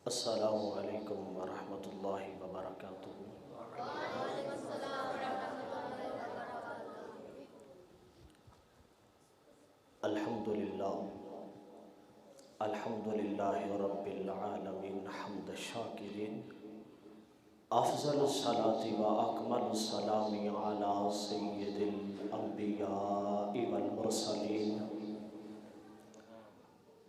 السلام علیکم ورحمۃ اللہ وبرکاتہ۔ الحمدللہ رب العالمین حمد الشاکرین، افضل الصلاۃ و اکمل السلام علی سید الانبیاء والمرسلین،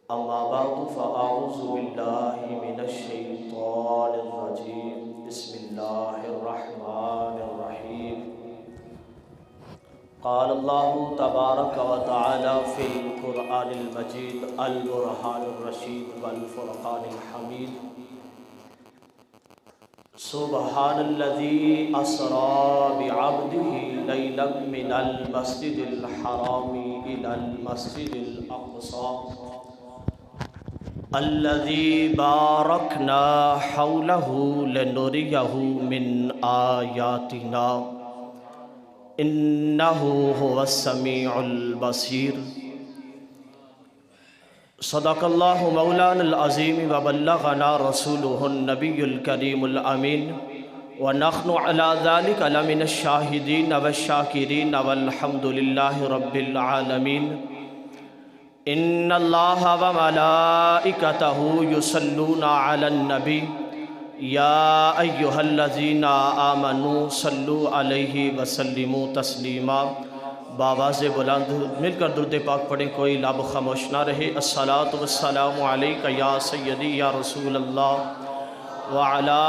اما بعد فاعوذ باللہ من الشیطان الرجیم، بسم اللہ الرحمن الرحیم۔ قال اللہ تبارک و تعالی فی القرآن المجید البرہان الرشید والفرقان الحمید۔ سبحان الذی اسری بعبدہ لیلا من المسجد الحرام الی المسجد الاقصی الذی بارکنا حولہ لنریہ من آیاتنا انہ هو السمیع البصیر۔ صدق اللہ مولانا العظیم وبلغنا رسولہ النبی الکریم الامین، ونحن علی ذلک لمن الشاہدین والشاکرین والحمد للہ رب العالمین۔ ان اللہ وملائکتہ یصلون علی النبی یا ایہا الذین آمنوا صلوا علیہ وسلموا تسلیما۔ بآواز بلند مل کر درود پاک پڑھیں، کوئی لب خاموش نہ رہے۔ الصلاۃ والسلام علیک یا سیدی یا رسول اللہ، وعلی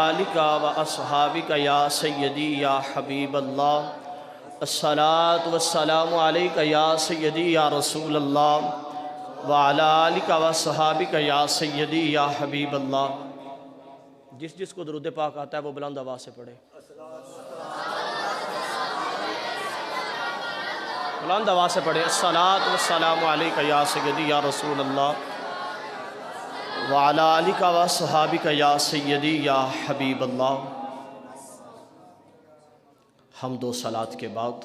آلک واصحابک یا سیدی یا حبیب اللہ۔ الصلاۃ والسلام علیک یا سیدی یا رسول اللہ، وعلی آلک واصحابک یا سیدی یا حبیب اللہ۔ جس کو درود پاک آتا ہے وہ بلند آواز سے پڑھے، بلند آواز سے پڑھے۔ الصلاۃ والسلام علیک یا سیدی یا رسول اللہ، وعلی آلک واصحابک یا سیدی یا حبیب اللہ۔ حمد و صلاۃ کے بعد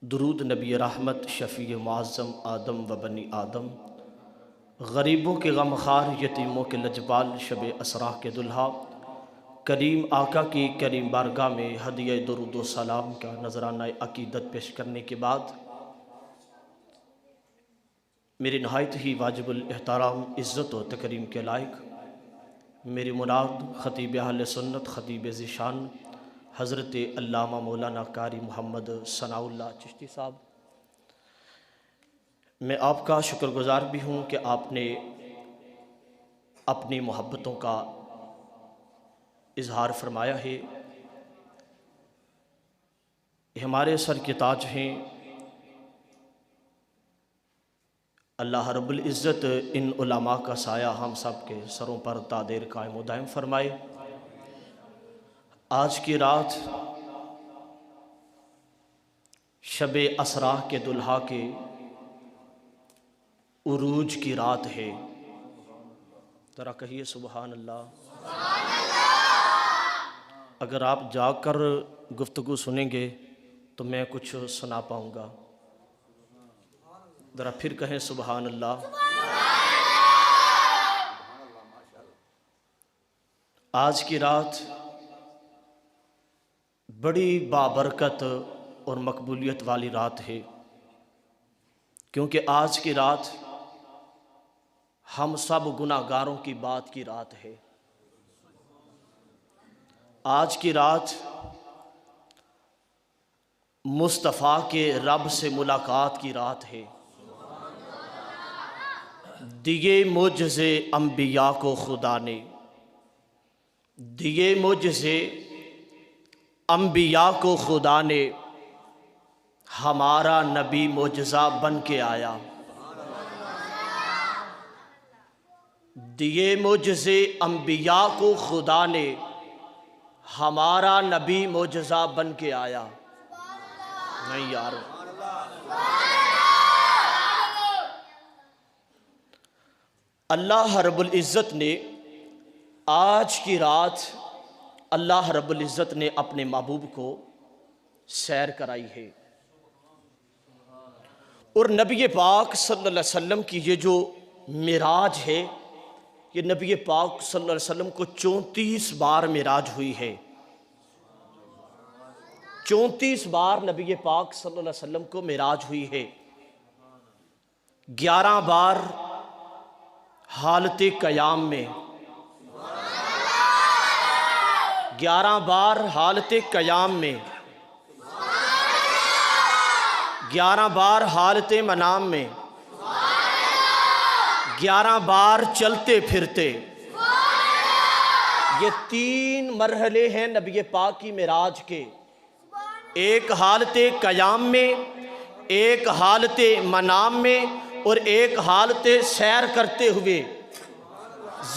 درود نبی رحمت شفیع معظم آدم و بنی آدم، غریبوں کے غمخوار، یتیموں کے لجپال، شب اسرا کے دلہا، کریم آقا کی کریم بارگاہ میں ہدیہ درود و سلام کا نذرانہ عقیدت پیش کرنے کے بعد، میری نہایت ہی واجب الاحترام عزت و تکریم کے لائق میری مراد خطیب اہل سنت، خطیب ذیشان حضرت علامہ مولانا قاری محمد ثناء اللہ چشتی صاحب، میں آپ کا شکر گزار بھی ہوں کہ آپ نے اپنی محبتوں کا اظہار فرمایا ہے۔ ہمارے سر کے تاج ہیں، اللہ رب العزت ان علماء کا سایہ ہم سب کے سروں پر تا دیر قائم و دائم فرمائے۔ آج کی رات شب اسرا کے دلہا کے عروج کی رات ہے، ذرا کہیے سبحان اللہ۔ اگر آپ جاگ کر گفتگو سنیں گے تو میں کچھ سنا پاؤں گا، ذرا پھر کہیں سبحان اللہ۔ آج کی رات بڑی بابرکت اور مقبولیت والی رات ہے، کیونکہ آج کی رات ہم سب گناہگاروں کی بات کی رات ہے۔ آج کی رات مصطفیٰ کے رب سے ملاقات کی رات ہے۔ دیے معجزے انبیاء کو خدا نے، دیے معجزے انبیاء کو خدا نے، ہمارا نبی معجزہ بن کے آیا۔ دیے معجزے انبیاء کو خدا نے، ہمارا نبی معجزہ بن کے آیا۔ نہیں یار، اللہ رب العزت نے آج کی رات اللہ رب العزت نے اپنے محبوب کو سیر کرائی ہے، اور نبی پاک صلی اللہ علیہ وسلم کی یہ جو معراج ہے، یہ نبی پاک صلی اللہ علیہ وسلم کو 34 بار معراج ہوئی ہے۔ 34 بار نبی پاک صلی اللہ علیہ وسلم کو معراج ہوئی ہے۔ 11 بار حالت قیام میں، 11 بار حالت قیام میں، 11 بار حالت منام میں، 11 بار چلتے پھرتے۔ یہ 3 مرحلے ہیں نبی پاک کی معراج کے، ایک حالت قیام میں، ایک حالت منام میں، اور ایک حالت سیر کرتے ہوئے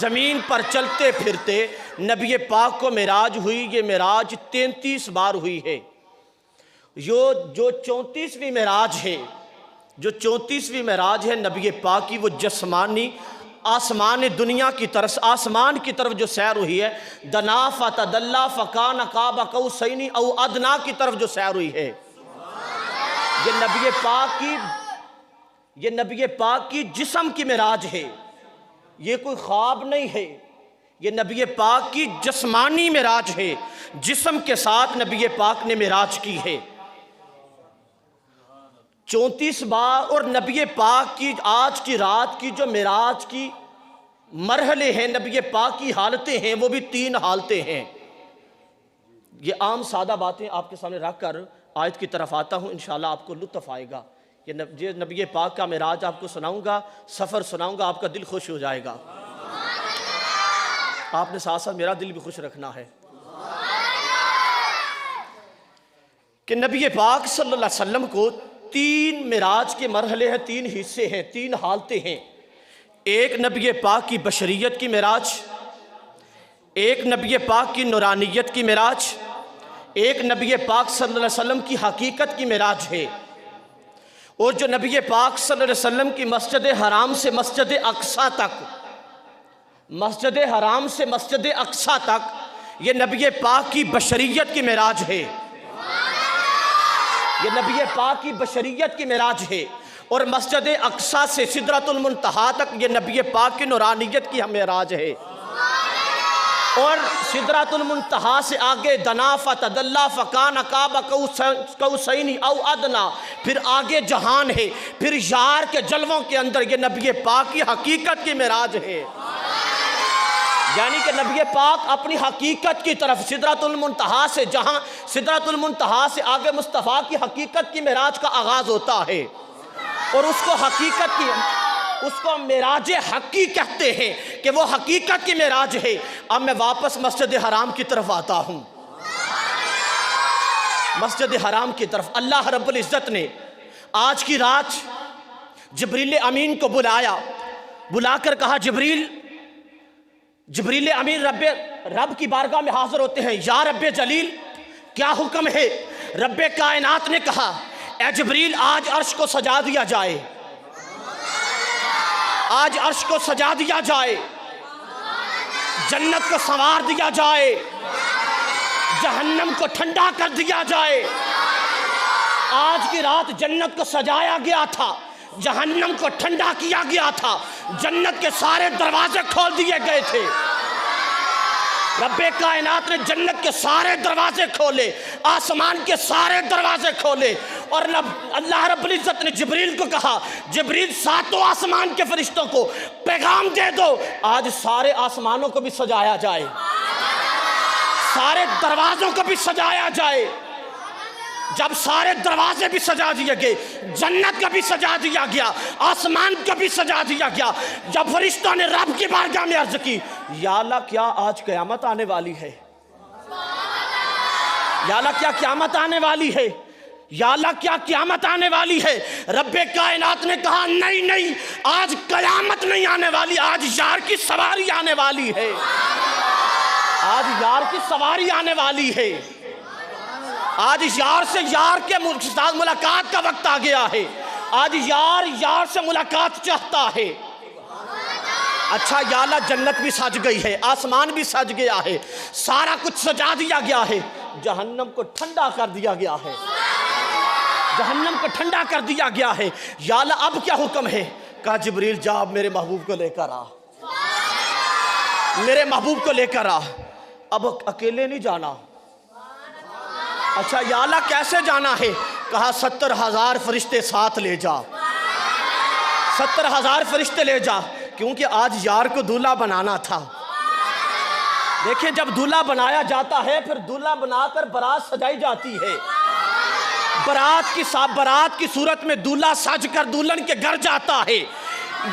زمین پر چلتے پھرتے نبی پاک کو معراج ہوئی۔ یہ معراج 33 بار ہوئی ہے۔ جو 34ویں معراج ہے، جو 34ویں معراج ہے نبی پاک کی، وہ جسمانی آسمان دنیا کی طرف، آسمان کی طرف جو سیر ہوئی ہے، دنا فتدلی فکان قاب قوسین او ادنا کی طرف جو سیر ہوئی ہے، یہ نبی پاک کی جسم کی معراج ہے۔ یہ کوئی خواب نہیں ہے، یہ نبی پاک کی جسمانی معراج ہے، جسم کے ساتھ نبی پاک نے معراج کی ہے 34 بار۔ اور نبی پاک کی آج کی رات کی جو معراج کی مرحلے ہیں، نبی پاک کی حالتیں ہیں، وہ بھی 3 حالتیں ہیں۔ یہ عام سادہ باتیں آپ کے سامنے رکھ کر آیت کی طرف آتا ہوں، انشاءاللہ آپ کو لطف آئے گا۔ یہ نبی پاک کا معراج آپ کو سناؤں گا، سفر سناؤں گا، آپ کا دل خوش ہو جائے گا۔ آپ نے ساتھ ساتھ میرا دل بھی خوش رکھنا ہے کہ نبی پاک صلی اللہ علیہ وسلم کو 3 معراج کے مرحلے ہیں، 3 حصے ہیں، 3 حالتیں ہیں۔ ایک نبی پاک کی بشریت کی معراج، ایک نبی پاک کی نورانیت کی معراج، ایک نبی پاک صلی اللہ علیہ وسلم کی حقیقت کی معراج ہے۔ اور جو نبی پاک صلی اللہ علیہ وسلم کی مسجد حرام سے مسجد اقصیٰ تک، مسجد حرام سے مسجد اقصیٰ تک، یہ نبی پاک کی بشریت کی معراج ہے، یہ نبی پاک کی بشریت کی معراج ہے۔ اور مسجد اقصیٰ سے سدرۃ المنتہا تک یہ نبی پاک کی نورانیت کی معراج ہے۔ اور سدرۃ المنتہا سے آگے دنا فتدلی فکان قاب قوسین او ادنا، پھر آگے جہان ہے، پھر یار کے جلووں کے اندر یہ نبی پاک کی حقیقت کی معراج ہے۔ یعنی کہ نبی پاک اپنی حقیقت کی طرف سدرۃ المنتہا سے، جہاں سدرۃ المنتہا سے آگے مصطفیٰ کی حقیقت کی معراج کا آغاز ہوتا ہے، اور اس کو معراج حقی کہتے ہیں کہ وہ حقیقت کی معراج ہے۔ اب میں واپس مسجد حرام کی طرف آتا ہوں، مسجد حرام کی طرف۔ اللہ رب العزت نے آج کی رات جبریل امین کو بلا کر کہا، جبریل امین رب کی بارگاہ میں حاضر ہوتے ہیں۔ یا رب جلیل، کیا حکم ہے؟ رب کائنات نے کہا، اے جبریل، آج عرش کو سجا دیا جائے، آج عرش کو سجا دیا جائے، جنت کو سنوار دیا جائے، جہنم کو ٹھنڈا کر دیا جائے۔ آج کی رات جنت کو سجایا گیا تھا، جہنم کو ٹھنڈا کیا گیا تھا، جنت کے سارے دروازے کھول دیے گئے تھے۔ رب کائنات نے جنت کے سارے دروازے کھولے، آسمان کے سارے دروازے کھولے، اور اللہ رب العزت نے جبریل کو کہا، جبریل 7 آسمان کے فرشتوں کو پیغام دے دو، آج سارے آسمانوں کو بھی سجایا جائے، سارے دروازوں کو بھی سجایا جائے۔ جب سارے دروازے بھی سجا دیے گئے، جنت کا بھی سجا دیا گیا، آسمان کا بھی سجا دیا گیا، جب فرشتوں نے رب کی بارگاہ میں عرض کی، یا اللہ کیا آج قیامت آنے والی ہے؟ یا اللہ کیا قیامت آنے والی ہے؟ یا اللہ کیا قیامت آنے والی ہے؟ رب کائنات نے کہا، نہیں، آج قیامت نہیں آنے والی، آج یار کی سواری آنے والی ہے، آج یار کی سواری آنے والی ہے۔ آج یار سے یار کے ساتھ ملاقات کا وقت آ گیا ہے، آج یار سے ملاقات چاہتا ہے۔ اچھا یا اللہ، جنت بھی سج گئی ہے، آسمان بھی سج گیا ہے، سارا کچھ سجا دیا گیا ہے، جہنم کو ٹھنڈا کر دیا گیا ہے، جہنم کو ٹھنڈا کر دیا گیا ہے۔ یا اللہ اب کیا حکم ہے؟ کہا جبریل جا اب میرے محبوب کو لے کر آ، میرے محبوب کو لے کر آ۔ اب اکیلے نہیں جانا۔ اچھا یا اللہ کیسے جانا ہے؟ کہا 70,000 فرشتے ساتھ لے جا، 70,000 فرشتے لے جا، کیونکہ آج یار کو دولہا بنانا تھا۔ دیکھیں جب دولہا بنایا جاتا ہے پھر دولہا بنا کر برات سجائی جاتی ہے۔ برات کی صورت میں دولہا سج کر دلہن کے گھر جاتا ہے۔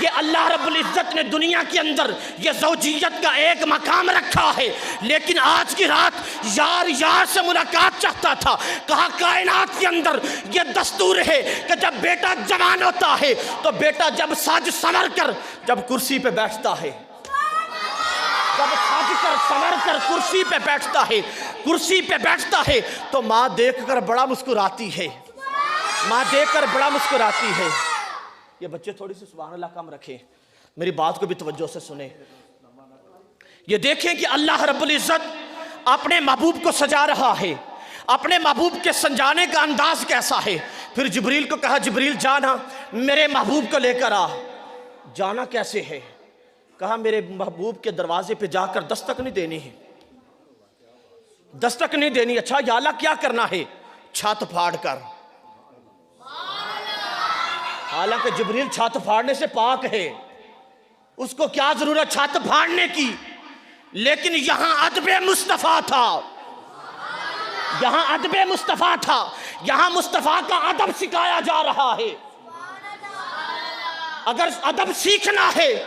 یہ اللہ رب العزت نے دنیا کے اندر یہ زوجیت کا ایک مقام رکھا ہے، لیکن آج کی رات یار سے ملاقات چاہتا تھا۔ کہا کائنات کے اندر یہ دستور ہے کہ جب بیٹا جوان ہوتا ہے تو بیٹا جب سج سنور کر جب کرسی پہ بیٹھتا ہے، جب سج کر سنور کر کرسی پہ بیٹھتا ہے تو ماں دیکھ کر بڑا مسکراتی ہے، یہ بچے تھوڑی سی سبحان اللہ کم رکھیں، میری بات کو بھی توجہ سے سنیں۔ یہ دیکھیں کہ اللہ رب العزت اپنے محبوب کو سجا رہا ہے، اپنے محبوب کے سجانے کا انداز کیسا ہے۔ پھر جبریل کو کہا جبریل جانا میرے محبوب کو لے کر آ۔ جانا کیسے ہے؟ کہا میرے محبوب کے دروازے پہ جا کر دستک نہیں دینی ہے، دستک نہیں دینی۔ اچھا یا اللہ کیا کرنا ہے؟ چھت پھاڑ کر۔ حالانکہ جبریل چھت پھاڑنے سے پاک ہے، اس کو کیا ضرورت چھت پھاڑنے کی، لیکن یہاں ادب مصطفیٰ تھا، یہاں مصطفیٰ کا ادب سکھایا جا رہا ہے۔ اگر ادب سیکھنا ہے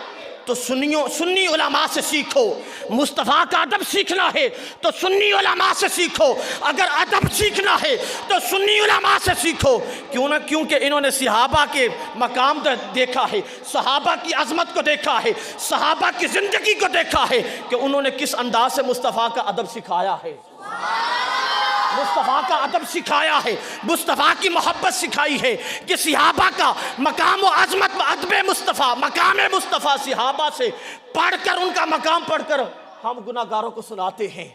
تو سنی علماء سے سیکھو، مصطفیٰ کا ادب سیکھنا ہے تو سنی علماء سے سیکھو، اگر ادب سیکھنا ہے تو سنی علماء سے سیکھو۔ کیونکہ انہوں نے صحابہ کے مقام دیکھا ہے، صحابہ کی عظمت کو دیکھا ہے، صحابہ کی زندگی کو دیکھا ہے کہ انہوں نے کس انداز سے مصطفیٰ کا ادب سکھایا ہے، مصطفیٰ کا ادب سکھایا ہے، مصطفیٰ کی محبت سکھائی ہے کہ صحابہ کا مقام و عظمت ادب مصطفیٰ، مقام مصطفیٰ صحابہ سے پڑھ کر، ان کا مقام پڑھ کر ہم گناہگاروں کو سناتے ہیں۔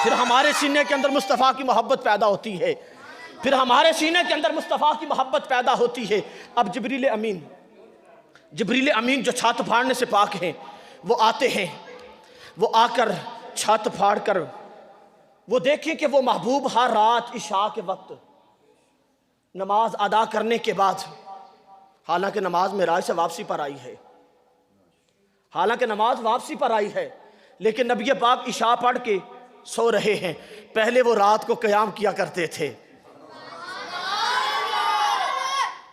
پھر ہمارے سینے کے اندر مصطفیٰ کی محبت پیدا ہوتی ہے، اب جبریل امین جو چھت پھاڑنے سے پاک ہیں وہ آتے ہیں، وہ آ کر چھت پھاڑ کر وہ دیکھیں کہ وہ محبوب ہر رات عشاء کے وقت نماز ادا کرنے کے بعد، حالانکہ نماز معراج سے واپسی پر آئی ہے، لیکن نبی پاک عشاء پڑھ کے سو رہے ہیں۔ پہلے وہ رات کو قیام کیا کرتے تھے۔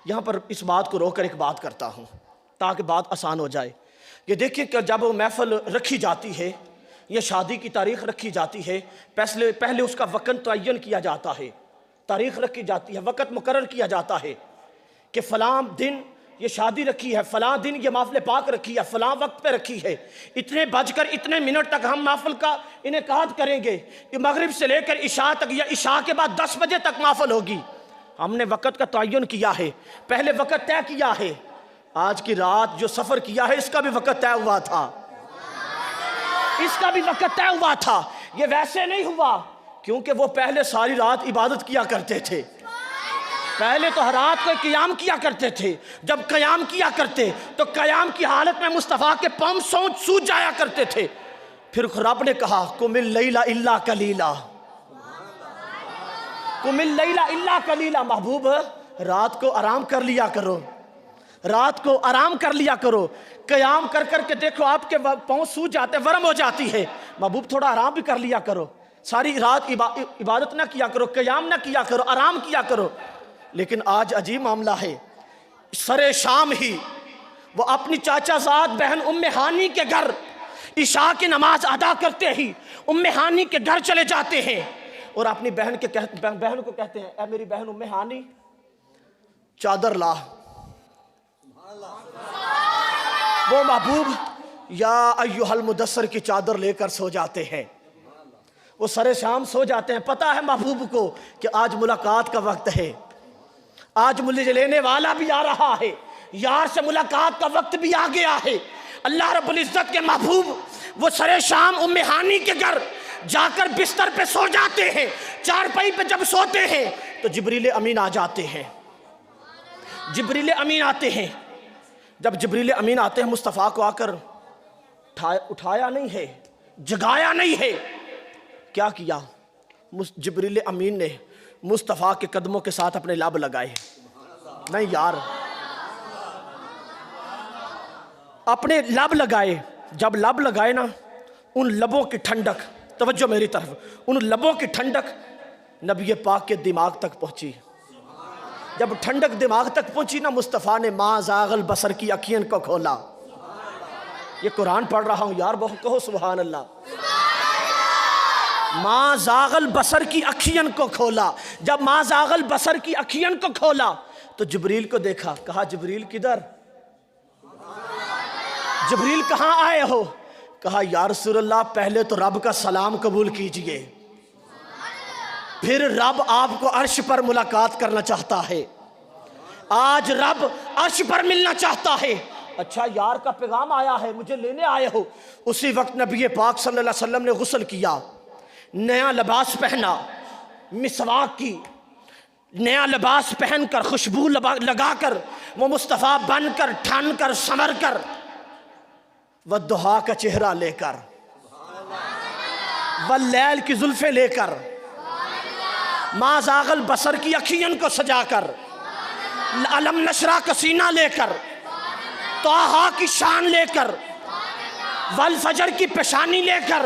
یہاں پر اس بات کو روک کر ایک بات کرتا ہوں تاکہ بات آسان ہو جائے۔ یہ دیکھیں کہ جب وہ محفل رکھی جاتی ہے، یہ شادی کی تاریخ رکھی جاتی ہے، پہلے اس کا وقت تعین کیا جاتا ہے، تاریخ رکھی جاتی ہے، وقت مقرر کیا جاتا ہے کہ فلاں دن یہ شادی رکھی ہے، فلاں دن یہ محفل پاک رکھی ہے، فلاں وقت پہ رکھی ہے، اتنے بج کر اتنے منٹ تک ہم محفل کا انعقاد کریں گے، کہ مغرب سے لے کر عشاء تک یا عشاء کے بعد 10 بجے تک محفل ہوگی۔ ہم نے وقت کا تعین کیا ہے، پہلے وقت طے کیا ہے۔ آج کی رات جو سفر کیا ہے اس کا بھی وقت طے ہوا تھا، یہ ویسے نہیں ہوا کیونکہ وہ پہلے ساری رات عبادت کیا کرتے تھے، پہلے تو رات کو قیام کیا کرتے تھے، جب قیام کیا کرتے تو قیام کی حالت میں مصطفیٰ کے پاؤں سوج جایا کرتے تھے۔ پھر رب نے کہا قم اللیل الا قلیلا، قم اللیل الا قلیلا، محبوب رات کو آرام کر لیا کرو، قیام کر کر کے دیکھو آپ کے پاؤں سوج جاتے، ورم ہو جاتی ہے، محبوب تھوڑا آرام بھی کر لیا کرو، ساری رات عبادت نہ کیا کرو، قیام نہ کیا کرو، آرام کیا کرو۔ لیکن آج عجیب معاملہ ہے، سر شام ہی وہ اپنی چاچا زاد بہن ام ہانی کے گھر عشاء کی نماز ادا کرتے ہی ام ہانی کے گھر چلے جاتے ہیں اور اپنی بہن کو کہتے ہیں اے میری بہن ام ہانی چادر لا۔ وہ محبوب یا ایھا المدثر کی چادر لے کر سو جاتے ہیں، وہ سر شام سو جاتے ہیں۔ پتہ ہے محبوب کو کہ آج ملاقات کا وقت ہے، آج مجھے لینے والا بھی آ رہا ہے، یار سے ملاقات کا وقت بھی آ گیا ہے۔ اللہ رب العزت کے محبوب وہ سر شام ام ہانی کے گھر جا کر بستر پہ سو جاتے ہیں، چارپائی پہ جب سوتے ہیں تو جبریل امین آ جاتے ہیں، جب جبریل امین آتے ہیں مصطفیٰ کو آ کر اٹھایا نہیں ہے، جگایا نہیں ہے، کیا کیا؟ جبریل امین نے مصطفیٰ کے قدموں کے ساتھ اپنے لب لگائے. نہیں یار، اپنے لب لگائے. جب لب لگائے نا، ان لبوں کی ٹھنڈک، توجہ میری طرف، ان لبوں کی ٹھنڈک نبی پاک کے دماغ تک پہنچی. جب ٹھنڈک دماغ تک پہنچی نا، مصطفیٰ نے ما زاغ البصر کی اکھیاں کو کھولا. یہ قرآن پڑھ رہا ہوں یار، بہت کہو سبحان اللہ. ما زاغ البصر کی اکھیاں کو کھولا. جب ما زاغ البصر کی اکھیاں کو کھولا تو جبریل کو دیکھا. کہا جبریل کدھر؟ جبریل کہاں آئے ہو؟ کہا یا رسول اللہ پہلے تو رب کا سلام قبول کیجئے، پھر رب آپ کو عرش پر ملاقات کرنا چاہتا ہے. آج رب عرش پر ملنا چاہتا ہے. اچھا یار کا پیغام آیا ہے، مجھے لینے آئے ہو. اسی وقت نبی پاک صلی اللہ علیہ وسلم نے غسل کیا، نیا لباس پہنا، مسواک کی، نیا لباس پہن کر، خوشبو لگا کر، وہ مصطفیٰ بن کر، ٹھن کر، سمر کر، والضحیٰ کا چہرہ لے کر، واللیل کی زلفیں لے کر، ما زاغ البصر کی اکھیاں کو سجا کر، علم نشرہ کا سینہ لے کر، طٰہٰ کی شان لے کر، والفجر کی پیشانی لے کر،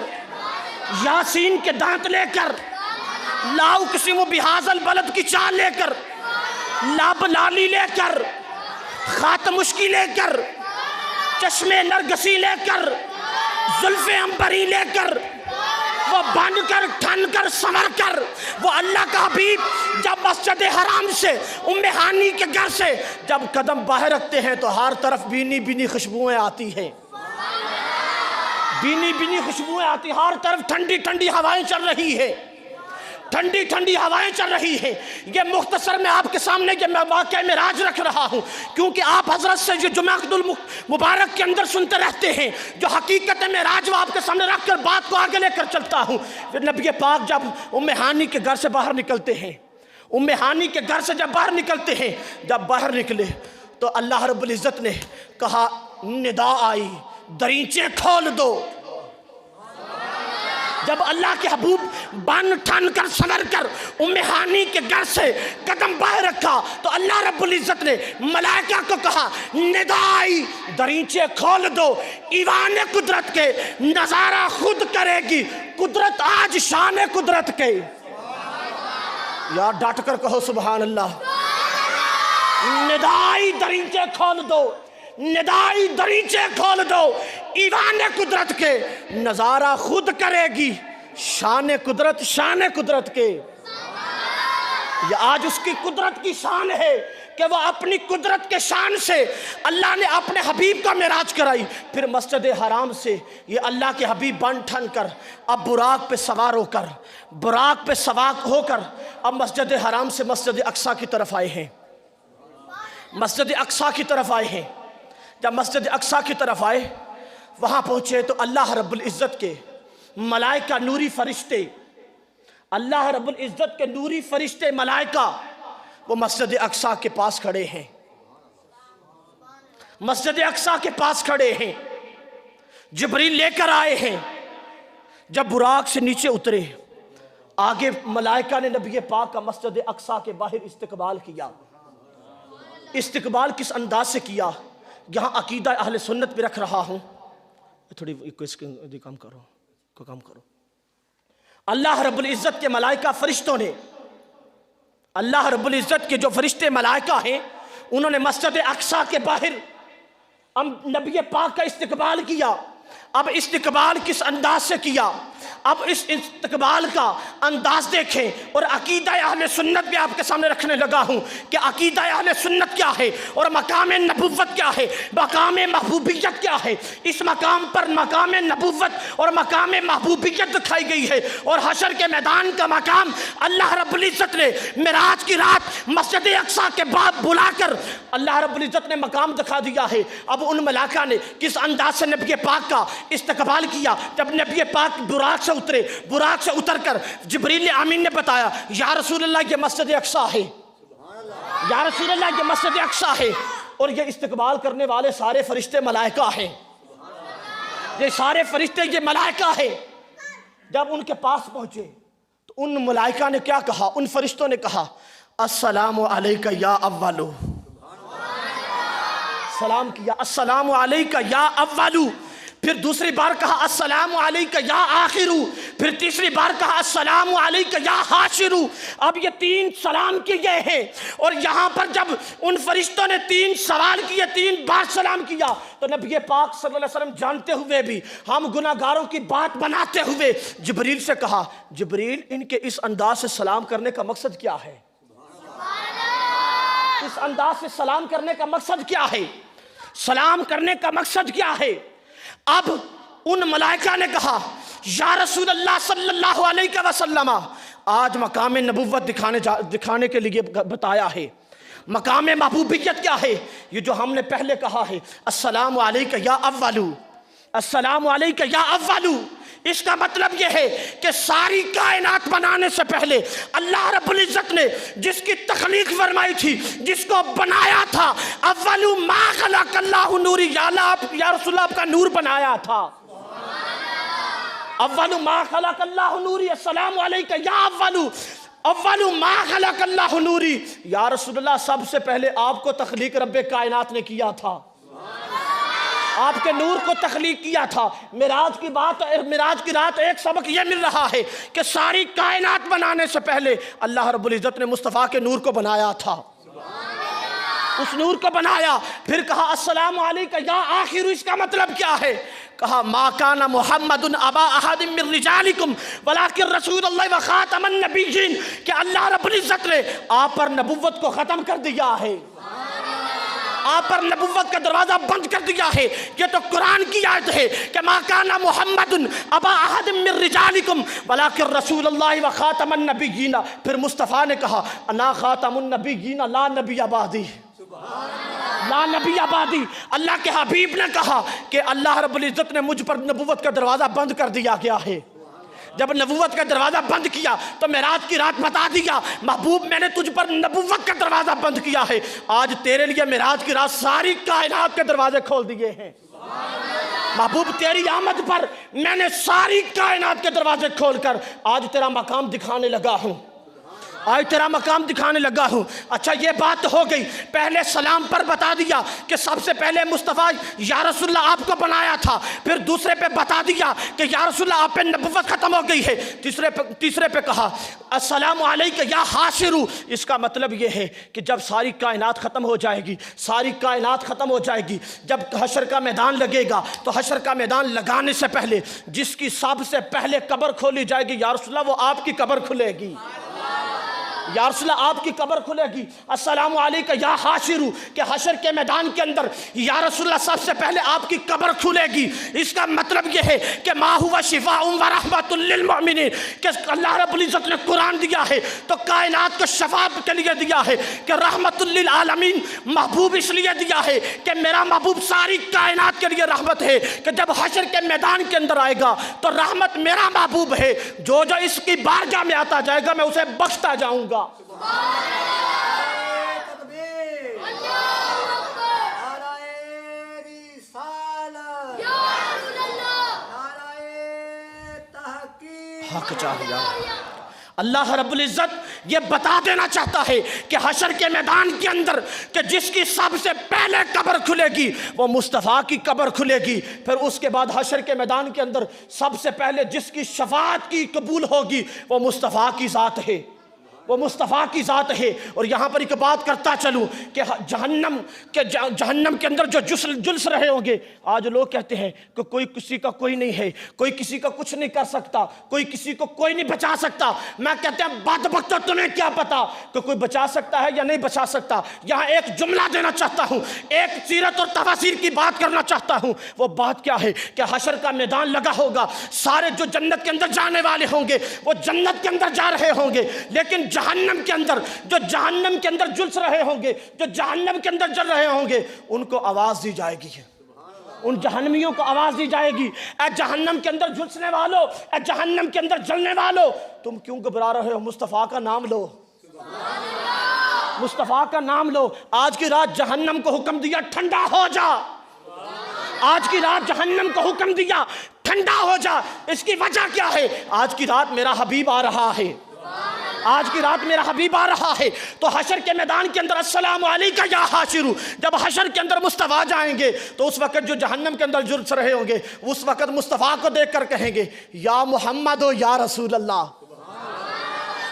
یاسین کے دانت لے کر، لا اقسم بہذا البلد کی چال لے کر، لب لالی لے کر، خات مشکی لے کر، چشم نرگسی لے کر، زلف عنبری لے کر، وہ بن کر، ٹھن کر، سمر کر، وہ اللہ کا حبیب جب مسجد حرام سے، ام ہانی کے گھر سے جب قدم باہر رکھتے ہیں تو ہر طرف بینی بینی خوشبوئیں آتی ہیں. بینی بینی خوشبوئیں آتی، ہر طرف ٹھنڈی ٹھنڈی ہوائیں چل رہی ہے، ٹھنڈی ٹھنڈی ہوائیں چل رہی ہیں. یہ مختصر میں آپ کے سامنے یہ واقعہ معراج رکھ رہا ہوں کیونکہ آپ حضرت سے جو جمعہ المبارک کے اندر سنتے رہتے ہیں، جو حقیقت معراج وہ آپ کے سامنے رکھ کر بات کو آگے لے کر چلتا ہوں. پھر نبی پاک جب ام ہانی کے گھر سے باہر نکلتے ہیں، ام ہانی کے گھر سے جب باہر نکلتے ہیں، جب باہر نکلے تو اللہ رب العزت نے کہا، ندا آئی، دریچے کھول دو. جب اللہ کے حبوب بن ٹھن کر، سمر کر ام ہانی کے گھر سے قدم باہر رکھا تو اللہ رب العزت نے ملائکہ کو کہا، ندا آئی، دریچے کھول دو. ایوان قدرت کے نظارہ خود کرے گی قدرت، آج شان قدرت کے. یار ڈٹ کر کہو سبحان اللہ. ندائی دریچے کھول دو، ندائی دریچے کھول دو، ایوان قدرت کے نظارہ خود کرے گی شان قدرت، شان قدرت کے. یہ آج اس کی قدرت کی شان ہے کہ وہ اپنی قدرت کے شان سے اللہ نے اپنے حبیب کا معراج کرائی. پھر مسجد حرام سے یہ اللہ کے حبیب بن ٹھن کر اب براق پہ سوار ہو کر، براق پہ سوار ہو کر اب مسجد حرام سے مسجد اقصیٰ کی طرف آئے ہیں، مسجد اقصیٰ کی طرف آئے ہیں. جب مسجد اقصیٰ کی طرف آئے، وہاں پہنچے تو اللہ رب العزت کے ملائکہ نوری فرشتے، اللہ رب العزت کے نوری فرشتے ملائکہ وہ مسجد اقصیٰ کے پاس کھڑے ہیں، مسجد اقصیٰ کے پاس کھڑے ہیں. جبریل لے کر آئے ہیں. جب براق سے نیچے اترے، آگے ملائکہ نے نبی پاک کا مسجد اقصیٰ کے باہر استقبال کیا. استقبال کس انداز سے کیا؟ یہاں عقیدہ اہل سنت پہ رکھ رہا ہوں، تھوڑی کام کرو. اللہ رب العزت کے ملائکہ فرشتوں نے، اللہ رب العزت کے جو فرشتے ملائکہ ہیں، انہوں نے مسجد اقصیٰ کے باہر نبی پاک کا استقبال کیا. اب استقبال کس انداز سے کیا؟ اب اس استقبال کا انداز دیکھیں اور عقیدہ اہل سنت بھی آپ کے سامنے رکھنے لگا ہوں کہ عقیدہ اہل سنت کیا ہے اور مقام نبوت کیا ہے، مقام محبوبیت کیا ہے. اس مقام پر مقام نبوت اور مقام محبوبیت دکھائی گئی ہے، اور حشر کے میدان کا مقام اللہ رب العزت نے معراج کی رات مسجد اقصیٰ کے بعد بلا کر اللہ رب العزت نے مقام دکھا دیا ہے. اب ان ملائکہ نے کس انداز سے نبی پاک کا استقبال کیا؟ جب نبی پاک براق سے اترے، براق سے اتر کر جبریل امین نے بتایا، یا رسول اللہ یہ مسجد اقصیٰ ہے، یا رسول اللہ یہ مسجد اقصیٰ ہے، اور یہ استقبال کرنے والے سارے فرشتے ملائکہ ہیں. یہ سارے فرشتے، یہ ملائکہ ہے، جب ان کے پاس پہنچے تو ان ملائکہ نے کیا کہا؟ ان فرشتوں نے کہا السلام علیکہ یا اولو، سلام کیا السلام علیکہ یا اولو، پھر دوسری بار کہا السلام علیکہ یا آخرو، پھر تیسری بار کہا السلام علیکہ یا حاشرو۔ اب یہ 3 سلام کیے ہیں، اور یہاں پر جب ان فرشتوں نے 3 سوال کیے، 3 بار سلام کیا، تو نبی پاک صلی اللہ علیہ وسلم جانتے ہوئے بھی، ہم گناہگاروں کی بات بناتے ہوئے جبریل سے کہا جبریل ان کے اس انداز سے سلام کرنے کا مقصد کیا ہے؟ اس انداز سے سلام کرنے کا مقصد کیا ہے؟ سلام کرنے کا مقصد کیا ہے؟ اب ان ملائکہ نے کہا یا رسول اللہ صلی اللہ علیہ وسلم، آج مقام نبوت دکھانے کے لیے بتایا ہے۔ مقام محبوبیت کیا ہے؟ یہ جو ہم نے پہلے کہا ہے السلام علیکہ یا اولو، السلام علیکہ یا اولو، اس کا مطلب یہ ہے کہ ساری کائنات بنانے سے پہلے اللہ رب العزت نے جس کی تخلیق فرمائی تھی، جس کو بنایا تھا، اولو ما خلق اللہ نوری، یا رسول اللہ آپ کا نور بنایا تھا۔ اولو ما خلق اللہ نوری، السلام علیکہ یا اولو، اولو ما خلق اللہ نوری، یا رسول اللہ سب سے پہلے آپ کو تخلیق رب کائنات نے کیا تھا، آپ کے نور کو تخلیق کیا تھا۔ معراج کی رات ایک سبق یہ مل رہا ہے کہ ساری کائنات بنانے سے پہلے اللہ رب العزت نے مصطفیٰ کے نور کو بنایا تھا، اس نور کو بنایا، پھر کہا السلام علیکہ یا آخر۔ اس کا مطلب کیا ہے؟ کہا ما کان محمد ابا احد من رجالکم ولکن رسول اللہ و خاتم النبیین، کہ اللہ رب العزت نے آپ پر نبوت کو ختم کر دیا ہے، آپ پر نبوت کا دروازہ بند کر دیا ہے۔ یہ تو قرآن کی آیت ہے کہ ما کان محمد ابا احد من رجالکم ولکن رسول اللہ و خاتم النبیین۔ پھر مصطفیٰ نے کہا انا خاتم النبیین لا نبی بعدی، لا نبی آبادی۔ اللہ کے حبیب نے کہا کہ اللہ رب العزت نے مجھ پر نبوت کا دروازہ بند کر دیا گیا ہے۔ جب نبوت کا دروازہ بند کیا تو معراج کی رات بتا دیا محبوب میں نے تجھ پر نبوت کا دروازہ بند کیا ہے، آج تیرے لیے معراج کی رات ساری کائنات کے دروازے کھول دیے ہیں۔ محبوب تیری آمد پر میں نے ساری کائنات کے دروازے کھول کر آج تیرا مقام دکھانے لگا ہوں، آج تیرا مقام دکھانے لگا ہوں۔ اچھا یہ بات ہو گئی، پہلے سلام پر بتا دیا کہ سب سے پہلے مصطفیٰ یا رسول اللہ آپ کو بنایا تھا، پھر دوسرے پہ بتا دیا کہ یا رسول اللہ آپ پہ نبوت ختم ہو گئی ہے، تیسرے پہ کہا السلام علیکہ یا حاشرو۔ اس کا مطلب یہ ہے کہ جب ساری کائنات ختم ہو جائے گی، ساری کائنات ختم ہو جائے گی، جب حشر کا میدان لگے گا تو حشر کا میدان لگانے سے پہلے جس کی سب سے پہلے قبر کھولی جائے گی یا رسول اللہ وہ آپ کی قبر کھلے گی، یا رسول اللہ آپ کی قبر کھلے گی۔ السلام علیکہ یا حاشرو، کہ حشر کے میدان کے اندر یا رسول اللہ سب سے پہلے آپ کی قبر کھلے گی۔ اس کا مطلب یہ ہے کہ ما ہوا شفاء و رحمت للمؤمنین، کہ اللہ رب العزت نے قرآن دیا ہے تو کائنات کو شفاعت کے لیے دیا ہے، کہ رحمت للعالمین محبوب اس لیے دیا ہے کہ میرا محبوب ساری کائنات کے لیے رحمت ہے، کہ جب حشر کے میدان کے اندر آئے گا تو رحمت میرا محبوب ہے، جو اس کی بارگاہ میں آتا جائے گا میں اسے بخشتا جاؤں گا۔ حق چاہیے اللہ رب العزت یہ بتا دینا چاہتا ہے کہ حشر کے میدان کے اندر کہ جس کی سب سے پہلے قبر کھلے گی وہ مصطفیٰ کی قبر کھلے گی، پھر اس کے بعد حشر کے میدان کے اندر سب سے پہلے جس کی شفاعت کی قبول ہوگی وہ مصطفیٰ کی ذات ہے، وہ مصطفیٰ کی ذات ہے۔ اور یہاں پر ایک بات کرتا چلوں کہ جہنم کے اندر جو جلس رہے ہوں گے، آج لوگ کہتے ہیں کہ کوئی کسی کا کوئی نہیں ہے، کوئی کسی کا کچھ نہیں کر سکتا، کوئی کسی کو کوئی نہیں بچا سکتا۔ میں کہتے ہیں بدبختو تمہیں کیا پتا کہ کوئی بچا سکتا ہے یا نہیں بچا سکتا۔ یہاں ایک جملہ دینا چاہتا ہوں، ایک سیرت اور تفاسیر کی بات کرنا چاہتا ہوں۔ وہ بات کیا ہے کہ حشر کا میدان لگا ہوگا، سارے جو جنت کے اندر جانے والے ہوں گے وہ جنت کے اندر جا رہے ہوں گے، لیکن جہنم کے اندر جو جہنم کے اندر جلس رہے ہوں گے، جو جہنم کے اندر جل رہے ہوں گے، ان کو آواز دی جائے گی، ان جہنمیوں کو آواز دی جائے گی، اے جہنم کے اندر جلسنے والو، اے جہنم کے اندر جلنے والو، تم کیوں گھبرا رہے ہو؟ مصطفیٰ کا نام لو، مصطفیٰ کا نام لو۔ آج کی رات جہنم کو حکم دیا ٹھنڈا ہو جا، آج کی رات جہنم کو حکم دیا ٹھنڈا ہو جا، اس کی وجہ کیا ہے؟ آج کی رات میرا حبیب آ رہا ہے، آج کی رات میرا حبیب آ رہا ہے۔ تو حشر کے میدان کے اندر السلام علیکہ یا حاشر، جب حشر کے اندر مصطفیٰ جائیں گے تو اس وقت جو جہنم کے اندر جلس رہے ہوں گے اس وقت مصطفیٰ کو دیکھ کر کہیں گے یا محمد و یا رسول اللہ،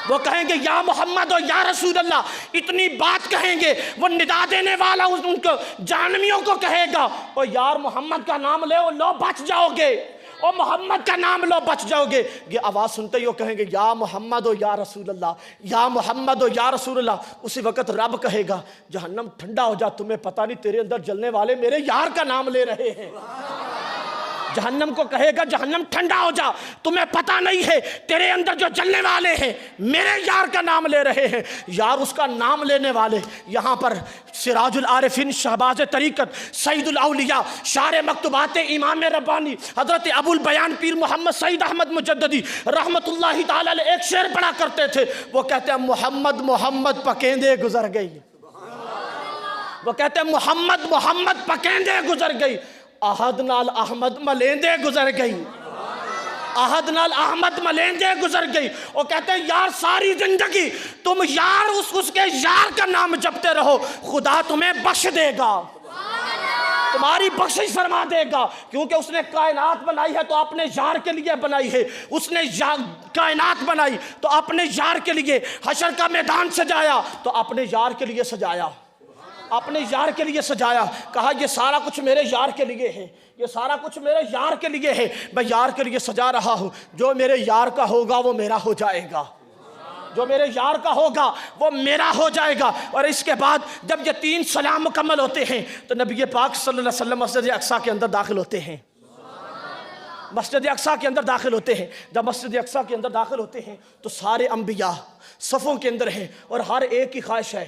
وہ کہیں گے یا محمد و یا رسول اللہ، اتنی بات کہیں گے۔ وہ ندا دینے والا ان کو جہنمیوں کو کہے گا او یار محمد کا نام لے لو بچ جاؤ گے، او محمد کا نام لو بچ جاؤ گے۔ یہ آواز سنتے ہی وہ کہیں گے یا محمد و یا رسول اللہ، یا محمد و یا رسول اللہ۔ اسی وقت رب کہے گا جہنم ٹھنڈا ہو جا، تمہیں پتہ نہیں تیرے اندر جلنے والے میرے یار کا نام لے رہے ہیں۔ جہنم کو کہے گا جہنم ٹھنڈا ہو جا، تمہیں پتہ نہیں ہے تیرے اندر جو جلنے والے ہیں میرے یار کا نام لے رہے ہیں۔ یار اس کا نام لینے والے یہاں پر سراج العارفین، شہباز طریقت، سید الاولیاء، شارح مکتوبات امام ربانی حضرت ابو البیان پیر محمد سعید احمد مجددی رحمت اللہ تعالی علیہ ایک شعر پڑھا کرتے تھے۔ وہ کہتے ہیں محمد محمد پکیندے گزر گئی، وہ کہتے ہیں محمد محمد پکیندے گزر گئی، احد نال احمد ملیندے گزر گئی، احد نال احمد ملیندے گزر گئی۔ وہ کہتے ہیں یار ساری زندگی تم یار اس کے یار کا نام جپتے رہو، خدا تمہیں بخش دے گا، تمہاری بخشش فرما دے گا، کیونکہ اس نے کائنات بنائی ہے تو اپنے یار کے لیے بنائی ہے، اس نے کائنات بنائی تو اپنے یار کے لیے، حشر کا میدان سجایا تو اپنے یار کے لیے سجایا، اپنے یار کے لیے سجایا۔ کہا یہ سارا کچھ میرے یار کے لیے ہے، یہ سارا کچھ میرے یار کے لیے ہے، میں یار کے لیے سجا رہا ہوں، جو میرے یار کا ہوگا وہ میرا ہو جائے گا، جو میرے یار کا ہوگا وہ میرا ہو جائے گا۔ اور اس کے بعد جب یہ 3 سلام مکمل ہوتے ہیں تو نبی پاک صلی اللہ علیہ وسلم مسجد اقصیٰ کے اندر داخل ہوتے ہیں، مسجد اقصیٰ کے اندر داخل ہوتے ہیں۔ جب مسجد اقصیٰ کے اندر داخل ہوتے ہیں تو سارے انبیاء صفوں کے اندر ہیں، اور ہر ایک کی خواہش ہے،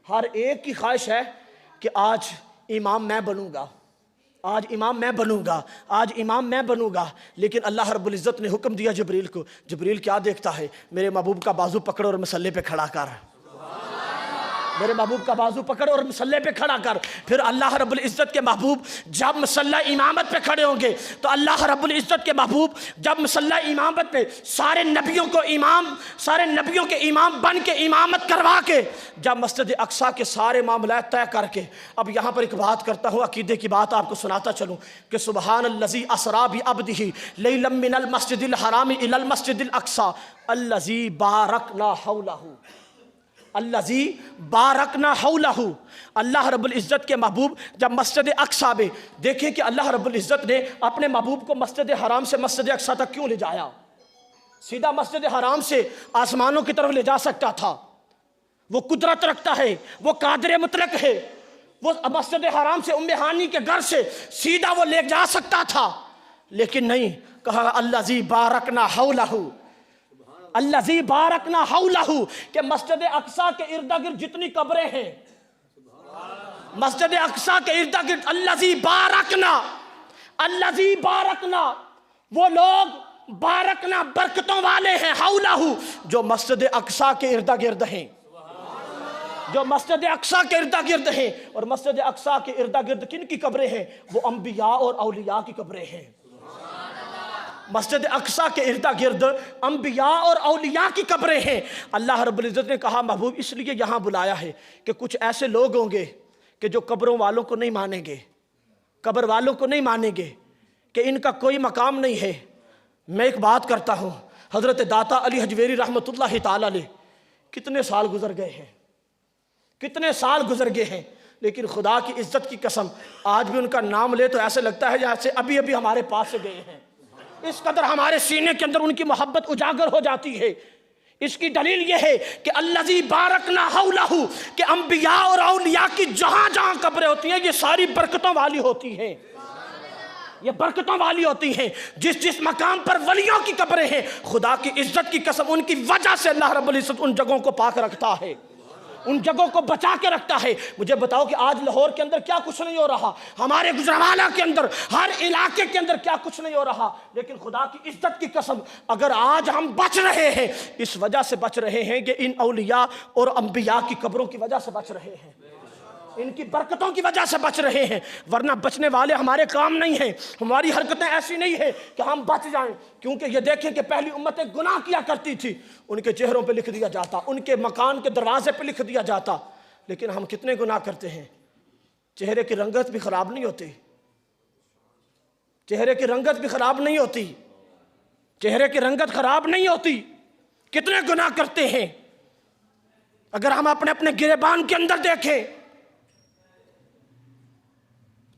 ہر ایک کی خواہش ہے کہ آج امام میں بنوں گا، آج امام میں بنوں گا، آج امام میں بنوں گا۔ لیکن اللہ رب العزت نے حکم دیا جبریل کو، جبریل کیا دیکھتا ہے؟ میرے محبوب کا بازو پکڑ اور مصلے پہ کھڑا کر، میرے محبوب کا بازو پکڑ اور مصلے پہ کھڑا کر۔ پھر اللہ رب العزت کے محبوب جب مصلی امامت پہ کھڑے ہوں گے تو اللہ رب العزت کے محبوب جب مصلی امامت پہ سارے نبیوں کو امام، سارے نبیوں کے امام بن کے امامت کروا کے جب مسجد اقصیٰ کے سارے معاملات طے کر کے، اب یہاں پر ایک بات کرتا ہوں، عقیدے کی بات آپ کو سناتا چلوں کہ سبحان الذی اسریٰ بعبدہ لیلا من المسجد الحرام الی المسجد الاقصیٰ الذی بارکنا حولہ، الذی بارکنا حولہ۔ اللہ رب العزت کے محبوب جب مسجد اقصیٰ میں، دیکھیں کہ اللہ رب العزت نے اپنے محبوب کو مسجد حرام سے مسجد اقصیٰ تک کیوں لے جایا؟ سیدھا مسجد حرام سے آسمانوں کی طرف لے جا سکتا تھا، وہ قدرت رکھتا ہے، وہ قادر مطلق ہے، وہ مسجد حرام سے ام ہانی کے گھر سے سیدھا وہ لے جا سکتا تھا، لیکن نہیں، کہا الذی بارکنا حولہ، الذی بارکنا حولہ، کہ مسجد اقصیٰ کے ارد گرد جتنی قبریں ہیں، مسجد اقصیٰ کے ارد گرد الذی بارکنا، الذی بارکنا، وہ لوگ بارکنا برکتوں والے ہیں، حولہ، جو مسجد اقصیٰ کے ارد گرد ہیں، جو مسجد اقصیٰ کے ارد گرد ہیں۔ اور مسجد اقصیٰ کے ارد گرد کن کی قبریں ہیں؟ وہ انبیاء اور اولیاء کی قبریں ہیں۔ مسجد اقصیٰ کے ارد گرد انبیاء اور اولیاء کی قبریں ہیں۔ اللہ رب العزت نے کہا محبوب اس لیے یہاں بلایا ہے کہ کچھ ایسے لوگ ہوں گے کہ جو قبروں والوں کو نہیں مانیں گے، قبر والوں کو نہیں مانیں گے، کہ ان کا کوئی مقام نہیں ہے۔ میں ایک بات کرتا ہوں، حضرت داتا علی حجویری رحمت اللہ تعالی علیہ کتنے سال گزر گئے ہیں، کتنے سال گزر گئے ہیں، لیکن خدا کی عزت کی قسم آج بھی ان کا نام لے تو ایسے لگتا ہے جیسے ابھی ابھی ہمارے پاس سے گئے ہیں، اس قدر ہمارے سینے کے اندر ان کی محبت اجاگر ہو جاتی ہے۔ اس کی دلیل یہ ہے کہ الذی بارکنا حولہ، کہ انبیاء اور اولیاء کی جہاں جہاں قبریں ہوتی ہیں یہ ساری برکتوں والی ہوتی ہیں، یہ برکتوں والی ہوتی ہیں۔ جس جس مقام پر ولیوں کی قبریں ہیں، خدا کی عزت کی قسم ان کی وجہ سے اللہ رب العزت ان جگہوں کو پاک رکھتا ہے، ان جگہوں کو بچا کے رکھتا ہے۔ مجھے بتاؤ کہ آج لاہور کے اندر کیا کچھ نہیں ہو رہا، ہمارے گجرانوالہ کے اندر، ہر علاقے کے اندر کیا کچھ نہیں ہو رہا، لیکن خدا کی عزت کی قسم اگر آج ہم بچ رہے ہیں اس وجہ سے بچ رہے ہیں کہ ان اولیاء اور انبیاء کی قبروں کی وجہ سے بچ رہے ہیں۔ ان کی برکتوں کی وجہ سے بچ رہے ہیں، ورنہ بچنے والے ہمارے کام نہیں ہیں، ہماری حرکتیں ایسی نہیں ہیں کہ ہم بچ جائیں۔ کیونکہ یہ دیکھیں کہ پہلی امتیں گناہ کیا کرتی تھی، ان کے چہروں پہ لکھ دیا جاتا، ان کے مکان کے دروازے پہ لکھ دیا جاتا، لیکن ہم کتنے گناہ کرتے ہیں۔ چہرے کی رنگت بھی خراب نہیں ہوتی، چہرے کی رنگت بھی خراب نہیں ہوتی، چہرے کی رنگت خراب نہیں ہوتی، کتنے گناہ کرتے ہیں۔ اگر ہم اپنے گریبان کے اندر دیکھیں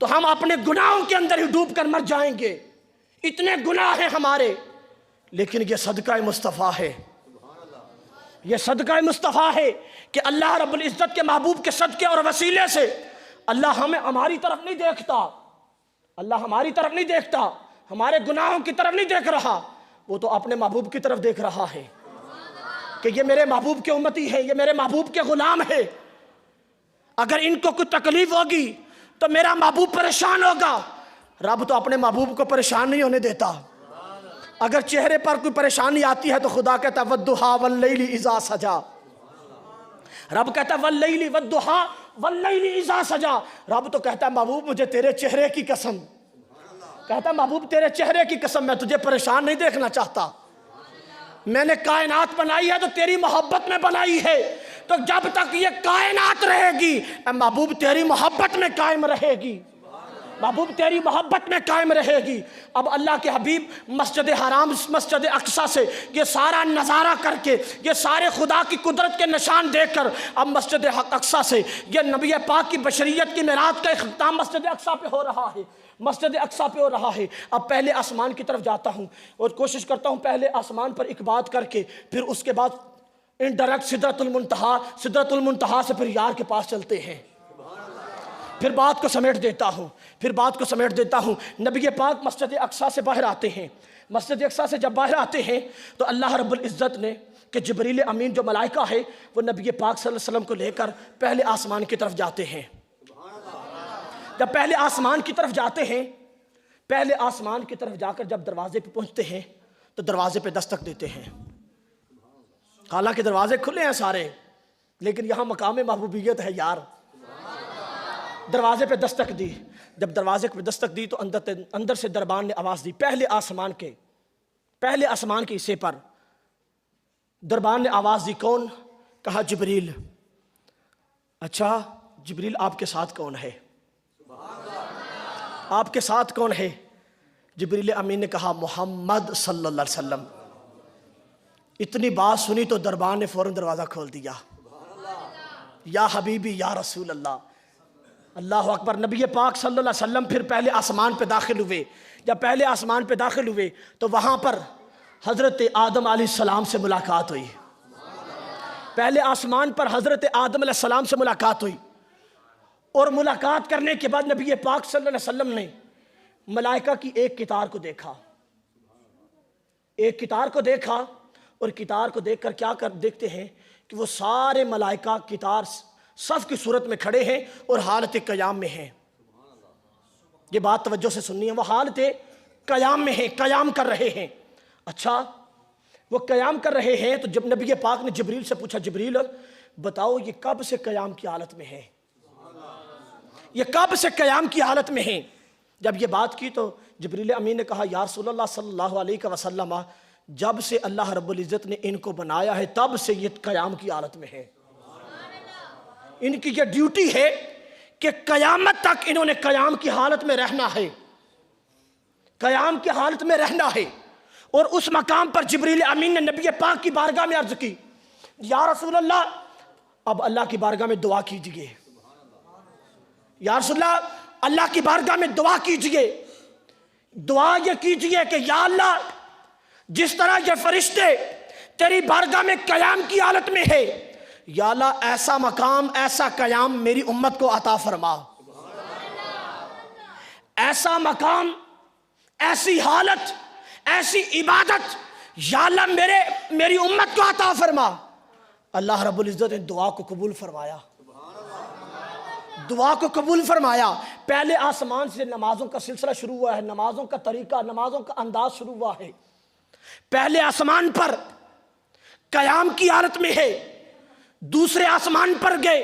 تو ہم اپنے گناہوں کے اندر ہی ڈوب کر مر جائیں گے، اتنے گناہ ہیں ہمارے۔ لیکن یہ صدقہ مصطفیٰ ہے، یہ صدقہ مصطفیٰ ہے کہ اللہ رب العزت کے محبوب کے صدقے اور وسیلے سے اللہ ہماری طرف نہیں دیکھتا، اللہ ہماری طرف نہیں دیکھتا، ہمارے گناہوں کی طرف نہیں دیکھ رہا، وہ تو اپنے محبوب کی طرف دیکھ رہا ہے کہ یہ میرے محبوب کے امتی ہے، یہ میرے محبوب کے غلام ہے۔ اگر ان کو کوئی تکلیف ہوگی تو میرا محبوب پریشان ہوگا۔ رب تو اپنے محبوب کو پریشان نہیں ہونے دیتا۔ اگر چہرے پر کوئی پریشانی آتی ہے تو خدا کہتا ہے وَالضُّحَىٰ وَاللَّيْلِ إِذَا سَجَىٰ، رب کہتا ہے وَاللَّيْلِ وَالضُّحَىٰ وَاللَّيْلِ إِذَا سَجَىٰ، رب تو کہتا ہے محبوب مجھے تیرے چہرے کی قسم، کہتا ہے محبوب تیرے چہرے کی قسم میں تجھے پریشان نہیں دیکھنا چاہتا۔ میں نے کائنات بنائی ہے تو تیری محبت میں بنائی ہے، تو جب تک یہ کائنات رہے گی اے محبوب تیری محبت میں قائم رہے گی، محبوب تیری محبت میں قائم رہے گی۔ اب اللہ کے حبیب مسجد حرام مسجد اقصیٰ سے یہ سارا نظارہ کر کے، یہ سارے خدا کی قدرت کے نشان دیکھ کر اب مسجد اقصیٰ سے یہ نبی پاک کی بشریت کی معراج کا اختتام مسجد اقصیٰ پہ ہو رہا ہے، مسجد اقصیٰ پہ ہو رہا ہے۔ اب پہلے آسمان کی طرف جاتا ہوں اور کوشش کرتا ہوں پہلے آسمان پر ایک بات کر کے پھر اس کے بعد انڈائریکٹ سدرۃ المنتہا سے پھر یار کے پاس چلتے ہیں، پھر بات کو سمیٹ دیتا ہوں۔ نبی پاک مسجد اقصیٰ سے باہر آتے ہیں، مسجد اقصیٰ سے جب باہر آتے ہیں تو اللہ رب العزت نے کہ جبریل امین جو ملائکہ ہے وہ نبی پاک صلی اللہ علیہ وسلم کو لے کر پہلے آسمان کی طرف جاتے ہیں۔ جب پہلے آسمان کی طرف جاتے ہیں، پہلے آسمان کی طرف جا کر جب دروازے پہ پہنچتے ہیں تو دروازے پہ دستک دیتے ہیں۔ حالانکہ دروازے کھلے ہیں سارے، لیکن یہاں مقام محبوبیت ہے یار۔ دروازے پہ دستک دی، جب دروازے پہ دستک دی تو اندر سے دربان نے آواز دی، پہلے آسمان کے حصے پر دربان نے آواز دی، کون؟ کہا جبریل۔ اچھا جبریل آپ کے ساتھ کون ہے؟ آپ کے ساتھ کون ہے؟ جبریل امین نے کہا محمد صلی اللہ علیہ وسلم۔ اتنی بات سنی تو دربان نے فوراً دروازہ کھول دیا، یا حبیبی یا رسول اللہ، اللہ اکبر۔ نبی پاک صلی اللہ علیہ وسلم پھر پہلے آسمان پہ داخل ہوئے۔ جب پہلے آسمان پہ داخل ہوئے تو وہاں پر حضرت آدم علیہ السلام سے ملاقات ہوئی، پہلے آسمان پر حضرت آدم علیہ السلام سے ملاقات ہوئی، اور ملاقات کرنے کے بعد نبی پاک صلی اللہ علیہ وسلم نے ملائکہ کی ایک قطار کو دیکھا، ایک قطار کو دیکھا، اور قطار کو دیکھ کر کیا دیکھتے ہیں کہ وہ سارے ملائکہ قطار صف کی صورت میں کھڑے ہیں اور حالت قیام میں ہیں۔ یہ بات توجہ سے سننی ہے، وہ حالت قیام میں ہیں، قیام کر رہے ہیں۔ اچھا وہ قیام کر رہے ہیں تو جب نبی پاک نے جبریل سے پوچھا، جبریل بتاؤ یہ کب سے قیام کی حالت میں ہے، یہ کب سے قیام کی حالت میں ہیں؟ جب یہ بات کی تو جبریل امین نے کہا یا رسول اللہ صلی اللہ علیہ وسلم، جب سے اللہ رب العزت نے ان کو بنایا ہے تب سے یہ قیام کی حالت میں ہے۔ ان کی یہ ڈیوٹی ہے کہ قیامت تک انہوں نے قیام کی حالت میں رہنا ہے، قیام کی حالت میں رہنا ہے۔ اور اس مقام پر جبریل امین نے نبی پاک کی بارگاہ میں عرض کی، یا رسول اللہ اب اللہ کی بارگاہ میں دعا کیجئے، یا رسول اللہ اللہ کی بارگاہ میں دعا کیجئے، دعا یہ کیجئے کہ یا اللہ جس طرح یہ فرشتے تیری بارگاہ میں قیام کی حالت میں ہے، یا اللہ ایسا مقام ایسا قیام میری امت کو عطا فرما، ایسا مقام ایسی حالت ایسی عبادت یا اللہ میری امت کو عطا فرما۔ اللہ رب العزت نے دعا کو قبول فرمایا، دعا کو قبول فرمایا۔ پہلے آسمان سے نمازوں کا سلسلہ شروع ہوا ہے، نمازوں کا طریقہ، نمازوں کا انداز شروع ہوا ہے۔ پہلے آسمان پر قیام کی حالت میں ہے، دوسرے آسمان پر گئے،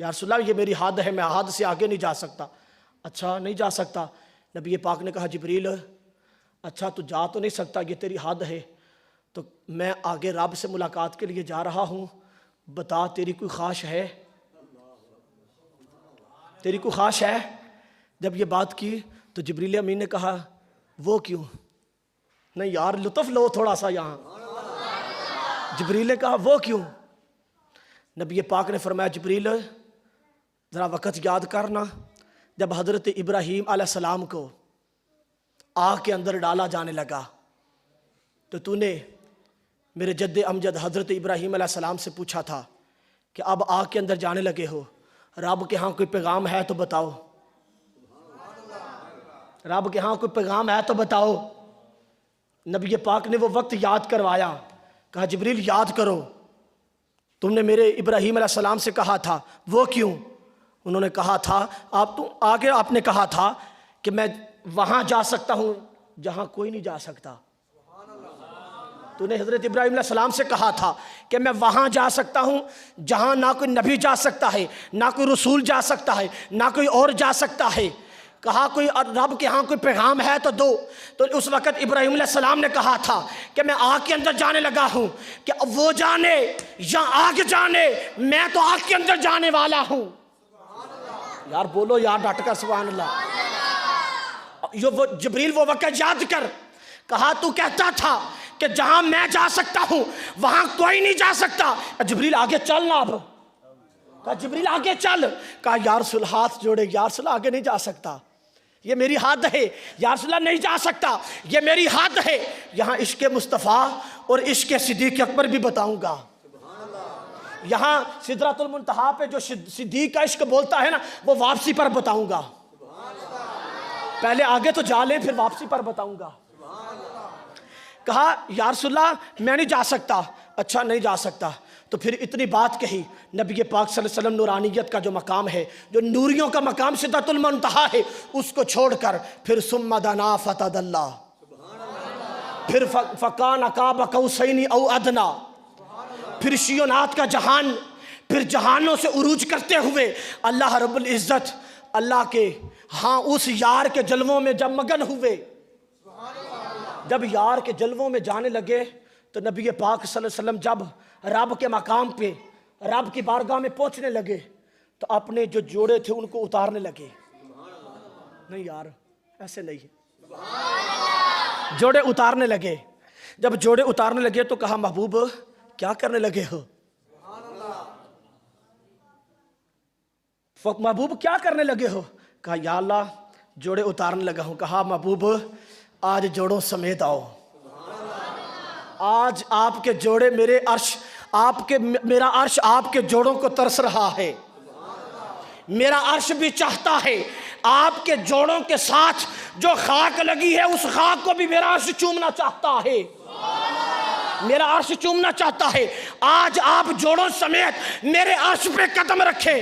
یا رسول اللہ یہ میری حد ہے، میں حد سے آگے نہیں جا سکتا۔ اچھا نہیں جا سکتا؟ نبی پاک نے کہا جبریل اچھا تو جا تو نہیں سکتا، یہ تیری حد ہے، تو میں آگے رب سے ملاقات کے لیے جا رہا ہوں، بتا تیری کوئی خواہش ہے؟ تیری کوئی خواہش ہے؟ جب یہ بات کی تو جبریل امین نے کہا وہ کیوں؟ نہیں یار لطف لو تھوڑا سا یہاں۔ جبریل نے کہا وہ کیوں؟ نبی پاک نے فرمایا جبریل ذرا وقت یاد کرنا جب حضرت ابراہیم علیہ السلام کو آگ کے اندر ڈالا جانے لگا تو نے میرے جد امجد حضرت ابراہیم علیہ السلام سے پوچھا تھا کہ اب آگ کے اندر جانے لگے ہو، رب کے ہاں کوئی پیغام ہے تو بتاؤ، رب کے ہاں کوئی پیغام ہے تو بتاؤ۔ نبی پاک نے وہ وقت یاد کروایا، کہا جبریل یاد کرو، تم نے میرے ابراہیم علیہ السلام سے کہا تھا وہ کیوں؟ انہوں نے کہا تھا آپ نے کہا تھا کہ میں وہاں جا سکتا ہوں جہاں کوئی نہیں جا سکتا۔ تو نے حضرت ابراہیم علیہ السلام سے کہا تھا کہ میں وہاں جا سکتا ہوں جہاں نہ کوئی نبی جا سکتا ہے، نہ کوئی رسول جا سکتا ہے، نہ کوئی اور جا سکتا ہے۔ کہا کوئی رب کے ہاں کوئی پیغام ہے تو دو۔ تو اس وقت ابراہیم علیہ السلام نے کہا تھا کہ میں آگ کے اندر جانے لگا ہوں، کہ وہ جانے یا آگ جانے، میں تو آگ کے اندر جانے والا ہوں۔ یار بولو یار ڈٹ کر سبحان اللہ۔ جبریل وہ وقت یاد کر، کہا تو کہتا تھا کہ جہاں میں جا سکتا ہوں وہاں کوئی نہیں جا سکتا، جبریل آگے چلنا اب۔ کہا جبریل آگے چل، کہا یا رسول ہاتھ جوڑے، یا رسول آگے نہیں جا سکتا، یہ میری حد ہے، یا رسول اللہ نہیں جا سکتا، یہ میری حد ہے۔ یہاں عشق مصطفیٰ اور عشق صدیق اکبر بھی بتاؤں گا۔ یہاں سدرۃ المنتہا پہ جو صدیق کا عشق بولتا ہے نا وہ واپسی پر بتاؤں گا۔ پہلے آگے تو جا لیں پھر واپسی پر بتاؤں گا۔ کہا یا رسول اللہ میں نہیں جا سکتا۔ اچھا نہیں جا سکتا تو پھر اتنی بات کہی۔ نبی پاک صلی اللہ علیہ وسلم نورانیت کا جو مقام ہے، جو نوریوں کا مقام سدرۃ المنتہا ہے، اس کو چھوڑ کر پھر ثم دنا فتدلی، پھر فکان قاب قوسین او ادنی، پھر شیونات کا جہان، پھر جہانوں سے عروج کرتے ہوئے اللہ رب العزت اللہ کے ہاں اس یار کے جلووں میں جب مگن ہوئے، جب یار کے جلووں میں جانے لگے تو نبی پاک صلی اللہ علیہ وسلم جب رب کے مقام پہ رب کی بارگاہ میں پہنچنے لگے تو اپنے جو جوڑے تھے ان کو اتارنے لگے۔ نہیں یار ایسے نہیں، جوڑے اتارنے لگے۔ جب جوڑے اتارنے لگے تو کہا محبوب کیا کرنے لگے ہو؟ محبوب کیا کرنے لگے ہو؟ کہا یا اللہ جوڑے اتارنے لگا ہوں۔ کہا محبوب آج جوڑوں سمیت آؤ، آج آپ کے جوڑے میرا عرش آپ کے جوڑوں کو ترس رہا ہے، میرا عرش بھی چاہتا ہے آپ کے جوڑوں کے ساتھ جو خاک لگی ہے اس خاک کو بھی میرا عرش چومنا چاہتا ہے، میرا عرش چومنا چاہتا ہے۔ آج آپ جوڑوں سمیت میرے عرش پہ قدم رکھیں۔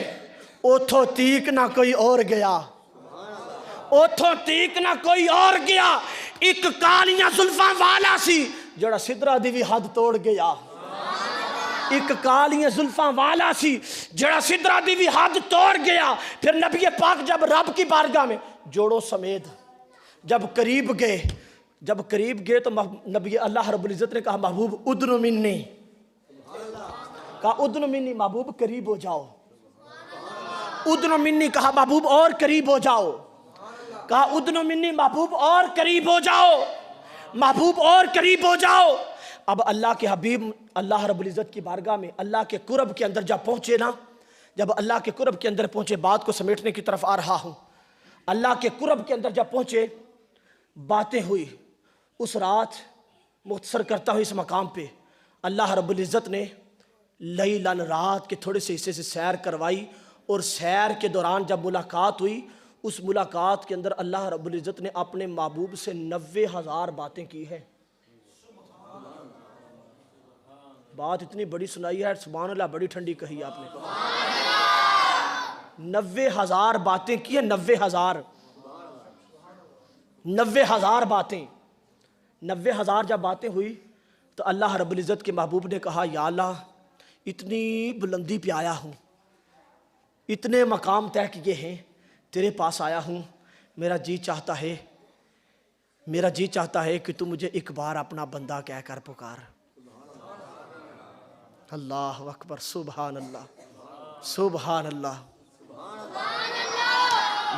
اوتھو تیک نہ کوئی اور گیا، اوتھو تیک نہ کوئی اور گیا، ایک کالیاں زلفاں والا سی جڑا سدرا دی بھی حد توڑ گیا، ایک کالیاں زلفاں والا سی جڑا سدرا دی بھی حد توڑ گیا۔ پھر نبی پاک جب رب کی بارگاہ میں جوڑوں سمیت جب قریب گئے تو نبی اللہ رب العزت نے کہا محبوب ادن منی، کہا ادن منی محبوب قریب ہو جاؤ، ادن منی کہا محبوب اور قریب ہو جاؤ، کہا ادن منی محبوب اور قریب ہو جاؤ، محبوب اور قریب ہو جاؤ۔ اب اللہ کے حبیب اللہ رب العزت کی بارگاہ میں اللہ کے قرب کے اندر جب پہنچے نا، جب اللہ کے قرب کے اندر پہنچے، بات کو سمیٹنے کی طرف آ رہا ہوں، اللہ کے قرب کے اندر جب پہنچے باتیں ہوئی۔ اس رات مختصر کرتا ہوں اس مقام پہ اللہ رب العزت نے لیلاً رات کے تھوڑے سے حصے سے سیر کروائی، اور سیر کے دوران جب ملاقات ہوئی اس ملاقات کے اندر اللہ رب العزت نے اپنے محبوب سے 90,000 باتیں کی ہیں۔ بات اتنی بڑی سنائی ہے سبحان اللہ، بڑی ٹھنڈی کہی آپ نے، 90,000 باتیں کی ہیں، 90,000 باتیں، 90,000 جب باتیں ہوئی تو اللہ رب العزت کے محبوب نے کہا یا اللہ اتنی بلندی پہ آیا ہوں، اتنے مقام طے کیے ہیں، تیرے پاس آیا ہوں، میرا جی چاہتا ہے کہ تو مجھے ایک بار اپنا بندہ کہہ کر پکار۔ اللہ اکبر، سبحان اللہ، سبحان اللہ۔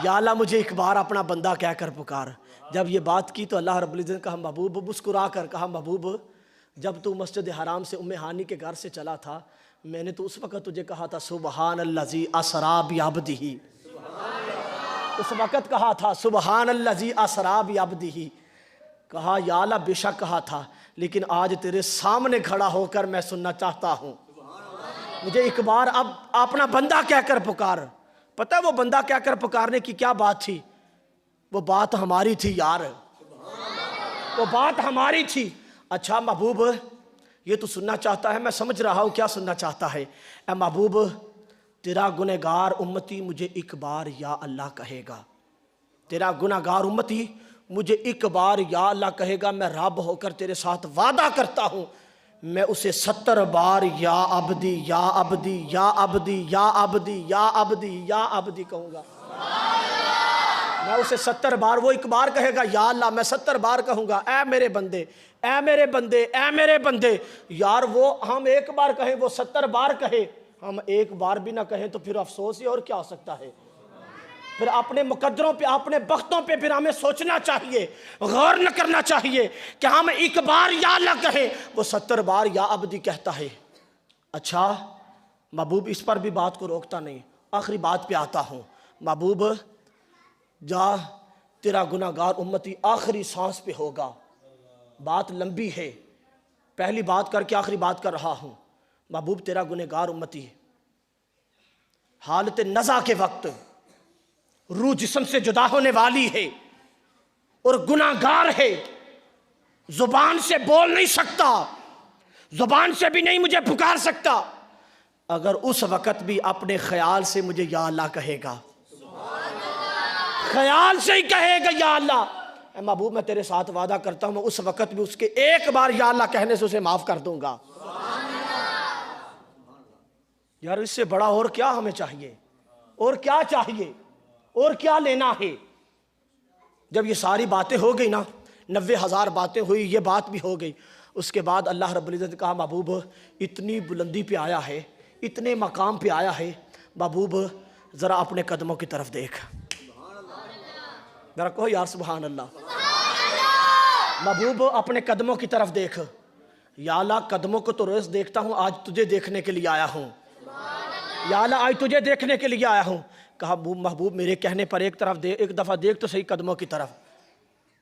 یا اللہ مجھے ایک بار اپنا بندہ کہہ کر پکار۔ جب یہ بات کی تو اللہ رب العزت نے کہا محبوب، مسکرا کر کہا محبوب جب تو مسجد حرام سے ام ہانی کے گھر سے چلا تھا، میں نے تو اس وقت تجھے کہا تھا سبحان الذی اسریٰ بعبدہ، اس وقت کہا تھا سبحان الذی اسریٰ بعبدہ، کہا یا اللہ بے شک کہا تھا، لیکن آج تیرے سامنے کھڑا ہو کر میں سننا چاہتا ہوں، مجھے ایک بار اب اپنا بندہ کہہ کر پکار۔ پتہ ہے وہ بندہ کہہ کر پکارنے کی کیا بات تھی؟ وہ بات ہماری تھی یار، وہ بات ہماری تھی۔ اچھا محبوب یہ تو سننا چاہتا ہے، میں سمجھ رہا ہوں کیا سننا چاہتا ہے۔ اے محبوب تیرا گنہگار امتی مجھے ایک بار یا اللہ کہے گا، تیرا گنہگار امتی مجھے ایک بار یا اللہ کہے گا، میں رب ہو کر تیرے ساتھ وعدہ کرتا ہوں میں اسے 70 بار یا عبدی یا عبدی یا عبدی یا عبدی یا عبدی یا عبدی کہوں گا۔ میں اسے 70 بار، وہ ایک بار کہے گا یا اللہ، میں 70 بار کہوں گا اے میرے بندے، اے میرے بندے، اے میرے بندے۔ یار وہ ہم ایک بار کہیں، وہ 70 بار کہے، ہم ایک بار بھی نہ کہیں تو پھر افسوس ہی اور کیا ہو سکتا ہے۔ پھر اپنے مقدروں پہ، اپنے بختوں پہ پھر ہمیں سوچنا چاہیے، غور نہ کرنا چاہیے کہ ہم ایک بار یا اللہ کہیں، وہ 70 بار یا عبدی کہتا ہے۔ اچھا محبوب اس پر بھی بات کو روکتا نہیں، آخری بات پہ آتا ہوں۔ محبوب جا تیرا گناہگار امتی آخری سانس پہ ہوگا، بات لمبی ہے، پہلی بات کر کے آخری بات کر رہا ہوں۔ محبوب تیرا گنہگار امتی حالت نزع کے وقت روح جسم سے جدا ہونے والی ہے اور گناہگار ہے، زبان سے بول نہیں سکتا، زبان سے بھی نہیں مجھے پکار سکتا، اگر اس وقت بھی اپنے خیال سے مجھے یا اللہ کہے گا، خیال سے ہی کہے گا یا اللہ، اے محبوب میں تیرے ساتھ وعدہ کرتا ہوں میں اس وقت بھی اس کے ایک بار یا اللہ کہنے سے اسے معاف کر دوں گا۔ یار اس سے بڑا اور کیا ہمیں چاہیے، اور کیا چاہیے، اور کیا لینا ہے؟ جب یہ ساری باتیں ہو گئی نا، 90,000 باتیں ہوئی، یہ بات بھی ہو گئی، اس کے بعد اللہ رب العزت نے کہا محبوب اتنی بلندی پہ آیا ہے، اتنے مقام پہ آیا ہے، محبوب ذرا اپنے قدموں کی طرف دیکھ، ذرا کہو یار سبحان اللہ۔ محبوب اپنے قدموں کی طرف دیکھ۔ یا اللہ قدموں کو تو روز دیکھتا ہوں، آج تجھے دیکھنے کے لیے آیا ہوں، یا اللہ آج تجھے دیکھنے کے لیے آیا ہوں۔ کہا محبوب میرے کہنے پر ایک دفعہ دیکھ تو صحیح قدموں کی طرف۔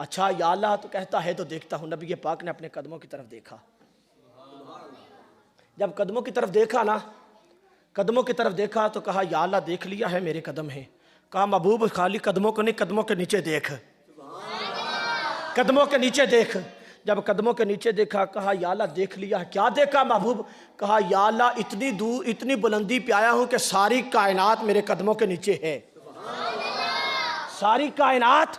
اچھا یا اللہ تو کہتا ہے تو دیکھتا ہوں۔ نبی پاک نے اپنے قدموں کی طرف دیکھا، جب قدموں کی طرف دیکھا نا، قدموں کی طرف دیکھا تو کہا یا اللہ دیکھ لیا ہے میرے قدم ہیں۔ کہا محبوب خالی قدموں کو نہیں، قدموں کے نیچے دیکھ، قدموں کے نیچے دیکھ۔ جب قدموں کے نیچے دیکھا کہا یا اللہ دیکھ لیا ہے۔ کیا دیکھا محبوب؟ کہا یا اللہ اتنی دور اتنی بلندی پہ آیا ہوں کہ ساری کائنات میرے قدموں کے نیچے ہے، ساری کائنات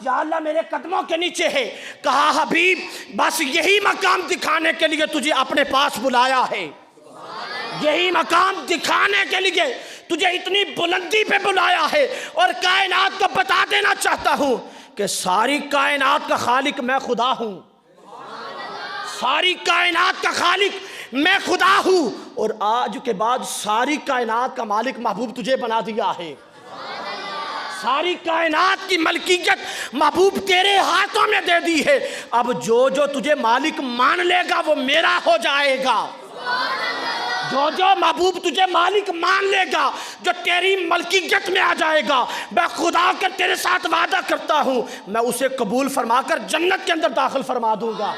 یا اللہ میرے قدموں کے نیچے ہے۔ کہا حبیب بس یہی مقام دکھانے کے لیے تجھے اپنے پاس بلایا ہے، یہی مقام دکھانے کے لیے تجھے اتنی بلندی پہ بلایا ہے، اور کائنات کو بتا دینا چاہتا ہوں کہ ساری کائنات کا خالق میں خدا ہوں، ساری کائنات کا خالق میں خدا ہوں، اور آج کے بعد ساری کائنات کا مالک محبوب تجھے بنا دیا ہے، ساری کائنات کی ملکیت محبوب تیرے ہاتھوں میں دے دی ہے۔ اب جو تجھے مالک مان لے گا وہ میرا ہو جائے گا، جو محبوب تجھے مالک مان لے گا، جو تیری ملکیت میں آ جائے گا، میں خدا کر تیرے ساتھ وعدہ کرتا ہوں میں اسے قبول فرما کر جنت کے اندر داخل فرما دوں گا۔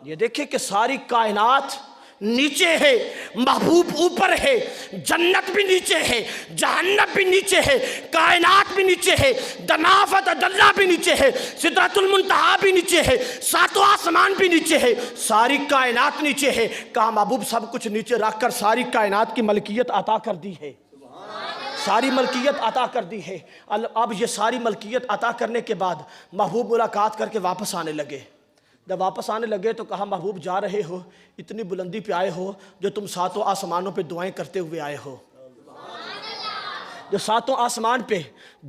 یہ دیکھیں کہ ساری کائنات نیچے ہے، محبوب اوپر ہے، جنت بھی نیچے ہے، جہنم بھی نیچے ہے، کائنات بھی نیچے ہے، دنافت دلہ بھی نیچے ہے، سدرۃ المنتہا بھی نیچے ہے، ساتوں آسمان بھی نیچے ہے، ساری کائنات نیچے ہے۔ کہا محبوب سب کچھ نیچے رکھ کر ساری کائنات کی ملکیت عطا کر دی ہے، ساری ملکیت عطا کر دی ہے۔ اب یہ ساری ملکیت عطا کرنے کے بعد محبوب ملاقات کر کے واپس آنے لگے۔ جب واپس آنے لگے تو کہا محبوب جا رہے ہو، اتنی بلندی پہ آئے ہو جو تم ساتوں آسمانوں پہ دعائیں کرتے ہوئے آئے ہو، جو ساتوں آسمان پہ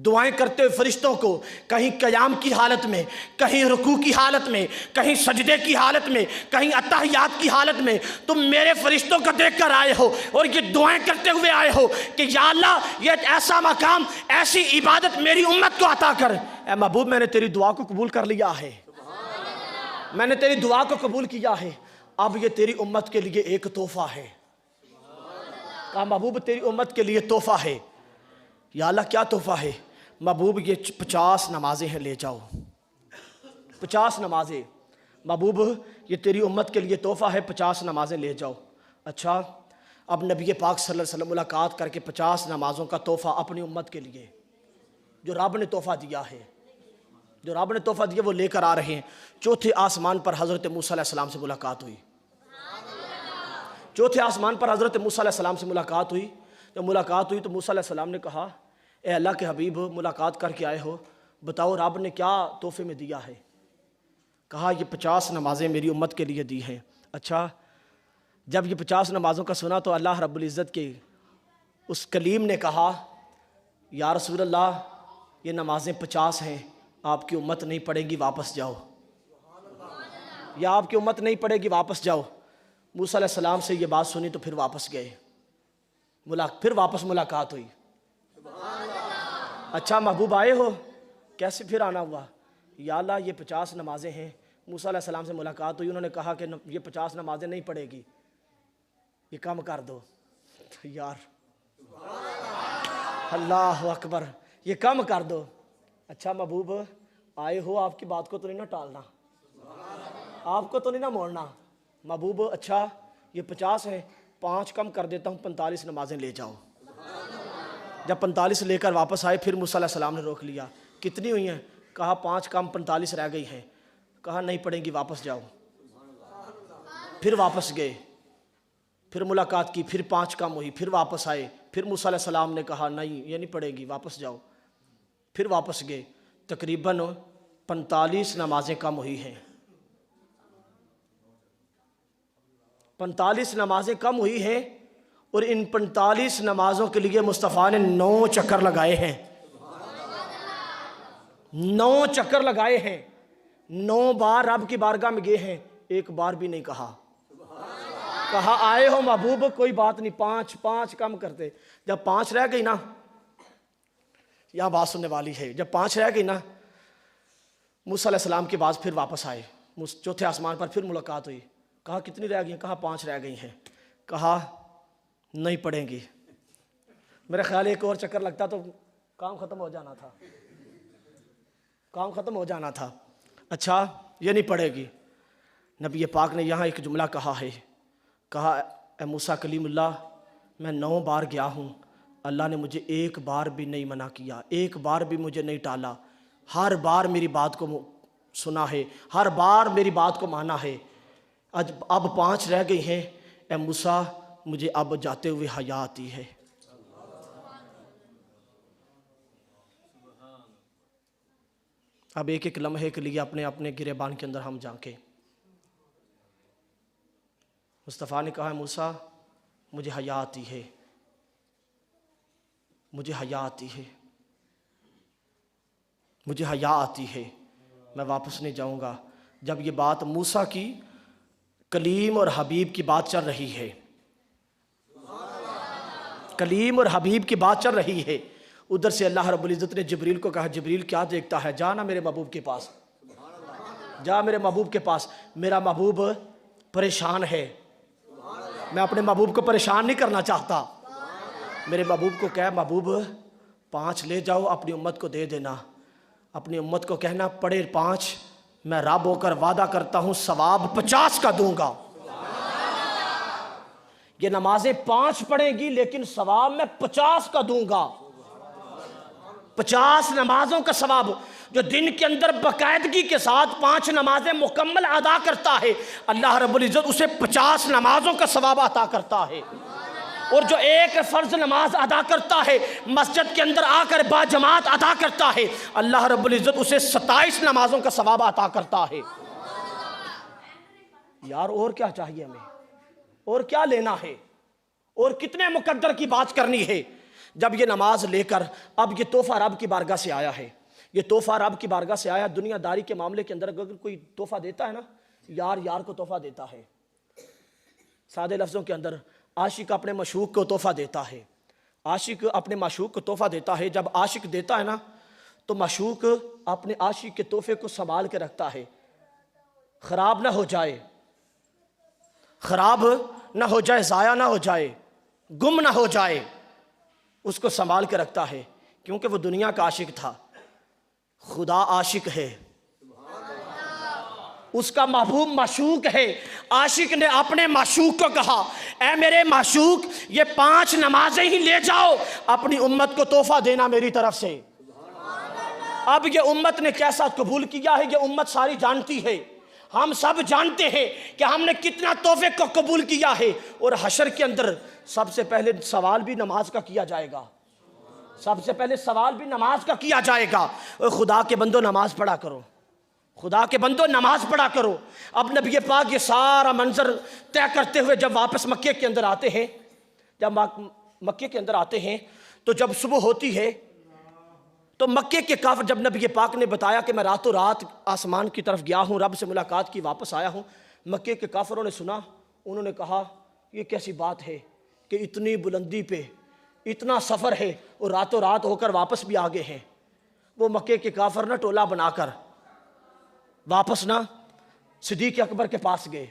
دعائیں کرتے ہوئے فرشتوں کو کہیں قیام کی حالت میں، کہیں رکوع کی حالت میں، کہیں سجدے کی حالت میں، کہیں اتحیات کی حالت میں تم میرے فرشتوں کو دیکھ کر آئے ہو اور یہ دعائیں کرتے ہوئے آئے ہو کہ یا اللہ یہ ایسا مقام، ایسی عبادت میری امت کو عطا کر۔ اے محبوب میں نے تیری دعا کو قبول کر لیا ہے، میں نے تیری دعا کو قبول کیا ہے، اب یہ تیری امت کے لیے ایک تحفہ ہے۔ کہا محبوب تیری امت کے لیے تحفہ ہے۔ یا اللہ کیا تحفہ ہے؟ محبوب یہ 50 نمازیں ہیں، لے جاؤ 50 نمازیں۔ محبوب یہ تیری امت کے لیے تحفہ ہے، 50 نمازیں لے جاؤ۔ اچھا اب نبی پاک صلی اللہ علیہ وسلم ملاقات کر کے 50 نمازوں کا تحفہ اپنی امت کے لیے جو رب نے تحفہ دیا ہے، جو رب نے تحفہ دیا وہ لے کر آ رہے ہیں۔ چوتھے آسمان پر حضرت موسیٰ علیہ السلام سے ملاقات ہوئی، چوتھے آسمان پر حضرت موسیٰ علیہ السلام سے ملاقات ہوئی۔ جب ملاقات ہوئی تو موسیٰ علیہ السلام نے کہا اے اللہ کے حبیب ملاقات کر کے آئے ہو، بتاؤ رب نے کیا تحفے میں دیا ہے؟ کہا یہ 50 نمازیں میری امت کے لیے دی ہیں۔ اچھا جب یہ 50 نمازوں کا سنا تو اللہ رب العزت کے اس کلیم نے کہا یا رسول اللہ یہ نمازیں 50 ہیں، آپ کی امت نہیں پڑھے گی، واپس جاؤ، یا آپ کی امت نہیں پڑھے گی، واپس جاؤ۔ موسیٰ علیہ السلام سے یہ بات سنی تو پھر واپس گئے، پھر واپس ملاقات ہوئی۔ اچھا محبوب آئے ہو، کیسے پھر آنا ہوا؟ یا اللہ یہ 50 نمازیں ہیں۔ موسیٰ علیہ السلام سے ملاقات ہوئی، انہوں نے کہا کہ یہ 50 نمازیں نہیں پڑھے گی، یہ کم کر دو۔ یار اللہ اکبر، یہ کم کر دو۔ اچھا محبوب آئے ہو، آپ کی بات کو تو نہیں نہ ٹالنا، آپ کو تو نہیں نہ موڑنا۔ محبوب اچھا یہ 50 ہیں، 5 کم کر دیتا ہوں، 45 نمازیں لے جاؤ۔ جب 45 لے کر واپس آئے پھر موسیٰ علیہ السلام نے روک لیا، کتنی ہوئی ہیں؟ کہا 5 کم 45 رہ گئی ہیں۔ کہا نہیں پڑھیں گی، واپس جاؤ۔ پھر واپس گئے، پھر ملاقات کی، پھر 5 کم ہوئی، پھر واپس آئے، پھر موسیٰ علیہ السلام نے کہا نہیں یہ نہیں پڑھے گی، واپس جاؤ۔ پھر واپس گئے، تقریباً 45 نمازیں کم ہوئی ہیں، 45 نمازیں کم ہوئی ہیں، اور ان 45 نمازوں کے لیے مصطفیٰ نے 9 چکر لگائے ہیں، 9 چکر لگائے ہیں، 9 بار رب کی بارگاہ میں گئے ہیں، ایک بار بھی نہیں کہا آئے ہو محبوب کوئی بات نہیں، 5 کم کرتے۔ جب 5 رہ گئی نا، یہاں بات سننے والی ہے، جب 5 رہ گئی نا، موسیٰ علیہ السلام کے بعد پھر واپس آئے، چوتھے آسمان پر پھر ملاقات ہوئی۔ کہا کتنی رہ گئی ہیں؟ کہا 5 رہ گئی ہیں۔ کہا نہیں پڑھیں گی۔ میرے خیال ایک اور چکر لگتا تو کام ختم ہو جانا تھا، کام ختم ہو جانا تھا۔ اچھا یہ نہیں پڑھے گی۔ نبی پاک نے یہاں ایک جملہ کہا ہے، کہا اے موسیٰ کلیم اللہ میں 9 بار گیا ہوں، اللہ نے مجھے ایک بار بھی نہیں منع کیا، ایک بار بھی مجھے نہیں ٹالا، ہر بار میری بات کو سنا ہے، ہر بار میری بات کو مانا ہے۔ اب 5 رہ گئی ہیں، اے موسیٰ مجھے اب جاتے ہوئے حیا آتی ہے۔ اب ایک ایک لمحے کے لیے اپنے اپنے گریبان کے اندر ہم جھانکیں۔ مصطفیٰ نے کہا موسیٰ مجھے حیا آتی ہے، مجھے حیا آتی ہے، مجھے حیا آتی ہے، میں واپس نہیں جاؤں گا۔ جب یہ بات موسیٰ کی کلیم اور حبیب کی بات چل رہی ہے، کلیم اور حبیب کی بات چل رہی ہے، ادھر سے اللہ رب العزت نے جبریل کو کہا جبریل کیا دیکھتا ہے، جا نا میرے محبوب کے پاس، جا میرے محبوب کے پاس، میرا محبوب پریشان ہے، میں اپنے محبوب کو پریشان نہیں کرنا چاہتا۔ میرے محبوب کو کہہ محبوب 5 لے جاؤ، اپنی امت کو دے دینا، اپنی امت کو کہنا پڑھے 5، میں رب ہو کر وعدہ کرتا ہوں ثواب 50 کا دوں گا۔ یہ نمازیں 5 پڑھیں گی لیکن ثواب میں 50 کا دوں گا، 50 نمازوں کا ثواب۔ جو دن کے اندر باقاعدگی کے ساتھ 5 نمازیں مکمل ادا کرتا ہے، اللہ رب العزت اسے 50 نمازوں کا ثواب عطا کرتا ہے۔ اور جو ایک فرض نماز ادا کرتا ہے، مسجد کے اندر آ کر با جماعت ادا کرتا ہے، اللہ رب العزت اسے 27 نمازوں کا ثواب عطا کرتا ہے۔ یار اور کیا چاہیے ہمیں، اور کیا لینا ہے، اور کتنے مقدر کی بات کرنی ہے؟ جب یہ نماز لے کر اب یہ تحفہ رب کی بارگاہ سے آیا ہے، یہ تحفہ رب کی بارگاہ سے آیا، دنیا داری کے معاملے کے اندر اگر کوئی تحفہ دیتا ہے نا، یار یار کو تحفہ دیتا ہے، سادے لفظوں کے اندر عاشق اپنے معشوق کو تحفہ دیتا ہے، عاشق اپنے معشوق کو تحفہ دیتا ہے۔ جب عاشق دیتا ہے نا تو معشوق اپنے عاشق کے تحفے کو سنبھال کے رکھتا ہے، خراب نہ ہو جائے، خراب نہ ہو جائے، ضائع نہ ہو جائے، گم نہ ہو جائے، اس کو سنبھال کے رکھتا ہے، کیونکہ وہ دنیا کا عاشق تھا، خدا عاشق ہے، اس کا محبوب معشوق ہے۔ عاشق نے اپنے معشوق کو کہا، اے میرے معشوق، یہ 5 نمازیں ہی لے جاؤ، اپنی امت کو تحفہ دینا میری طرف سے۔ اب یہ امت نے کیسا قبول کیا ہے، یہ امت ساری جانتی ہے، ہم سب جانتے ہیں کہ ہم نے کتنا تحفے کو قبول کیا ہے، اور حشر کے اندر سب سے پہلے سوال بھی نماز کا کیا جائے گا، سب سے پہلے سوال بھی نماز کا کیا جائے گا۔ اور خدا کے بندو نماز پڑھا کرو، خدا کے بندو نماز پڑھا کرو۔ اب نبی پاک یہ سارا منظر طے کرتے ہوئے جب واپس مکے کے اندر آتے ہیں، جب مکے کے اندر آتے ہیں تو جب صبح ہوتی ہے تو مکے کے کافر، جب نبی پاک نے بتایا کہ میں راتوں رات آسمان کی طرف گیا ہوں، رب سے ملاقات کی واپس آیا ہوں، مکے کے کافروں نے سنا، انہوں نے کہا یہ کیسی بات ہے کہ اتنی بلندی پہ اتنا سفر ہے اور راتوں رات ہو کر واپس بھی آگے ہیں۔ وہ مکے کے کافر نہ ٹولہ بنا کر واپس نہ صدیق اکبر کے پاس گئے،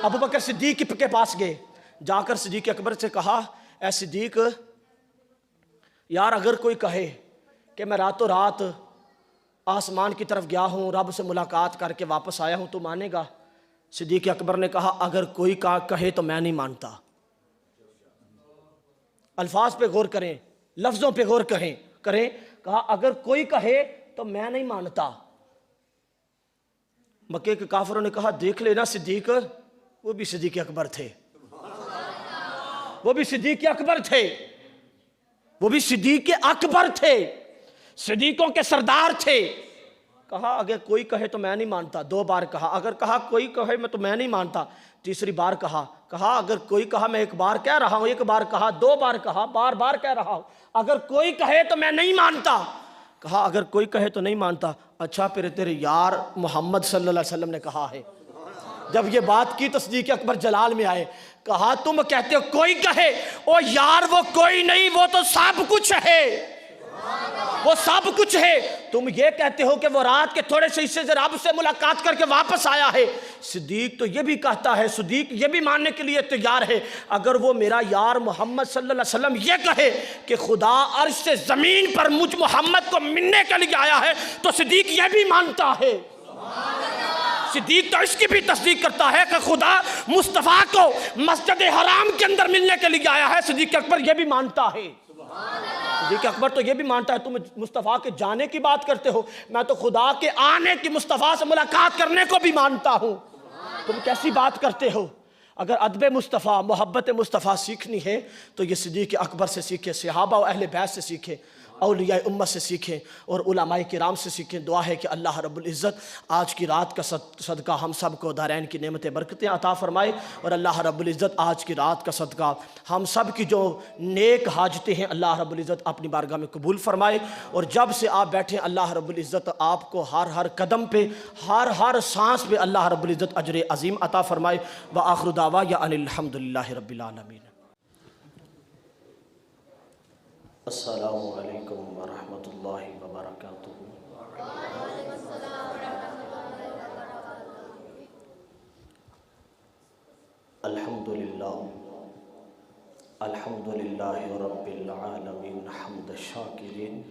ابو بکر صدیق کے پاس گئے، جا کر صدیق اکبر سے کہا، اے صدیق، یار اگر کوئی کہے کہ میں راتوں رات آسمان کی طرف گیا ہوں، رب سے ملاقات کر کے واپس آیا ہوں، تو مانے گا؟ صدیق اکبر نے کہا، اگر کوئی کہے تو میں نہیں مانتا۔ الفاظ پہ غور کریں، لفظوں پہ غور کریں، کہا اگر کوئی کہے تو میں نہیں مانتا۔ مکے کے کافروں نے کہا، دیکھ لینا صدیق، وہ بھی صدیق اکبر تھے، وہ بھی صدیق اکبر تھے، وہ بھی صدیق اکبر تھے، صدیقوں کے سردار تھے۔ کہا اگر کوئی کہے تو میں نہیں مانتا، 2 بار کہا، اگر کہا کوئی کہے میں تو میں نہیں مانتا، تیسری بار کہا اگر کوئی کہا، میں 1 بار کہہ رہا ہوں، 1 بار کہا، 2 بار کہا، بار بار کہہ رہا ہوں، اگر کوئی کہے تو میں نہیں مانتا۔ کہا اگر کوئی کہے تو نہیں مانتا، اچھا پھر تیرے یار محمد صلی اللہ علیہ وسلم نے کہا ہے۔ جب یہ بات کی تو صدیق اکبر جلال میں آئے، کہا تم کہتے ہو کوئی کہے، او یار وہ کوئی نہیں، وہ تو سب کچھ ہے، وہ سب کچھ ہے۔ تم یہ کہتے ہو کہ وہ رات کے تھوڑے سے حصے سے رب سے ملاقات کر کے واپس آیا ہے۔ صدیق تو یہ بھی کہتا ہے، صدیق یہ بھی ماننے کے لیے تیار ہے، اگر وہ میرا یار محمد صلی اللہ علیہ وسلم یہ کہے کہ خدا عرش سے زمین پر مجھ محمد کو ملنے کے لیے آیا ہے، تو صدیق یہ بھی مانتا ہے۔ صدیق تو اس کی بھی تصدیق کرتا ہے کہ خدا مصطفیٰ کو مسجد حرام کے اندر ملنے کے لیے آیا ہے، صدیق اکبر یہ بھی مانتا ہے۔ صدیق اکبر تو یہ بھی مانتا ہے، تم مصطفیٰ کے جانے کی بات کرتے ہو، میں تو خدا کے آنے کی، مصطفیٰ سے ملاقات کرنے کو بھی مانتا ہوں، تم کیسی بات کرتے ہو؟ اگر ادب مصطفیٰ، محبت مصطفیٰ سیکھنی ہے تو یہ صدیق اکبر سے سیکھیں، صحابہ و اہل بیت سے سیکھیں، اولیاء امت سے سیکھیں اور علماء کرام سے سیکھیں۔ دعا ہے کہ اللہ رب العزت آج کی رات کا صدقہ ہم سب کو دارین کی نعمتیں برکتیں عطا فرمائے، اور اللہ رب العزت آج کی رات کا صدقہ ہم سب کی جو نیک حاجتیں ہیں اللہ رب العزت اپنی بارگاہ میں قبول فرمائے، اور جب سے آپ بیٹھیں اللہ رب العزت آپ کو ہر قدم پہ، ہر سانس پہ اللہ رب العزت اجر عظیم عطا فرمائے۔ وآخر دعوانا ان الحمدللہ رب العالمین۔ السلام علیکم ورحمۃ اللہ وبرکاتہ۔ الحمدللہ رب العالمین حمد الشاکرین،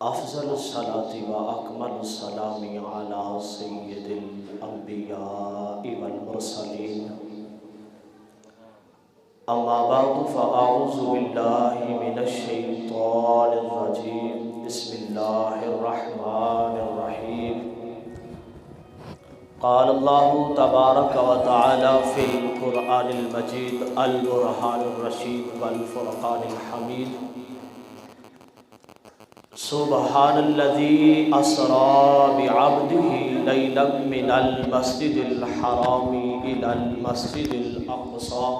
افضل الصلاة و اکمل السلام علی سید الانبیاء والمرسلین، اما بعد فاعوذ باللہ من الشیطان الرجیم، بسم اللہ الرحمن الرحیم۔ قال اللہ تبارک و تعالی فی القرآن المجید البرہان الرشید والفرقان الحمید، سبحان الذي أسرى بعبده ليلا من المسجد الحرام إلى المسجد الأقصى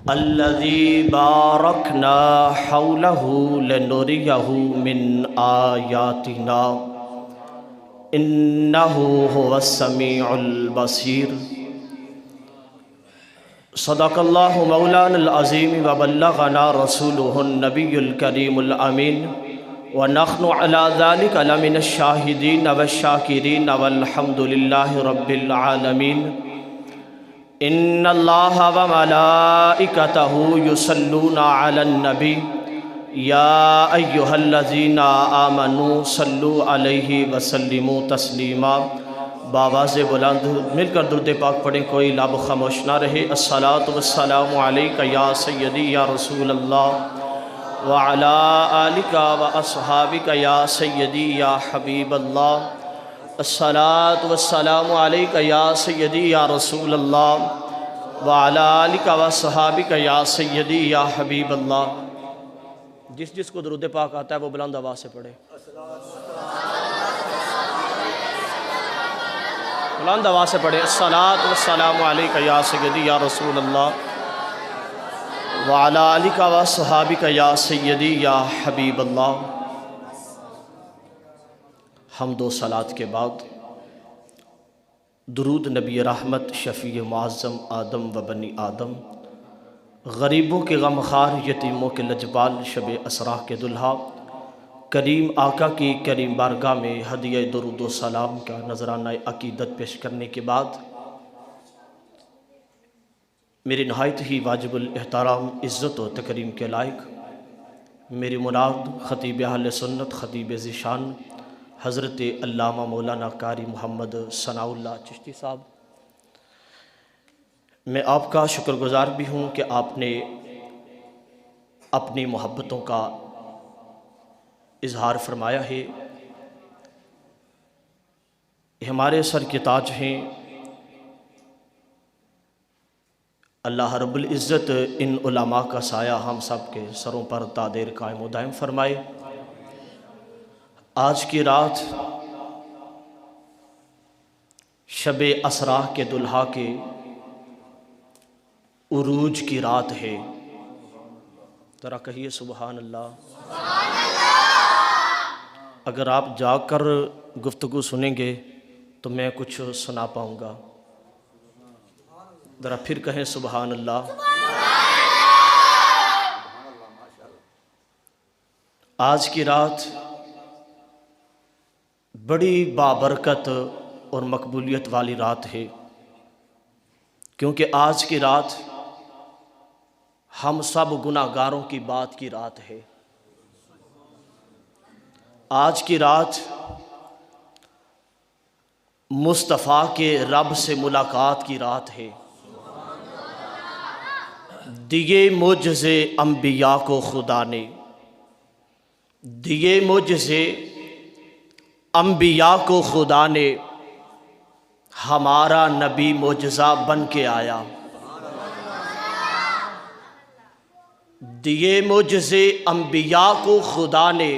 الذي باركنا حوله لنريه من آياتنا إنه هو السميع البصير صدق الله مولانا العظيم وبلغنا رسوله النبي الكريم الأمين ونحن على ذلك لمن الشاهدين والشاكرين والحمد لله رب العالمين إن الله وملائكته يصلون على النبي يا أيها الذين آمنوا صلوا عليه وسلموا تسليما بآواز بلند مل کر درود پاک پڑھیں، کوئی لب خاموش نہ رہے۔ الصلاۃ والسلام علیک یا سیدی یا رسول اللہ وعلی آلک واصحابک یا سیدی یا حبیب اللہ۔ الصلاۃ والسلام علیک یا سیدی یا رسول اللہ وعلی آلک واصحابک یا سیدی یا حبیب اللہ۔ جس جس کو درود پاک آتا ہے وہ بلند آواز سے پڑھے، بلند آواز سے پڑھے۔ الصلاۃ والسلام علیک یا سیدی یا رسول اللہ وعلی آلک واصحابک یا سیدی یا حبیب اللہ۔ حمد و صلاۃ کے بعد درود نبی رحمت شفیع معظم آدم و بنی آدم، غریبوں کے غمخوار، یتیموں کے لجپال، شب اسرا کے دلہا، کریم آقا کی کریم بارگاہ میں ہدیہ درود و سلام کا نذرانہ عقیدت پیش کرنے کے بعد میری نہایت ہی واجب الاحترام عزت و تکریم کے لائق میری مراد خطیب اہل سنت، خطیب ذیشان حضرت علامہ مولانا قاری محمد ثناء اللہ چشتی صاحب، میں آپ کا شکر گزار بھی ہوں کہ آپ نے اپنی محبتوں کا اظہار فرمایا ہے۔ یہ ہمارے سر کے تاج ہیں، اللہ رب العزت ان علماء کا سایہ ہم سب کے سروں پر تا دیر قائم و دائم فرمائے۔ آج کی رات شب اسرا کے دلہا کے عروج کی رات ہے، ذرا کہیے سبحان اللہ۔ اگر آپ جا کر گفتگو سنیں گے تو میں کچھ سنا پاؤں گا، ذرا پھر کہیں سبحان اللہ۔ آج کی رات بڑی بابرکت اور مقبولیت والی رات ہے، کیونکہ آج کی رات ہم سب گناہگاروں کی بات کی رات ہے۔ آج کی رات مصطفیٰ کے رب سے ملاقات کی رات ہے۔ دیے معجزے انبیاء کو خدا نے، دیے معجزے انبیاء کو خدا نے، ہمارا نبی معجزہ بن کے آیا۔ دیے معجزے انبیاء کو خدا نے،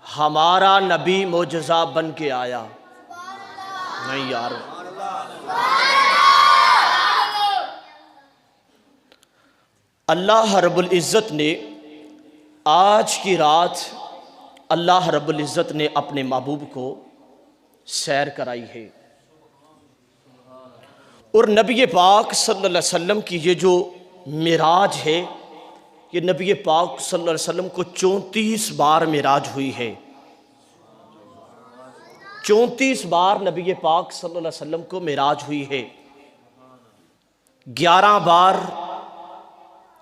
ہمارا نبی معجزہ بن کے آیا۔ نہیں یار، اللہ رب العزت نے آج کی رات اللہ رب العزت نے اپنے محبوب کو سیر کرائی ہے، اور نبی پاک صلی اللہ علیہ وسلم کی یہ جو معراج ہے، یہ نبی پاک صلی اللہ علیہ وسلم کو 34 بار معراج ہوئی ہے۔ 34 بار نبی پاک صلی اللہ علیہ وسلم کو معراج ہوئی ہے۔ 11 بار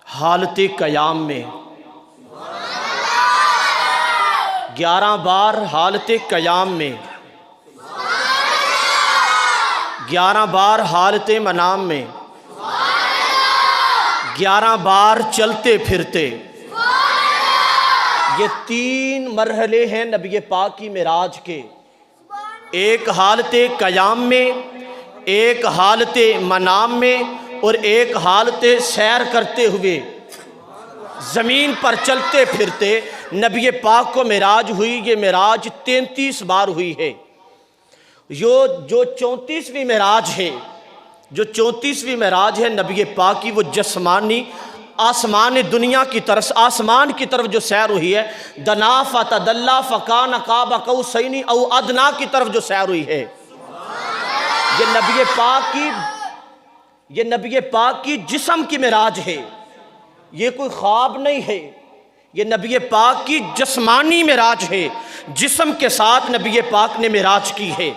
حالت قیام میں، 11 بار حالت قیام میں، 11 بار حالت منام میں، 11 بار چلتے پھرتے۔ یہ 3 مرحلے ہیں نبی پاک کی معراج کے، ایک حالت قیام میں، ایک حالت منام میں، اور ایک حالت سیر کرتے ہوئے، زمین پر چلتے پھرتے نبی پاک کو معراج ہوئی، یہ معراج 33 بار ہوئی ہے۔ جو 34ویں معراج ہے، جو 34ویں معراج ہے نبی پاک کی، وہ جسمانی آسمان دنیا کی طرف، آسمان کی طرف جو سیر ہوئی ہے، دنا فتدلی فکان قاب قوسین او ادنا کی طرف جو سیر ہوئی ہے، یہ نبی پاک کی جسم کی معراج ہے، یہ کوئی خواب نہیں ہے، یہ نبی پاک کی جسمانی معراج ہے، جسم کے ساتھ نبی پاک نے معراج کی ہے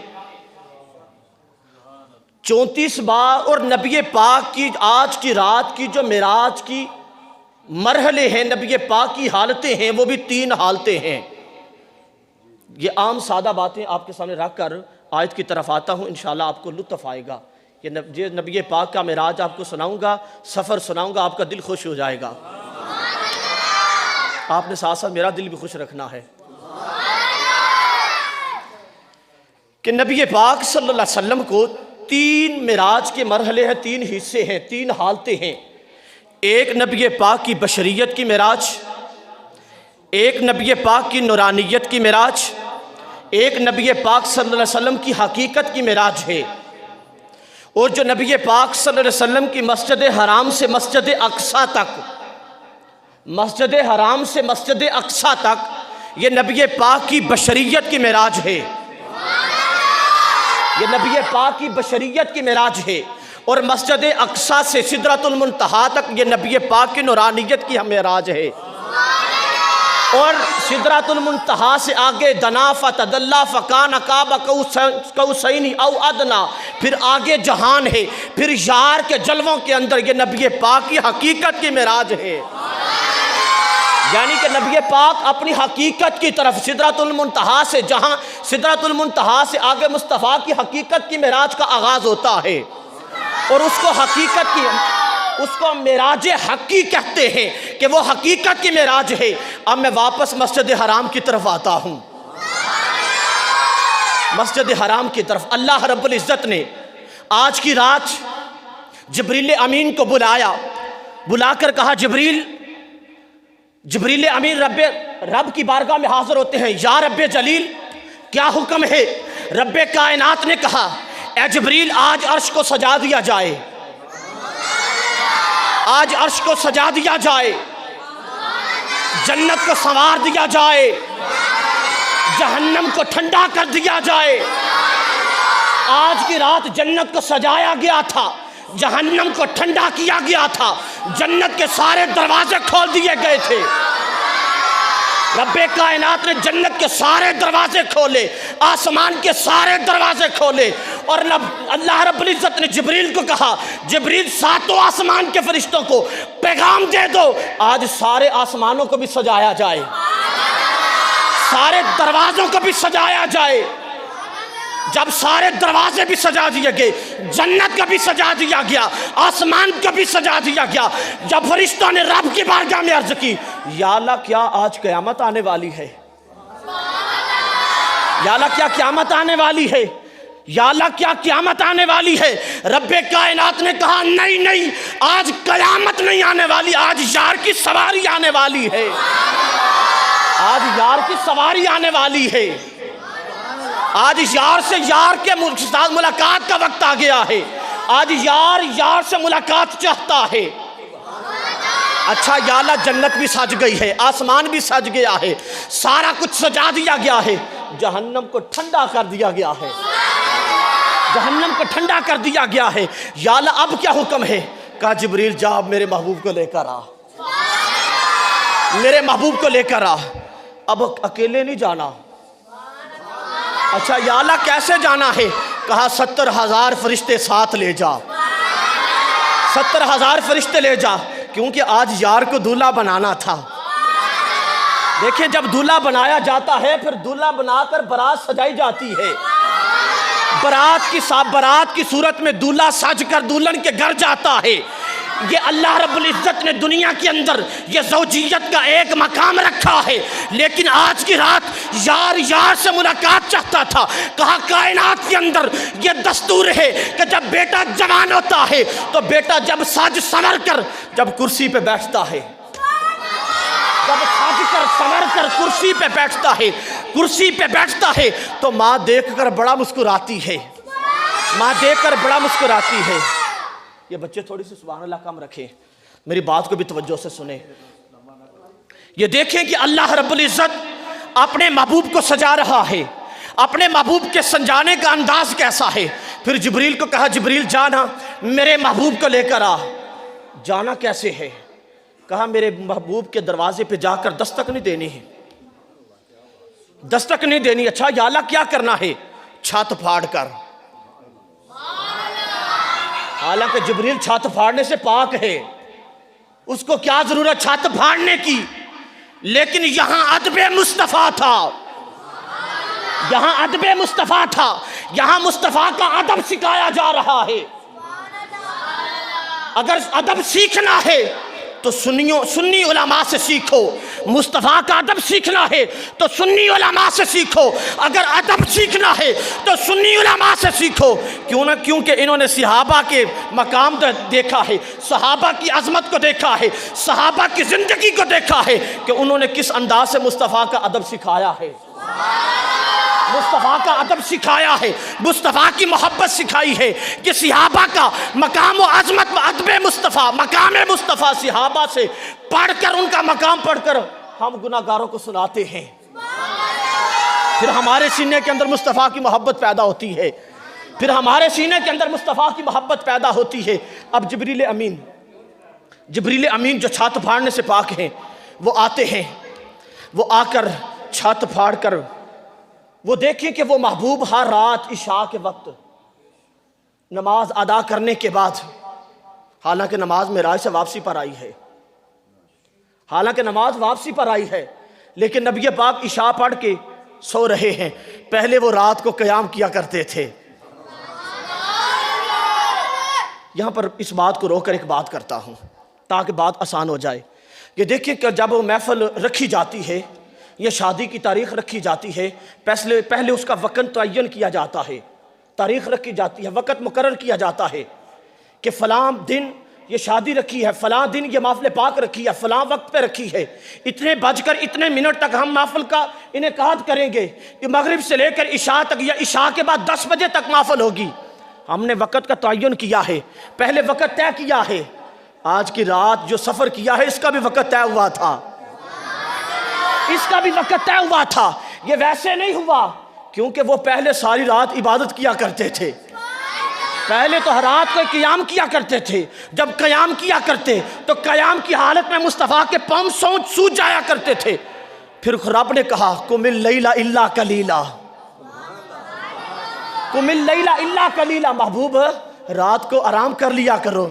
34 بار۔ اور نبی پاک کی آج کی رات کی جو معراج کی مرحلے ہیں، نبی پاک کی حالتیں ہیں، وہ بھی 3 حالتیں ہیں۔ یہ عام سادہ باتیں آپ کے سامنے رکھ کر آیت کی طرف آتا ہوں، انشاءاللہ آپ کو لطف آئے گا۔ یہ نبی پاک کا معراج آپ کو سناؤں گا، سفر سناؤں گا، آپ کا دل خوش ہو جائے گا۔ آپ نے ساتھ ساتھ میرا دل بھی خوش رکھنا ہے کہ نبی پاک صلی اللہ علیہ وسلم کو 3 معراج کے مرحلے ہیں، 3 حصے ہیں، 3 حالتیں ہیں۔ ایک نبی پاک کی بشریت کی معراج، ایک نبی پاک کی نورانیت کی معراج، ایک نبی پاک صلی اللہ علیہ وسلم کی حقیقت کی معراج ہے۔ اور جو نبی پاک صلی اللہ علیہ وسلم کی مسجد حرام سے مسجد اقصیٰ تک، مسجد حرام سے مسجد اقصیٰ تک، یہ نبی پاک کی بشریت کی معراج ہے، یہ نبی پاک کی بشریت کی معراج ہے۔ اور مسجد اقصیٰ سے سدرۃ المنتہا تک یہ نبی پاک کی نورانیت کی معراج ہے۔ اور سدرۃ المنتہا سے آگے دنا فتدلی فکان قاب قوسین او ادنا، پھر آگے جہان ہے، پھر یار کے جلووں کے اندر یہ نبی پاک کی حقیقت کی معراج ہے۔ یعنی کہ نبی پاک اپنی حقیقت کی طرف سدرۃ المنتہا سے، جہاں سدرۃ المنتہا سے آگے مصطفیٰ کی حقیقت کی معراج کا آغاز ہوتا ہے، اور اس کو معراج حقی کہتے ہیں کہ وہ حقیقت کی معراج ہے۔ اب میں واپس مسجد حرام کی طرف آتا ہوں، مسجد حرام کی طرف۔ اللہ رب العزت نے آج کی رات جبریل امین کو بلایا، بلا کر کہا جبریل امین رب کی بارگاہ میں حاضر ہوتے ہیں، یا رب جلیل کیا حکم ہے؟ رب کائنات نے کہا اے جبریل آج عرش کو سجا دیا جائے، آج عرش کو سجا دیا جائے، جنت کو سنوار دیا جائے، جہنم کو ٹھنڈا کر دیا جائے۔ آج کی رات جنت کو سجایا گیا تھا، جہنم کو ٹھنڈا کیا گیا تھا، جنت کے سارے دروازے کھول دیے گئے تھے۔ رب کائنات نے جنت کے سارے دروازے کھولے، آسمان کے سارے دروازے کھولے، اور اللہ رب العزت نے جبریل کو کہا جبریل 7 آسمان کے فرشتوں کو پیغام دے دو، آج سارے آسمانوں کو بھی سجایا جائے، سارے دروازوں کو بھی سجایا جائے۔ جب سارے دروازے بھی سجا دیے گئے، جنت کا بھی سجا دیا گیا، آسمان کا بھی سجا دیا گیا، جب فرشتوں نے رب کی بارگاہ میں عرض کی یا اللہ کیا آج قیامت آنے والی ہے؟ یا اللہ کیا قیامت آنے والی ہے؟ یا اللہ کیا قیامت آنے والی ہے؟ رب کائنات نے کہا نہیں، آج قیامت نہیں آنے والی، آج یار کی سواری آنے والی ہے، آج یار کی سواری آنے والی ہے، آج یار سے یار کے ساتھ ملاقات کا وقت آ گیا ہے، آج یار سے ملاقات چاہتا ہے۔ اچھا یا اللہ جنت بھی سج گئی ہے، آسمان بھی سج گیا ہے، سارا کچھ سجا دیا گیا ہے، جہنم کو ٹھنڈا کر دیا گیا ہے، جہنم کو ٹھنڈا کر دیا گیا ہے۔ یا اللہ اب کیا حکم ہے؟ کہا جبریل جا اب میرے محبوب کو لے کر آ، میرے محبوب کو لے کر آ، اب اکیلے نہیں جانا۔ اچھا یا اللہ کیسے جانا ہے؟ کہا 70,000 فرشتے ساتھ لے جا، 70,000 فرشتے لے جا، کیونکہ آج یار کو دولہا بنانا تھا۔ دیکھیں جب دولہا بنایا جاتا ہے پھر دولہا بنا کر برات سجائی جاتی ہے، برات کی صورت میں دولہا سج کر دلہن کے گھر جاتا ہے۔ یہ اللہ رب العزت نے دنیا کے اندر یہ زوجیت کا ایک مقام رکھا ہے، لیکن آج کی رات یار سے ملاقات چاہتا تھا۔ کہا کائنات کے اندر یہ دستور ہے کہ جب بیٹا جوان ہوتا ہے تو بیٹا جب سج سنور کر جب کرسی پہ بیٹھتا ہے، جب سج کر سنور کر کرسی پہ بیٹھتا ہے تو ماں دیکھ کر بڑا مسکراتی ہے، ماں دیکھ کر بڑا مسکراتی ہے۔ یہ بچے تھوڑی سی سبحان اللہ کم رکھیں، میری بات کو بھی توجہ سے سنیں۔ یہ دیکھیں کہ اللہ رب العزت اپنے محبوب کو سجا رہا ہے، اپنے محبوب کے سنجانے کا انداز کیسا ہے۔ پھر جبریل کو کہا جبریل جانا میرے محبوب کو لے کر آ۔ جانا کیسے ہے؟ کہا میرے محبوب کے دروازے پہ جا کر دستک نہیں دینی ہے، دستک نہیں دینی۔ اچھا یا اللہ کیا کرنا ہے؟ چھت پھاڑ کر۔ حالانکہ جبریل چھت پھاڑنے سے پاک ہے، اس کو کیا ضرورت چھت پھاڑنے کی، لیکن یہاں ادب مصطفیٰ تھا، یہاں ادب مصطفیٰ تھا، یہاں مصطفیٰ کا ادب سکھایا جا رہا ہے۔ اگر ادب سیکھنا ہے تو سنی علماء سے سیکھو، مصطفیٰ کا ادب سیکھنا ہے تو سنی علماء سے سیکھو، اگر ادب سیکھنا ہے تو سنی علماء سے سیکھو۔ کیوں نہ؟ کیونکہ انہوں نے صحابہ کے مقام دیکھا ہے، صحابہ کی عظمت کو دیکھا ہے، صحابہ کی زندگی کو دیکھا ہے کہ انہوں نے کس انداز سے مصطفیٰ کا ادب سکھایا ہے، مصطفیٰ کا ادب سکھایا ہے، مصطفیٰ کی محبت سکھائی ہے کہ صحابہ کا مقام و عظمت و ادب مصطفیٰ، مقام مصطفیٰ صحابہ سے پڑھ کر، ان کا مقام پڑھ کر ہم گناہگاروں کو سناتے ہیں۔ پھر ہمارے سینے کے اندر مصطفیٰ کی محبت پیدا ہوتی ہے، پھر ہمارے سینے کے اندر مصطفیٰ کی محبت پیدا ہوتی ہے۔ اب جبریل امین جو چھت پھاڑنے سے پاک ہیں، وہ آتے ہیں، وہ آ کر چھت پھاڑ کر وہ دیکھیں کہ وہ محبوب ہر رات عشاء کے وقت نماز ادا کرنے کے بعد، حالانکہ نماز معراج سے واپسی پر آئی ہے، حالانکہ نماز واپسی پر آئی ہے، لیکن نبی پاک عشاء پڑھ کے سو رہے ہیں۔ پہلے وہ رات کو قیام کیا کرتے تھے۔ یہاں پر اس بات کو روک کر ایک بات کرتا ہوں تاکہ بات آسان ہو جائے۔ یہ دیکھیں کہ جب محفل رکھی جاتی ہے، یہ شادی کی تاریخ رکھی جاتی ہے، پہلے اس کا وقت تعین کیا جاتا ہے، تاریخ رکھی جاتی ہے، وقت مقرر کیا جاتا ہے کہ فلاں دن یہ شادی رکھی ہے، فلاں دن یہ محفل پاک رکھی ہے، فلاں وقت پہ رکھی ہے، اتنے بج کر اتنے منٹ تک ہم محفل کا انعقاد کریں گے، یہ مغرب سے لے کر عشاء تک یا عشاء کے بعد 10 بجے تک محفل ہوگی۔ ہم نے وقت کا تعین کیا ہے، پہلے وقت طے کیا ہے۔ آج کی رات جو سفر کیا ہے اس کا بھی وقت طے ہوا تھا، اس کا بھی وقت طے ہوا تھا۔ یہ ویسے نہیں ہوا کیونکہ وہ پہلے ساری رات عبادت کیا کرتے تھے، پہلے تو ہر رات کو قیام کیا کرتے تھے۔ جب قیام کیا کرتے تو قیام کی حالت میں مصطفیٰ کے پاؤں سوج جایا کرتے تھے۔ پھر رب نے کہا قم اللیل الا قلیلا، قم اللیل الا قلیلا، محبوب رات کو آرام کر لیا کرو،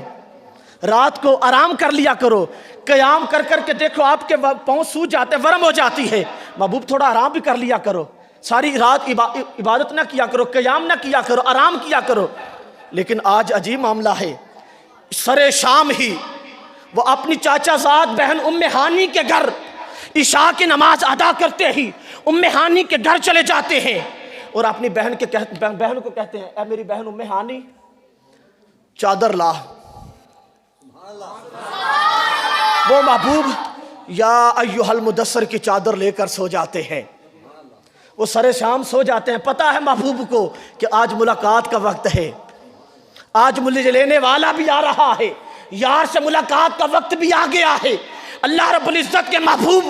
رات کو آرام کر لیا کرو۔ قیام کر کر کے دیکھو آپ کے پاؤں سوج جاتے، ورم ہو جاتی ہے، محبوب تھوڑا آرام بھی کر لیا کرو، ساری رات عبادت نہ کیا کرو، قیام نہ کیا کرو، آرام کیا کرو۔ لیکن آج عجیب معاملہ ہے، سر شام ہی وہ اپنی چاچا زاد بہن ام ہانی کے گھر عشاء کی نماز ادا کرتے ہی ام ہانی کے گھر چلے جاتے ہیں اور اپنی بہن کو کہتے ہیں اے میری بہن ام ہانی چادر لا۔ وہ محبوب یا ایھا المدثر کی چادر لے کر سو جاتے ہیں، وہ سر شام سو جاتے ہیں۔ پتہ ہے محبوب کو کہ آج ملاقات کا وقت ہے، آج مجھے لینے والا بھی آ رہا ہے، یار سے ملاقات کا وقت بھی آ گیا ہے۔ اللہ رب العزت کے محبوب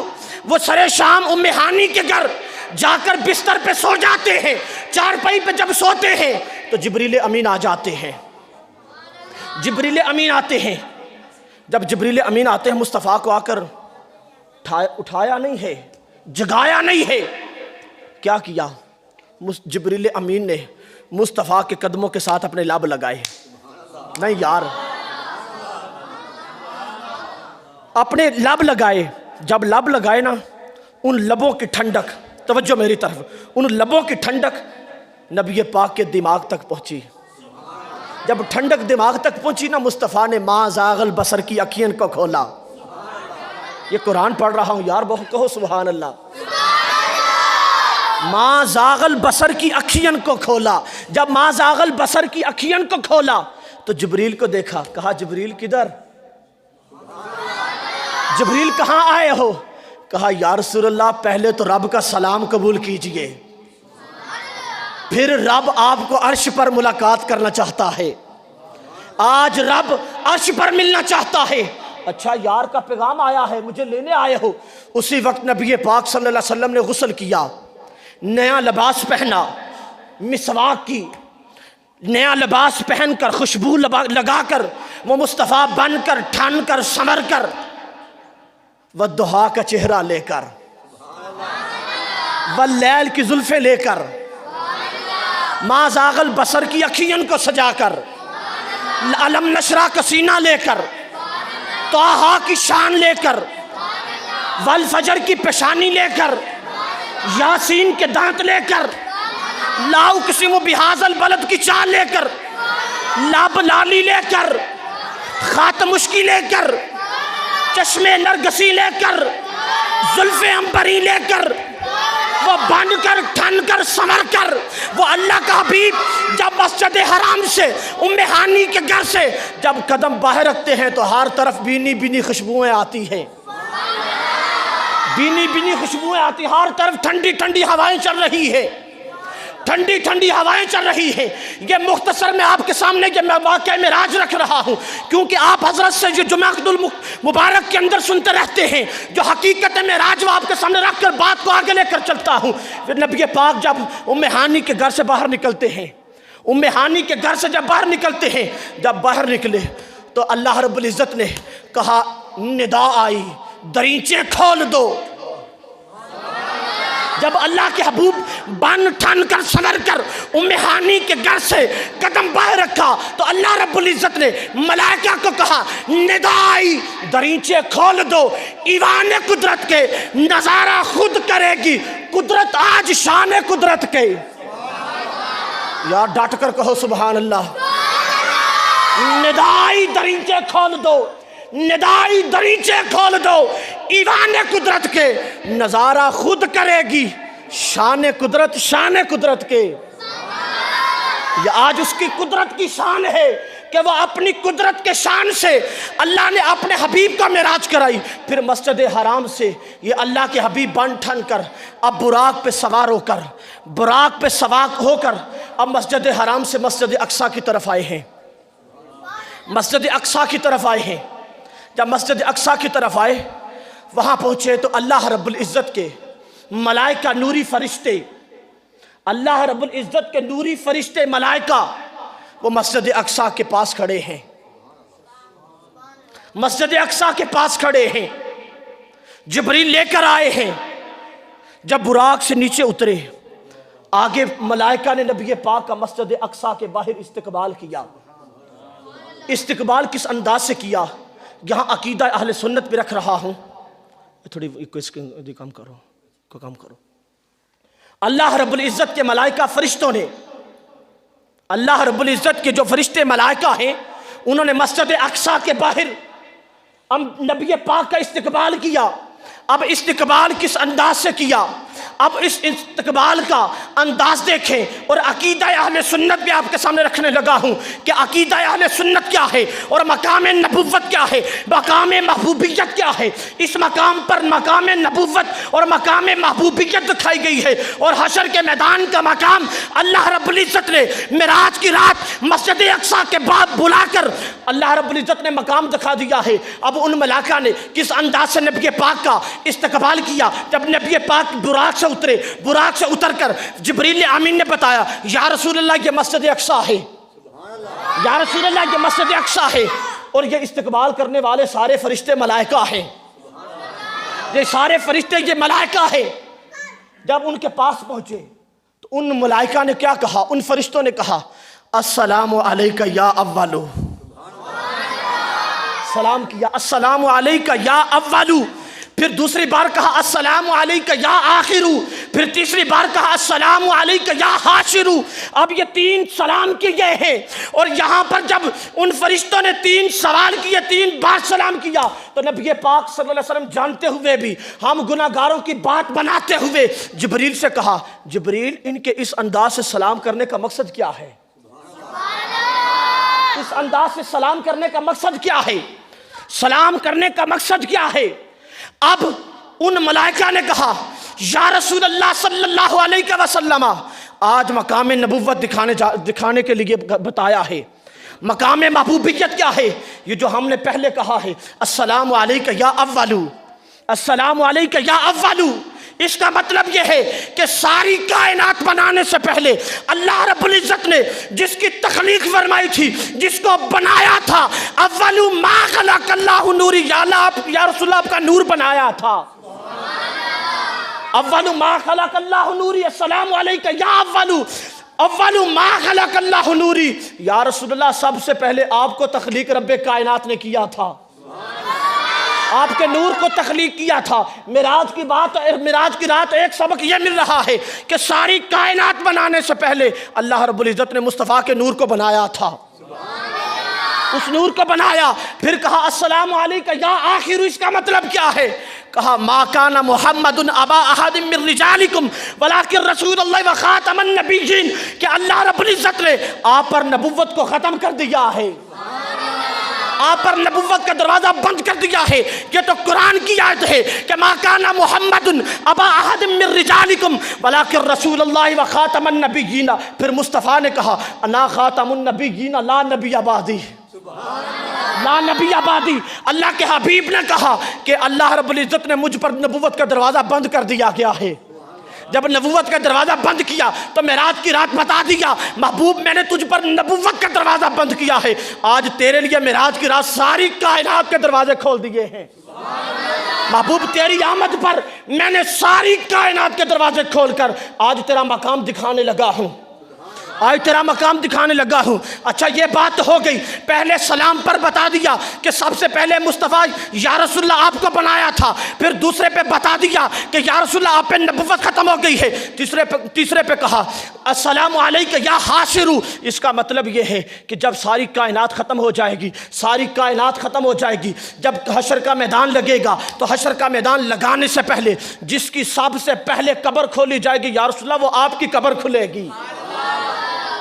وہ سر شام ام ہانی کے گھر جا کر بستر پہ سو جاتے ہیں۔ چارپائی پہ جب سوتے ہیں تو جبریل امین آ جاتے ہیں، جبریل امین آتے ہیں۔ جب جبریل امین آتے ہیں مصطفیٰ کو آ کر اٹھایا نہیں ہے، جگایا نہیں ہے، کیا کیا؟ جبریل امین نے مصطفیٰ کے قدموں کے ساتھ اپنے لب لگائے۔ نہیں یار، اپنے لب لگائے۔ جب لب لگائے نا، ان لبوں کی ٹھنڈک، توجہ میری طرف، ان لبوں کی ٹھنڈک نبی پاک کے دماغ تک پہنچی۔ جب ٹھنڈک دماغ تک پہنچی نا، مصطفیٰ نے ما زاغ البصر کی آنکھیں کو کھولا۔ یہ قرآن پڑھ رہا ہوں یار، بہت کہو سبحان اللہ۔ ما زاغ البصر کی آنکھیں کو کھولا۔ جب ما زاغ البصر کی آنکھیں کو کھولا تو جبریل کو دیکھا، کہا جبریل کدھر؟ جبریل کہاں آئے ہو؟ کہا یا رسول اللہ پہلے تو رب کا سلام قبول کیجئے، پھر رب آپ کو عرش پر ملاقات کرنا چاہتا ہے، آج رب عرش پر ملنا چاہتا ہے۔ اچھا یار کا پیغام آیا ہے، مجھے لینے آئے ہو۔ اسی وقت نبی پاک صلی اللہ علیہ وسلم نے غسل کیا، نیا لباس پہنا، مسواک کی، نیا لباس پہن کر خوشبو لگا کر وہ مصطفیٰ بن کر ٹھن کر سمر کر والضحیٰ کا چہرہ لے کر، واللیل کی زلفیں لے کر، ما زاغ البصر کی اکھیاں کو سجا کر، علم نشرہ کا سینہ لے کر، طٰہٰ کی شان لے کر، والفجر کی پیشانی لے کر، یاسین کے دانت لے کر، لا اقسم بہذا البلد کی چال لے کر، لب لالی لے کر، خات مشکی لے کر، چشم نرگسی لے کر، زلف عنبری لے کر، وہ بن کر ٹھن کر سمر کر وہ اللہ کا حبیب جب مسجد حرام سے ام ہانی کے گھر سے جب قدم باہر رکھتے ہیں تو ہر طرف بینی بینی خوشبوئیں آتی ہیں، بینی بینی خوشبوئیں آتی، ہر طرف ٹھنڈی ٹھنڈی ہوائیں چل رہی ہے، ٹھنڈی ٹھنڈی ہوائیں چل رہی ہیں۔ یہ مختصر میں آپ کے سامنے یہ میں واقعہ معراج رکھ رہا ہوں کیونکہ آپ حضرت سے جو جمعہ المبارک کے اندر سنتے رہتے ہیں، جو حقیقت معراج وہ آپ کے سامنے رکھ کر بات کو آگے لے کر چلتا ہوں۔ پھر نبی پاک جب ام ہانی کے گھر سے باہر نکلتے ہیں، ام ہانی کے گھر سے جب باہر نکلتے ہیں، جب باہر نکلے تو اللہ رب العزت نے کہا، ندا آئی دریچے کھول دو۔ جب اللہ کے حبوب بن ٹھن کر سمر کر ام ہانی کے گھر سے قدم باہر رکھا تو اللہ رب العزت نے ملائکہ کو کہا، ندائی دریچے کھول دو، ایوان قدرت کے نظارہ خود کرے گی قدرت آج شان قدرت کے۔ یار ڈٹ کر کہو سبحان اللہ۔ ندائی دریچے کھول دو، ندائی دریچے کھول دو، ایوان قدرت کے نظارہ خود کرے گی شان قدرت، شان قدرت کے۔ یہ آج اس کی قدرت کی شان ہے کہ وہ اپنی قدرت کے شان سے اللہ نے اپنے حبیب کا معراج کرائی۔ پھر مسجد حرام سے یہ اللہ کے حبیب بن ٹھن کر اب براق پہ سوار ہو کر، براق پہ سوار ہو کر اب مسجد حرام سے مسجد اقصیٰ کی طرف آئے ہیں، مسجد اقصیٰ کی طرف آئے ہیں۔ جب مسجد اقصیٰ کی طرف آئے، وہاں پہنچے تو اللہ رب العزت کے ملائکہ نوری فرشتے، اللہ رب العزت کے نوری فرشتے ملائکہ وہ مسجد اقصیٰ کے پاس کھڑے ہیں، مسجد اقصیٰ کے پاس کھڑے ہیں۔ جبریل لے کر آئے ہیں۔ جب براق سے نیچے اترے، آگے ملائکہ نے نبی پاک کا مسجد اقصیٰ کے باہر استقبال کیا۔ استقبال کس انداز سے کیا؟ یہاں عقیدہ اہل سنت بھی رکھ رہا ہوں، تھوڑی کام کرو۔ اللہ رب العزت کے ملائکہ فرشتوں نے، اللہ رب العزت کے جو فرشتے ملائکہ ہیں انہوں نے مسجد اقصیٰ کے باہر نبی پاک کا استقبال کیا۔ اب استقبال کس انداز سے کیا؟ اب اس استقبال کا انداز دیکھیں اور عقیدہ اہل سنت بھی آپ کے سامنے رکھنے لگا ہوں کہ عقیدہ اہل سنت کیا ہے اور مقام نبوت کیا ہے، مقام محبوبیت کیا ہے۔ اس مقام پر مقام نبوت اور مقام محبوبیت دکھائی گئی ہے، اور حشر کے میدان کا مقام اللہ رب العزت نے معراج کی رات مسجد اقصیٰ کے بعد بلا کر اللہ رب العزت نے مقام دکھا دیا ہے۔ اب ان ملائکہ نے کس انداز سے نبی پاک کا استقبال کیا؟ جب نبی پاک براق سے اترے، براق سے اتر کر جبریل امین نے بتایا، یا رسول اللہ یہ مسجد اقصیٰ ہے، یا رسول اللہ یہ مسجد اقصیٰ ہے، اور یہ استقبال کرنے والے سارے فرشتے ملائکہ ہیں، یہ سارے فرشتے یہ ملائکہ ہیں۔ جب ان کے پاس پہنچے تو ان ملائکہ نے کیا کہا؟ ان فرشتوں نے کہا، السلام علیکہ یا اولو، سلام کیا، السلام علیکہ یا اولو، پھر دوسری بار کہا السلام علیکہ یا آخرو، پھر تیسری بار کہا السلام علیکہ یا حاشرو۔ اب یہ تین سلام کیے ہیں، اور یہاں پر جب ان فرشتوں نے تین سوال کیے، تین بار سلام کیا، تو نبی پاک صلی اللہ علیہ وسلم جانتے ہوئے بھی، ہم گناہگاروں کی بات بناتے ہوئے جبریل سے کہا، جبریل ان کے اس انداز سے سلام کرنے کا مقصد کیا ہے؟ اس انداز سے سلام کرنے کا مقصد کیا ہے؟ سلام کرنے کا مقصد کیا ہے؟ اب ان ملائکہ نے کہا یا رسول اللہ صلی اللہ علیہ وسلم آج مقام نبوت دکھانے کے لیے بتایا ہے، مقام محبوبیت کیا ہے؟ یہ جو ہم نے پہلے کہا ہے السلام علیکہ یا اولو، السلام علیکہ یا اولو، اس کا مطلب یہ ہے کہ ساری کائنات بنانے سے پہلے اللہ رب العزت نے جس کی تخلیق فرمائی تھی، جس کو بنایا تھا، اولو ما خلق اللہ نوری، یا رسول اللہ آپ کا نور بنایا تھا، اولو ما خلق اللہ نوری، السلام علیکہ یا اولو، اولو ما خلق اللہ نوری، یا رسول اللہ سب سے پہلے آپ کو تخلیق رب کائنات نے کیا تھا، آپ کے نور کو تخلیق کیا تھا۔ معراج کی رات ایک سبق یہ مل رہا ہے کہ ساری کائنات بنانے سے پہلے اللہ رب العزت نے مصطفیٰ کے نور کو بنایا تھا، اس نور کو بنایا، پھر کہا السلام علیکہ یا آخر۔ اس کا مطلب کیا ہے؟ کہا ما کان محمد ابا احد من رجالکم ولکن رسول اللہ وخاتم النبیین، کہ اللہ رب العزت نے آپ پر نبوت کو ختم کر دیا ہے، آپ پر نبوت کا دروازہ بند کر دیا ہے۔ یہ تو قرآن کی آیت ہے کہ ما کان محمد ابا احد من رجالکم ولکن رسول اللہ وخاتم النبیین۔ پھر مصطفیٰ نے کہا انا خاتم النبیین لا نبی بعدی، لا نبی آبادی۔ اللہ کے حبیب نے کہا کہ اللہ رب العزت نے مجھ پر نبوت کا دروازہ بند کر دیا گیا ہے۔ جب نبوت کا دروازہ بند کیا تو معراج کی رات بتا دیا محبوب میں نے تجھ پر نبوت کا دروازہ بند کیا ہے، آج تیرے لیے معراج کی رات ساری کائنات کے دروازے کھول دیے ہیں۔ محبوب تیری آمد پر میں نے ساری کائنات کے دروازے کھول کر آج تیرا مقام دکھانے لگا ہوں، آج تیرا مقام دکھانے لگا ہوں۔ اچھا یہ بات ہو گئی، پہلے سلام پر بتا دیا کہ سب سے پہلے مصطفیٰ یا رسول اللہ آپ کو بنایا تھا، پھر دوسرے پہ بتا دیا کہ یا رسول اللہ آپ پہ نبوت ختم ہو گئی ہے، تیسرے پہ کہا السلام علیکہ یا حاشرو۔ اس کا مطلب یہ ہے کہ جب ساری کائنات ختم ہو جائے گی، ساری کائنات ختم ہو جائے گی، جب حشر کا میدان لگے گا تو حشر کا میدان لگانے سے پہلے جس کی سب سے پہلے قبر کھولی جائے گی یا رسول اللہ وہ آپ کی قبر کھلے گی،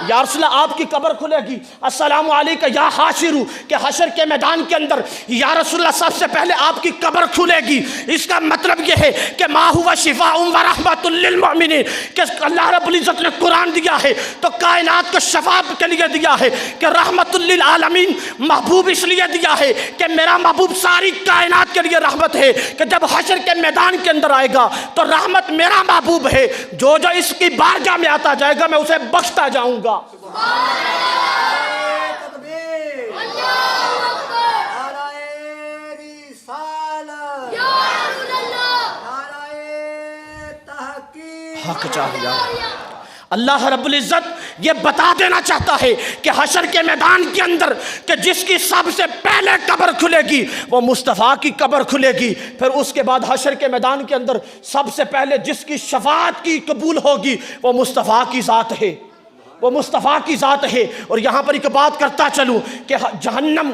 یا رسول اللہ آپ کی قبر کھلے گی۔ السلام علیکہ یا حاشرو، کہ حشر کے میدان کے اندر یا رسول اللہ سب سے پہلے آپ کی قبر کھلے گی۔ اس کا مطلب یہ ہے کہ ما ہوا شفاء و رحمت للمؤمنین، کہ اللہ رب العزت نے قرآن دیا ہے تو کائنات کو شفا کے لیے دیا ہے، کہ رحمت للعالمین محبوب اس لیے دیا ہے کہ میرا محبوب ساری کائنات کے لیے رحمت ہے، کہ جب حشر کے میدان کے اندر آئے گا تو رحمت میرا محبوب ہے، جو اس کی بارگاہ میں آتا جائے گا میں اسے بخشتا جاؤں گا۔ حق چاہیے۔ اللہ رب العزت یہ بتا دینا چاہتا ہے کہ حشر کے میدان کے اندر کہ جس کی سب سے پہلے قبر کھلے گی وہ مصطفیٰ کی قبر کھلے گی، پھر اس کے بعد حشر کے میدان کے اندر سب سے پہلے جس کی شفاعت کی قبول ہوگی وہ مصطفیٰ کی ذات ہے، وہ مصطفیٰ کی ذات ہے۔ اور یہاں پر ایک بات کرتا چلوں کہ جہنم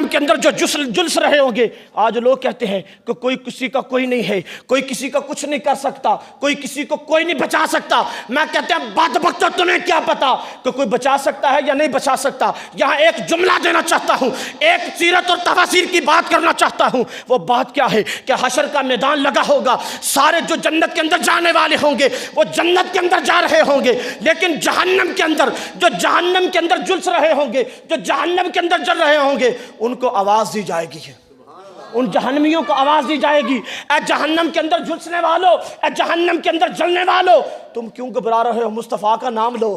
کے اندر جو جلس رہے ہوں گے، آج لوگ کہتے ہیں کہ کوئی کسی کا کوئی نہیں ہے، کوئی کسی کا کچھ نہیں کر سکتا، کوئی کسی کو کوئی نہیں بچا سکتا۔ میں کہتے ہیں بدبختو تمہیں کیا پتا کہ کوئی بچا سکتا ہے یا نہیں بچا سکتا۔ یہاں ایک جملہ دینا چاہتا ہوں، ایک سیرت اور تفاسیر کی بات کرنا چاہتا ہوں۔ وہ بات کیا ہے کہ حشر کا میدان لگا ہوگا، سارے جو جنت کے اندر جانے والے ہوں گے وہ جنت کے اندر جا رہے ہوں گے، لیکن جہنم کے اندر جو جہنم کے اندر جلس رہے ہوں گے، جو جہنم کے اندر جل رہے ہوں گے، ان کو آواز دی جائے گی، ان جہنمیوں کو آواز دی جائے گی، اے جہنم کے اندر جلسنے والو، اے جہنم کے اندر جلنے والو، تم کیوں گھبرا رہے ہو؟ مصطفیٰ کا نام لو،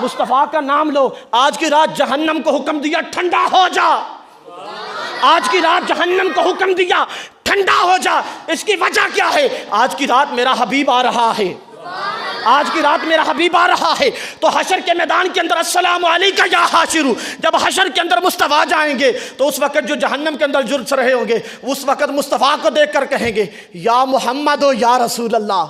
مصطفیٰ کا نام لو۔ آج کی رات جہنم کو حکم دیا ٹھنڈا ہو جا، آج کی رات جہنم کو حکم دیا ٹھنڈا ہو جا۔ اس کی وجہ کیا ہے؟ آج کی رات میرا حبیب آ رہا ہے، آج کی رات میرا حبیب آ رہا ہے۔ تو حشر کے میدان کے اندر السلام علیکہ یا حاشرو، جب حشر کے اندر مصطفیٰ جائیں گے تو اس وقت جو جہنم کے اندر جلس رہے ہوں گے اس وقت مصطفیٰ کو دیکھ کر کہیں گے یا محمد و یا رسول اللہ،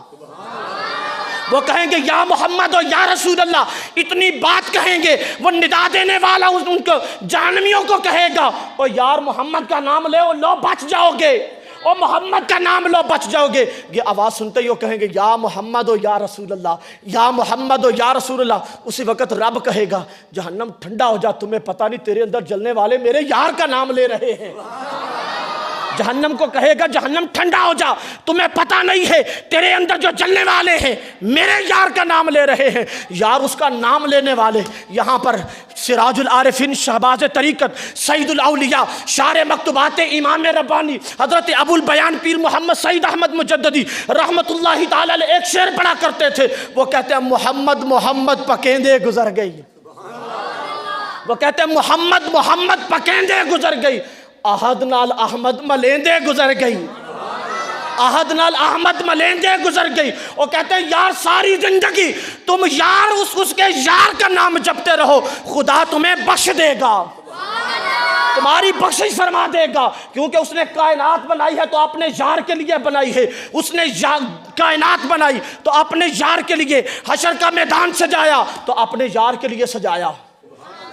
وہ کہیں گے یا محمد و یا رسول اللہ، اتنی بات کہیں گے۔ وہ ندا دینے والا ان کو جہنمیوں کو کہے گا او یار محمد کا نام لے لو بچ جاؤ گے، او محمد کا نام لو بچ جاؤ گے۔ یہ آواز سنتے ہی وہ کہیں گے یا محمد و یا رسول اللہ، یا محمد و یا رسول اللہ۔ اسی وقت رب کہے گا جہنم ٹھنڈا ہو جا، تمہیں پتہ نہیں تیرے اندر جلنے والے میرے یار کا نام لے رہے ہیں، جہنم کو کہے گا جہنم ٹھنڈا ہو جا، تمہیں پتہ نہیں ہے تیرے اندر جو جلنے والے ہیں میرے یار کا نام لے رہے ہیں، یار اس کا نام لینے والے۔ یہاں پر سراج العارفین، شہباز طریقت، سید الاولیاء، شارح مکتوبات امام ربانی حضرت ابو البیان پیر محمد سعید احمد مجددی رحمت اللہ تعالی علیہ ایک شعر پڑھا کرتے تھے، وہ کہتے ہیں محمد محمد پکیندے گزر گئی، وہ کہتے ہیں محمد محمد پکیندے گزر گئی، احد نال احمد ملیندے گزر گئی، احد نال احمد ملیندے گزر گئی۔ وہ کہتے ہیں یار ساری زندگی تم یار اس کے یار کا نام جپتے رہو، خدا تمہیں بخش دے گا، تمہاری بخشش فرما دے گا، کیونکہ اس نے کائنات بنائی ہے تو اپنے یار کے لیے بنائی ہے، اس نے کائنات بنائی تو اپنے یار کے لیے، حشر کا میدان سجایا تو اپنے یار کے لیے سجایا،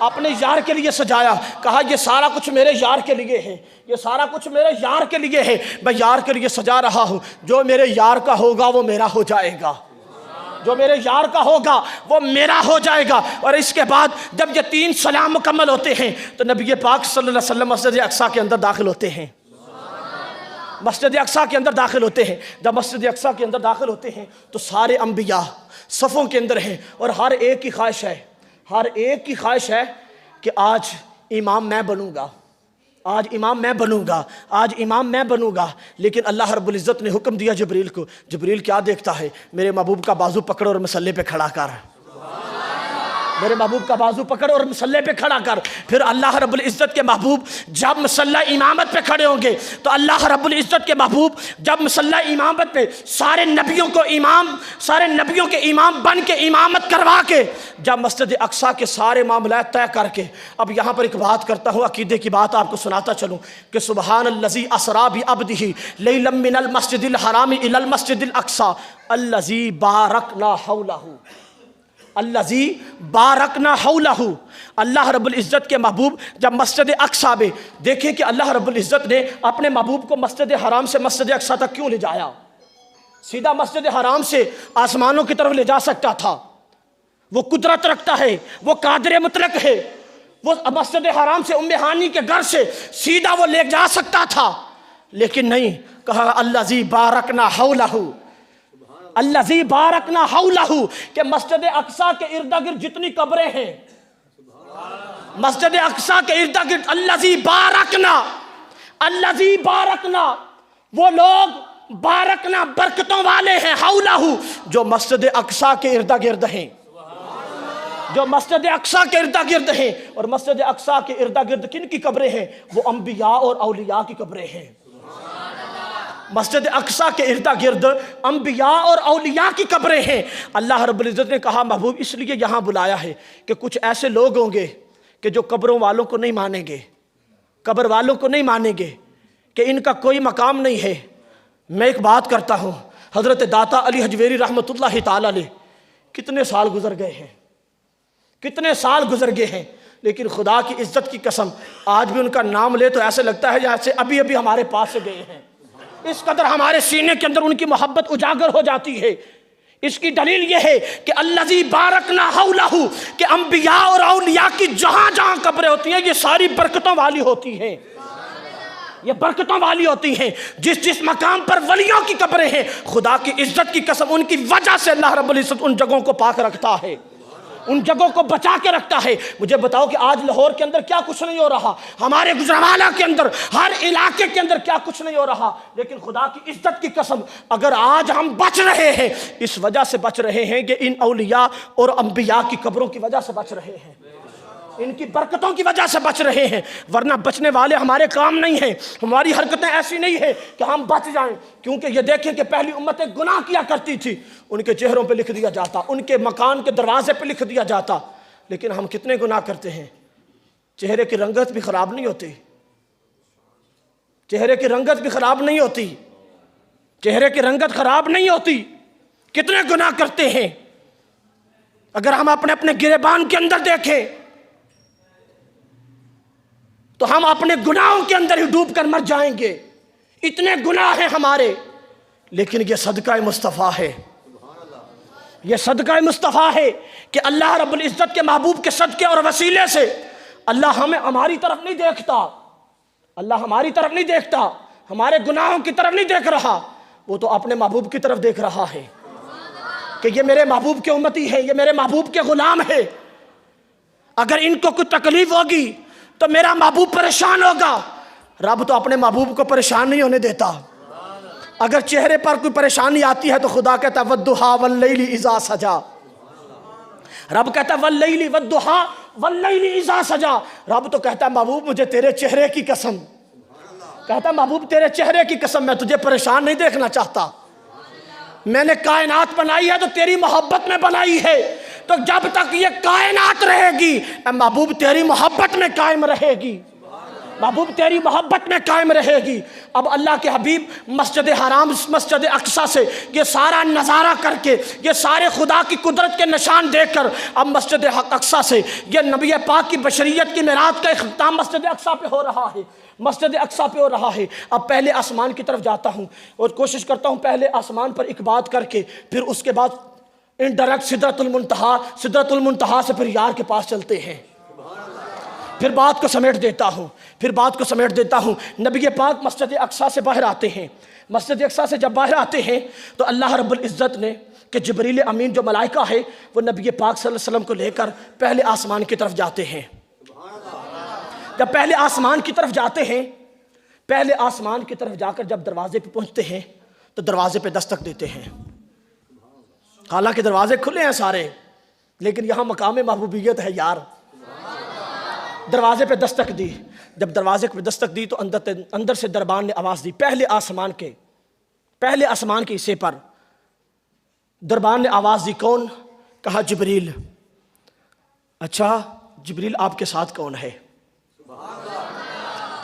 اپنے یار کے لیے سجایا، کہا یہ سارا کچھ میرے یار کے لیے ہے، یہ سارا کچھ میرے یار کے لیے ہے، میں یار کے لیے سجا رہا ہوں، جو میرے یار کا ہوگا وہ میرا ہو جائے گا، جو میرے یار کا ہوگا وہ میرا ہو جائے گا۔ اور اس کے بعد جب یہ 3 سلام مکمل ہوتے ہیں تو نبی پاک صلی اللہ علیہ وسلم مسجد اقصیٰ کے اندر داخل ہوتے ہیں، مسجد اقصیٰ کے اندر داخل ہوتے ہیں۔ جب مسجد اقصیٰ کے اندر داخل ہوتے ہیں تو سارے انبیاء صفوں کے اندر ہیں، اور ہر ایک کی خواہش ہے، ہر ایک کی خواہش ہے کہ آج امام میں بنوں گا، آج امام میں بنوں گا، آج امام میں بنوں گا۔ لیکن اللہ رب العزت نے حکم دیا جبریل کو، جبریل کیا دیکھتا ہے؟ میرے محبوب کا بازو پکڑ اور مصلے پہ کھڑا کر، میرے محبوب کا بازو پکڑ اور مصلے پہ کھڑا کر۔ پھر اللہ رب العزت کے محبوب جب مصلی امامت پہ کھڑے ہوں گے تو اللہ رب العزت کے محبوب جب مصلی امامت پہ سارے نبیوں کو امام، سارے نبیوں کے امام بن کے امامت کروا کے جب مسجد اقصیٰ کے سارے معاملات طے کر کے، اب یہاں پر ایک بات کرتا ہوں، عقیدے کی بات آپ کو سناتا چلوں کہ سبحان الذی اسریٰ بعبدہ لیلا من المسجد الحرام الی المسجد الاقصیٰ الذی بارکنا حولہ، الذی بارکنا حولہ۔ اللہ رب العزت کے محبوب جب مسجد اقصیٰ میں، دیکھیں کہ اللہ رب العزت نے اپنے محبوب کو مسجد حرام سے مسجد اقصیٰ تک کیوں لے جایا؟ سیدھا مسجد حرام سے آسمانوں کی طرف لے جا سکتا تھا، وہ قدرت رکھتا ہے، وہ قادر مطلق ہے، وہ مسجد حرام سے ام ہانی کے گھر سے سیدھا وہ لے جا سکتا تھا، لیکن نہیں، کہا الذی بارکنا حولہ، الذی بارکنا حولہ، کہ مسجد اقصیٰ کے ارد گرد جتنی قبریں ہیں، مسجد اقصیٰ کے ارد گرد الذی بارکنا، الذی بارکنا، وہ لوگ بارکنا برکتوں والے ہیں، حولہ، جو مسجد اقصیٰ کے ارد گرد ہیں، جو مسجد اقصیٰ کے ارد گرد ہیں۔ اور مسجد اقصیٰ کے ارد گرد کن کی قبریں ہیں؟ وہ انبیاء اور اولیاء کی قبریں ہیں۔ مسجد اقصیٰ کے ارد گرد انبیاء اور اولیاء کی قبریں ہیں۔ اللہ رب العزت نے کہا محبوب اس لیے یہاں بلایا ہے کہ کچھ ایسے لوگ ہوں گے کہ جو قبروں والوں کو نہیں مانیں گے، قبر والوں کو نہیں مانیں گے، کہ ان کا کوئی مقام نہیں ہے۔ میں ایک بات کرتا ہوں، حضرت داتا علی حجویری رحمت اللہ تعالی علیہ کتنے سال گزر گئے ہیں، کتنے سال گزر گئے ہیں، لیکن خدا کی عزت کی قسم آج بھی ان کا نام لے تو ایسے لگتا ہے جیسے ابھی ابھی ہمارے پاس سے گئے ہیں، اس قدر ہمارے سینے کے اندر ان کی محبت اجاگر ہو جاتی ہے۔ اس کی دلیل یہ ہے کہ الذی بارکنا حولہ، کہ انبیاء اور اولیاء کی جہاں جہاں قبریں ہوتی ہیں یہ ساری برکتوں والی ہوتی ہیں، یہ برکتوں والی ہوتی ہیں۔ جس جس مقام پر ولیوں کی قبریں ہیں، خدا کی عزت کی قسم ان کی وجہ سے اللہ رب العزت ان جگہوں کو پاک رکھتا ہے، ان جگہوں کو بچا کے رکھتا ہے۔ مجھے بتاؤ کہ آج لاہور کے اندر کیا کچھ نہیں ہو رہا، ہمارے گجرانوالہ کے اندر، ہر علاقے کے اندر کیا کچھ نہیں ہو رہا، لیکن خدا کی عزت کی قسم اگر آج ہم بچ رہے ہیں اس وجہ سے بچ رہے ہیں کہ ان اولیاء اور انبیاء کی قبروں کی وجہ سے بچ رہے ہیں، ان کی برکتوں کی وجہ سے بچ رہے ہیں، ورنہ بچنے والے ہمارے کام نہیں ہیں، ہماری حرکتیں ایسی نہیں ہیں کہ ہم بچ جائیں۔ کیونکہ یہ دیکھیں کہ پہلی امتیں گناہ کیا کرتی تھی، ان کے چہروں پہ لکھ دیا جاتا، ان کے مکان کے دروازے پہ لکھ دیا جاتا، لیکن ہم کتنے گناہ کرتے ہیں۔ چہرے کی رنگت بھی خراب نہیں ہوتی، چہرے کی رنگت بھی خراب نہیں ہوتی، چہرے کی رنگت خراب نہیں ہوتی، کتنے گناہ کرتے ہیں۔ اگر ہم اپنے اپنے گریبان کے اندر دیکھیں تو ہم اپنے گناہوں کے اندر ہی ڈوب کر مر جائیں گے، اتنے گناہ ہیں ہمارے۔ لیکن یہ صدقہ مصطفیٰ ہے، یہ صدقہ مصطفیٰ ہے کہ اللہ رب العزت کے محبوب کے صدقے اور وسیلے سے اللہ ہمیں ہماری طرف نہیں دیکھتا، اللہ ہماری طرف نہیں دیکھتا، ہمارے گناہوں کی طرف نہیں دیکھ رہا، وہ تو اپنے محبوب کی طرف دیکھ رہا ہے کہ یہ میرے محبوب کے امتی ہے، یہ میرے محبوب کے غلام ہے، اگر ان کو کوئی تکلیف ہوگی تو میرا محبوب پریشان ہوگا۔ رب تو اپنے محبوب کو پریشان نہیں ہونے دیتا۔ اگر چہرے پر کوئی پریشانی آتی ہے تو خدا کہتا ہے وَالضُّحَىٰ وَاللَّيْلِ إِذَا سَجَا، رب کہتا ہے وَاللَّيْلِ وَالضُّحَىٰ وَاللَّيْلِ إِذَا سَجَا، رب تو کہتا ہے محبوب مجھے تیرے چہرے کی قسم، کہتا ہے محبوب تیرے چہرے کی قسم میں تجھے پریشان نہیں دیکھنا چاہتا، میں نے کائنات بنائی ہے تو تیری محبت میں بنائی ہے، تو جب تک یہ کائنات رہے گی اے محبوب تیری محبت میں قائم رہے گی، محبوب تیری محبت میں قائم رہے گی۔ اب اللہ کے حبیب مسجد حرام مسجد اقصیٰ سے یہ سارا نظارہ کر کے، یہ سارے خدا کی قدرت کے نشان دیکھ کر اب مسجد اقصیٰ سے یہ نبی پاک کی بشریت کی معراج کا اختتام مسجد اقصیٰ پہ ہو رہا ہے، مسجد اقصیٰ پہ ہو رہا ہے۔ اب پہلے آسمان کی طرف جاتا ہوں اور کوشش کرتا ہوں پہلے آسمان پر ایک بات کر کے پھر اس کے بعد انڈائریکٹ سدرۃ المنتہا سے پھر یار کے پاس چلتے ہیں، پھر بات کو سمیٹ دیتا ہوں نبی پاک مسجد اقصیٰ سے باہر آتے ہیں۔ مسجد اقصیٰ سے جب باہر آتے ہیں تو اللہ رب العزت نے کہ جبریل امین جو ملائکہ ہے وہ نبی پاک صلی اللہ علیہ وسلم کو لے کر پہلے آسمان کی طرف جاتے ہیں۔ جب پہلے آسمان کی طرف جاتے ہیں، پہلے آسمان کی طرف جا کر جب دروازے پہ پہنچتے ہیں تو دروازے پہ دستک دیتے ہیں، حالانکہ دروازے کھلے ہیں سارے، لیکن یہاں مقام محبوبیت ہے یار۔ دروازے پہ دستک دی، جب دروازے پہ دستک دی تو اندر سے دربان نے آواز دی، پہلے آسمان کے حصے پر دربان نے آواز دی، کون؟ کہا جبریل۔ اچھا جبریل آپ کے ساتھ کون ہے؟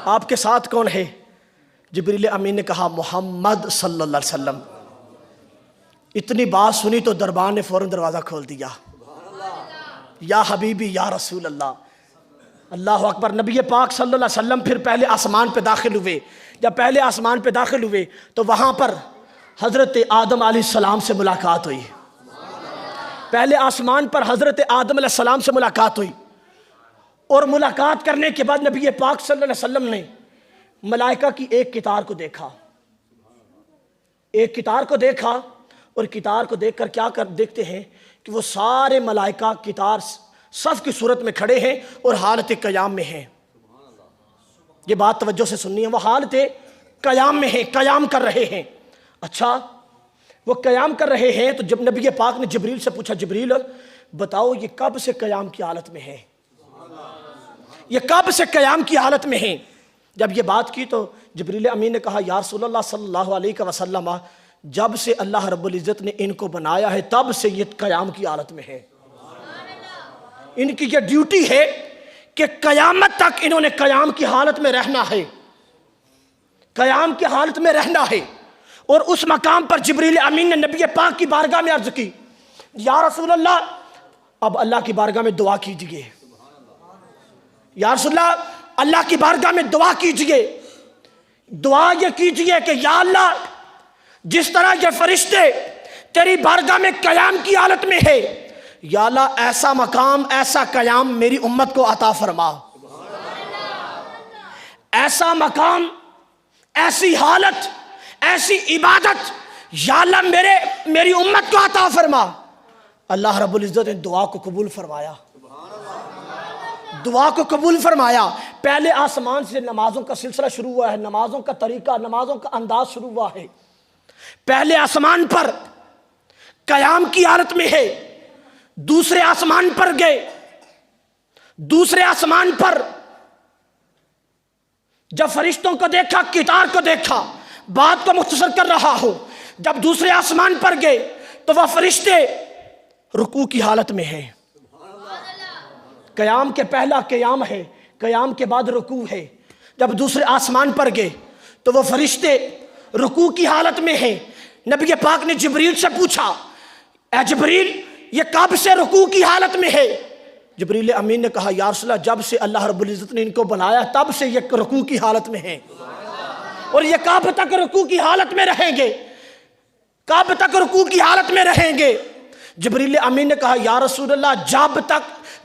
آپ کے ساتھ کون ہے؟ جبریل امین نے کہا محمد صلی اللہ علیہ وسلم۔ اتنی بات سنی تو دربان نے فوراً دروازہ کھول دیا، یا حبیبی یا رسول اللہ، اللہ اکبر۔ نبی پاک صلی اللہ علیہ وسلم پھر پہلے آسمان پہ داخل ہوئے، جب پہلے آسمان پہ داخل ہوئے تو وہاں پر حضرت آدم علیہ السلام سے ملاقات ہوئی، پہلے آسمان پر حضرت آدم علیہ السلام سے ملاقات ہوئی، اور ملاقات کرنے کے بعد نبی پاک صلی اللہ علیہ وسلم نے ملائکہ کی ایک قطار کو دیکھا، اور قطار کو دیکھ کر کیا دیکھتے ہیں کہ وہ سارے ملائکہ قطار صف کی صورت میں کھڑے ہیں اور حالت قیام میں ہیں۔ یہ بات توجہ سے سننی ہے، وہ حالت قیام میں ہیں، قیام کر رہے ہیں۔ اچھا وہ قیام کر رہے ہیں تو جب نبی پاک نے جبریل سے پوچھا، جبریل بتاؤ یہ کب سے قیام کی حالت میں ہیں، یہ کب سے قیام کی حالت میں ہیں؟ جب یہ بات کی تو جبریل امین نے کہا یا رسول اللہ صلی اللہ علیہ وسلم، جب سے اللہ رب العزت نے ان کو بنایا ہے تب سے یہ قیام کی حالت میں ہے، ان کی یہ ڈیوٹی ہے کہ قیامت تک انہوں نے قیام کی حالت میں رہنا ہے، قیام کی حالت میں رہنا ہے۔ اور اس مقام پر جبریل امین نے نبی پاک کی بارگاہ میں عرض کی، یا رسول اللہ اب اللہ کی بارگاہ میں دعا کیجئے، یا رسول اللہ اللہ کی بارگاہ میں دعا کیجئے، دعا یہ کیجئے کہ یا اللہ جس طرح یہ فرشتے تیری بارگاہ میں قیام کی حالت میں ہے، یا اللہ ایسا مقام ایسا قیام میری امت کو عطا فرما، ایسا مقام ایسی حالت ایسی عبادت یا اللہ میری امت کو عطا فرما۔ اللہ رب العزت نے دعا کو قبول فرمایا، دعا کو قبول فرمایا۔ پہلے آسمان سے نمازوں کا سلسلہ شروع ہوا ہے، نمازوں کا طریقہ نمازوں کا انداز شروع ہوا ہے۔ پہلے آسمان پر قیام کی حالت میں ہے، دوسرے آسمان پر گئے، دوسرے آسمان پر جب فرشتوں کو دیکھا، قطار کو دیکھا، بات کو مختصر کر رہا ہوں، جب دوسرے آسمان پر گئے تو وہ فرشتے رکوع کی حالت میں ہیں، قیام کے پہلا قیام ہے، قیام کے بعد رکوع ہے۔ جب دوسرے آسمان پر گئے تو وہ فرشتے رکوع کی حالت میں ہیں۔ نبی پاک نے جبریل سے پوچھا، اے جبریل یہ کب سے رکوع کی حالت میں ہے؟ جبریل امین نے کہا یا رسول اللہ جب سے اللہ رب العزت نے ان کو بنایا تب سے یہ رکوع کی حالت میں ہیں، اور یہ کب تک رکوع کی حالت میں رہیں گے، کب تک رکوع کی حالت میں رہیں گے؟ جبریل امین نے کہا یا رسول اللہ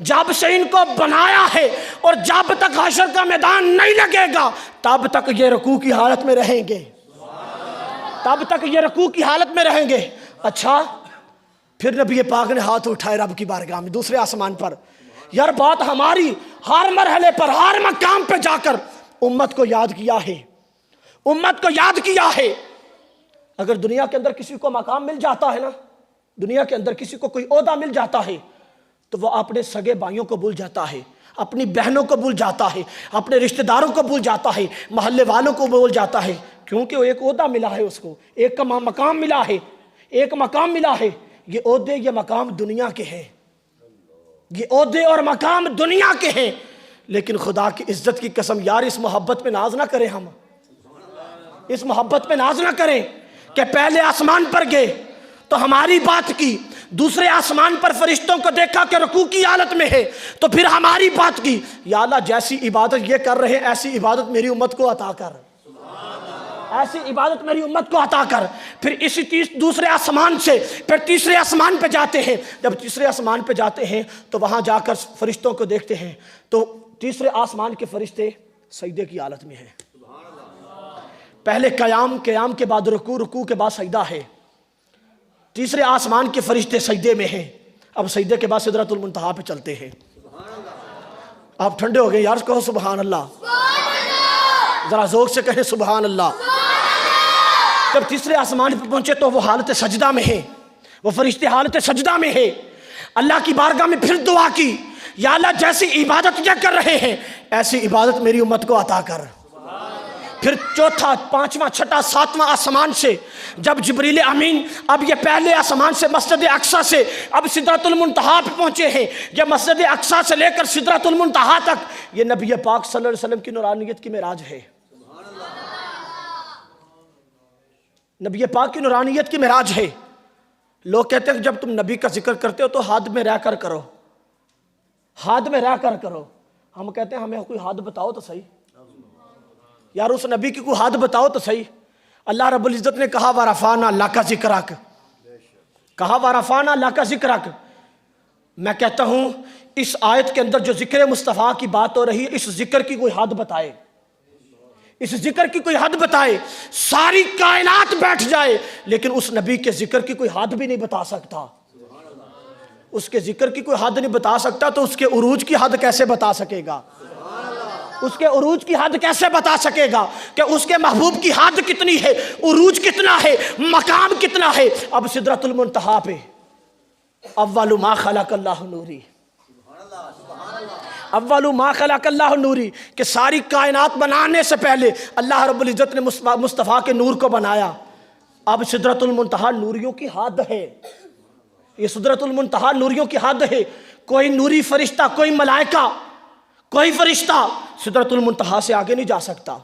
جب سے ان کو بنایا ہے اور جب تک حشر کا میدان نہیں لگے گا تب تک یہ رکوع کی حالت میں رہیں گے، تب تک یہ رکوع کی حالت میں رہیں گے۔ اچھا پھر نبی پاک نے ہاتھ اٹھائے رب کی بارگاہ میں دوسرے آسمان پر، یار بات ہماری ہر مرحلے پر ہر مقام پہ جا کر امت کو یاد کیا ہے، امت کو یاد کیا ہے۔ اگر دنیا کے اندر کسی کو مقام مل جاتا ہے نا، دنیا کے اندر کسی کو کوئی عہدہ مل جاتا ہے تو وہ اپنے سگے بھائیوں کو بھول جاتا ہے، اپنی بہنوں کو بھول جاتا ہے، اپنے رشتہ داروں کو بھول جاتا ہے، محلے والوں کو بھول جاتا ہے، کیونکہ وہ ایک عہدہ ملا ہے، اس کو ایک مقام ملا ہے، ایک مقام ملا ہے۔ یہ عہدے یہ مقام دنیا کے ہیں، یہ عہدے اور مقام دنیا کے ہیں، لیکن خدا کی عزت کی قسم یار اس محبت پہ ناز نہ کریں، ہم اس محبت پہ ناز نہ کریں کہ پہلے آسمان پر گئے تو ہماری بات کی، دوسرے آسمان پر فرشتوں کو دیکھا کہ رکوع کی حالت میں ہے تو پھر ہماری بات کی، یا اللہ جیسی عبادت یہ کر رہے ایسی عبادت میری امت کو عطا کر، ایسی عبادت میری امت کو عطا کر۔ پھر اسی دوسرے آسمان سے پھر تیسرے آسمان پہ جاتے ہیں، جب تیسرے آسمان پہ جاتے ہیں تو وہاں جا کر فرشتوں کو دیکھتے ہیں تو تیسرے آسمان کے فرشتے سجدے کی حالت میں ہیں، پہلے قیام کے بعد رکوع کے بعد سجدہ ہے، تیسرے آسمان کے فرشتے سجدے میں ہیں، اب سجدے کے بعد سدرۃ المنتہا پہ چلتے ہیں۔ آپ ٹھنڈے ہو گئے یار، کہو سبحان اللہ، ذرا ذوق سے کہیں سبحان اللہ۔ جب تیسرے آسمان پہ پہنچے تو وہ حالت سجدہ میں ہے، وہ فرشتے حالت سجدہ میں ہے، اللہ کی بارگاہ میں پھر دعا کی، یا اللہ جیسی عبادت یہ کر رہے ہیں ایسی عبادت میری امت کو عطا کر۔ پھر چوتھا، پانچواں، چھٹا، ساتواں آسمان سے جب جبریل امین اب یہ پہلے آسمان سے مسجد اقصیٰ سے اب سدرۃ المنتہا پہ پہنچے ہیں، یہ مسجد اقصیٰ سے لے کر سدرۃ المنتہا تک یہ نبی پاک صلی اللہ علیہ وسلم کی نورانیت کی معراج ہے، نبی پاک کی نورانیت کی معراج ہے۔ لوگ کہتے ہیں کہ جب تم نبی کا ذکر کرتے ہو تو حد میں رہ کر کرو، حد میں رہ کر کرو۔ ہم کہتے ہیں ہمیں کوئی حد بتاؤ تو صحیح یار، اس نبی کی کوئی حد بتاؤ تو صحیح۔ اللہ رب العزت نے کہا وَرَفَعْنَا لَكَ ذِكْرَكَ، کہا وَرَفَعْنَا لَكَ ذِكْرَكَ۔ میں کہتا ہوں اس آیت کے اندر جو ذکر مصطفیٰ کی بات ہو رہی ہے، اس ذکر کی کوئی حد بتائے، اس ذکر کی کوئی حد بتائے، ساری کائنات بیٹھ جائے لیکن اس نبی کے ذکر کی کوئی حد بھی نہیں بتا سکتا، اس کے ذکر کی کوئی حد نہیں بتا سکتا تو اس کے عروج کی حد کیسے بتا سکے گا؟ اس کے عروج کی حد کیسے بتا سکے گا کہ اس کے محبوب کی حد کتنی ہے، عروج کتنا ہے، مقام کتنا ہے۔ اب سدرۃ المنتہا پہ اول ما خلق اللہ نوری، اول ما خلق اللہ نوری، کہ ساری کائنات بنانے سے پہلے اللہ رب العزت نے مصطفیٰ کے نور کو بنایا۔ اب سدرۃ المنتہا نوریوں کی حد ہے، یہ سدرۃ المنتہا نوریوں کی حد ہے۔ کوئی نوری فرشتہ، کوئی ملائکہ، کوئی فرشتہ سدرۃ المنتہا سے آگے نہیں جا سکتا،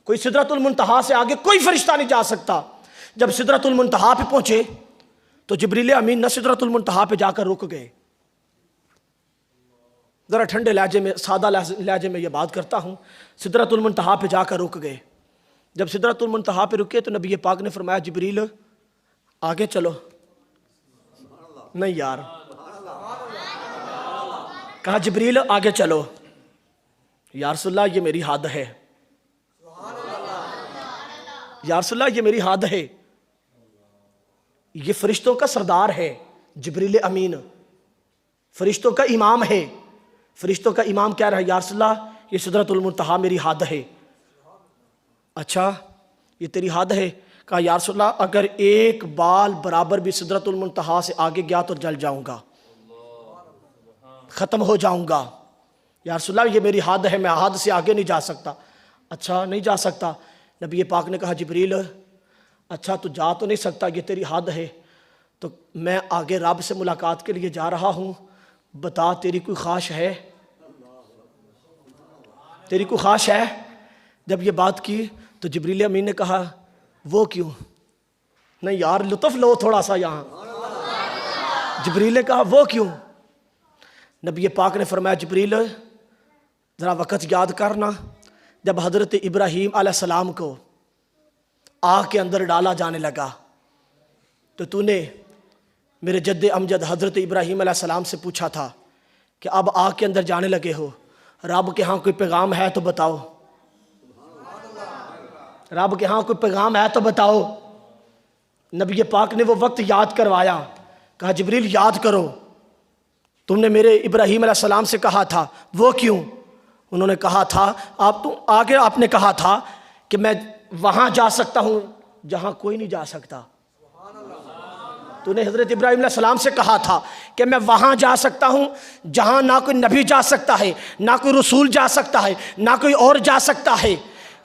کوئی سدرۃ المنتہا سے آگے کوئی فرشتہ نہیں جا سکتا۔ جب سدرۃ المنتہا پہ پہنچے تو جبریل امین نہ سدرۃ المنتہا پہ جا کر رک گئے۔ ذرا ٹھنڈے لہجے میں، سادہ لہجے میں یہ بات کرتا ہوں، سدرۃ المنتہا پہ جا کر رک گئے۔ جب سدرۃ المنتہا پہ رکے تو نبی پاک نے فرمایا جبریل آگے چلو، نہیں یار، کہا جبریل آگے چلو، یا رسول اللہ یہ میری حد ہے، یا رسول اللہ یہ میری حد ہے، یہ فرشتوں کا سردار ہے جبریل امین، فرشتوں کا امام ہے، فرشتوں کا امام کہہ رہا ہے یا رسول اللہ یہ سدرۃ المنتہا میری حد ہے۔ اچھا یہ تیری حد ہے؟ کہا یا رسول اللہ اگر ایک بال برابر بھی سدرۃ المنتہا سے آگے گیا تو جل جاؤں گا، ختم ہو جاؤں گا، یا رسول اللہ یہ میری حد ہے، میں حد سے آگے نہیں جا سکتا۔ اچھا نہیں جا سکتا؟ نبی پاک نے کہا جبریل اچھا تو جا تو نہیں سکتا، یہ تیری حد ہے، تو میں آگے رب سے ملاقات کے لیے جا رہا ہوں، بتا تیری کوئی خواہش ہے؟ تیری کوئی خواہش ہے؟ جب یہ بات کی تو جبریل امین نے کہا وہ کیوں؟ نہیں یار لطف لو تھوڑا سا یہاں۔ جبریل نے کہا وہ کیوں؟ نبی پاک نے فرمایا جبریل ذرا وقت یاد کرنا جب حضرت ابراہیم علیہ السلام کو آگ کے اندر ڈالا جانے لگا تو نے میرے جد امجد حضرت ابراہیم علیہ السلام سے پوچھا تھا کہ اب آگ کے اندر جانے لگے ہو، رب کے ہاں کوئی پیغام ہے تو بتاؤ، رب کے ہاں کوئی پیغام ہے تو بتاؤ۔ نبی پاک نے وہ وقت یاد کروایا، کہا جبریل یاد کرو، تم نے میرے ابراہیم علیہ السلام سے کہا تھا، وہ کیوں؟ انہوں نے کہا تھا آگے آپ نے کہا تھا کہ میں وہاں جا سکتا ہوں جہاں کوئی نہیں جا سکتا۔ تو نے حضرت ابراہیم علیہ السلام سے کہا تھا کہ میں وہاں جا سکتا ہوں جہاں نہ کوئی نبی جا سکتا ہے، نہ کوئی رسول جا سکتا ہے، نہ کوئی اور جا سکتا ہے۔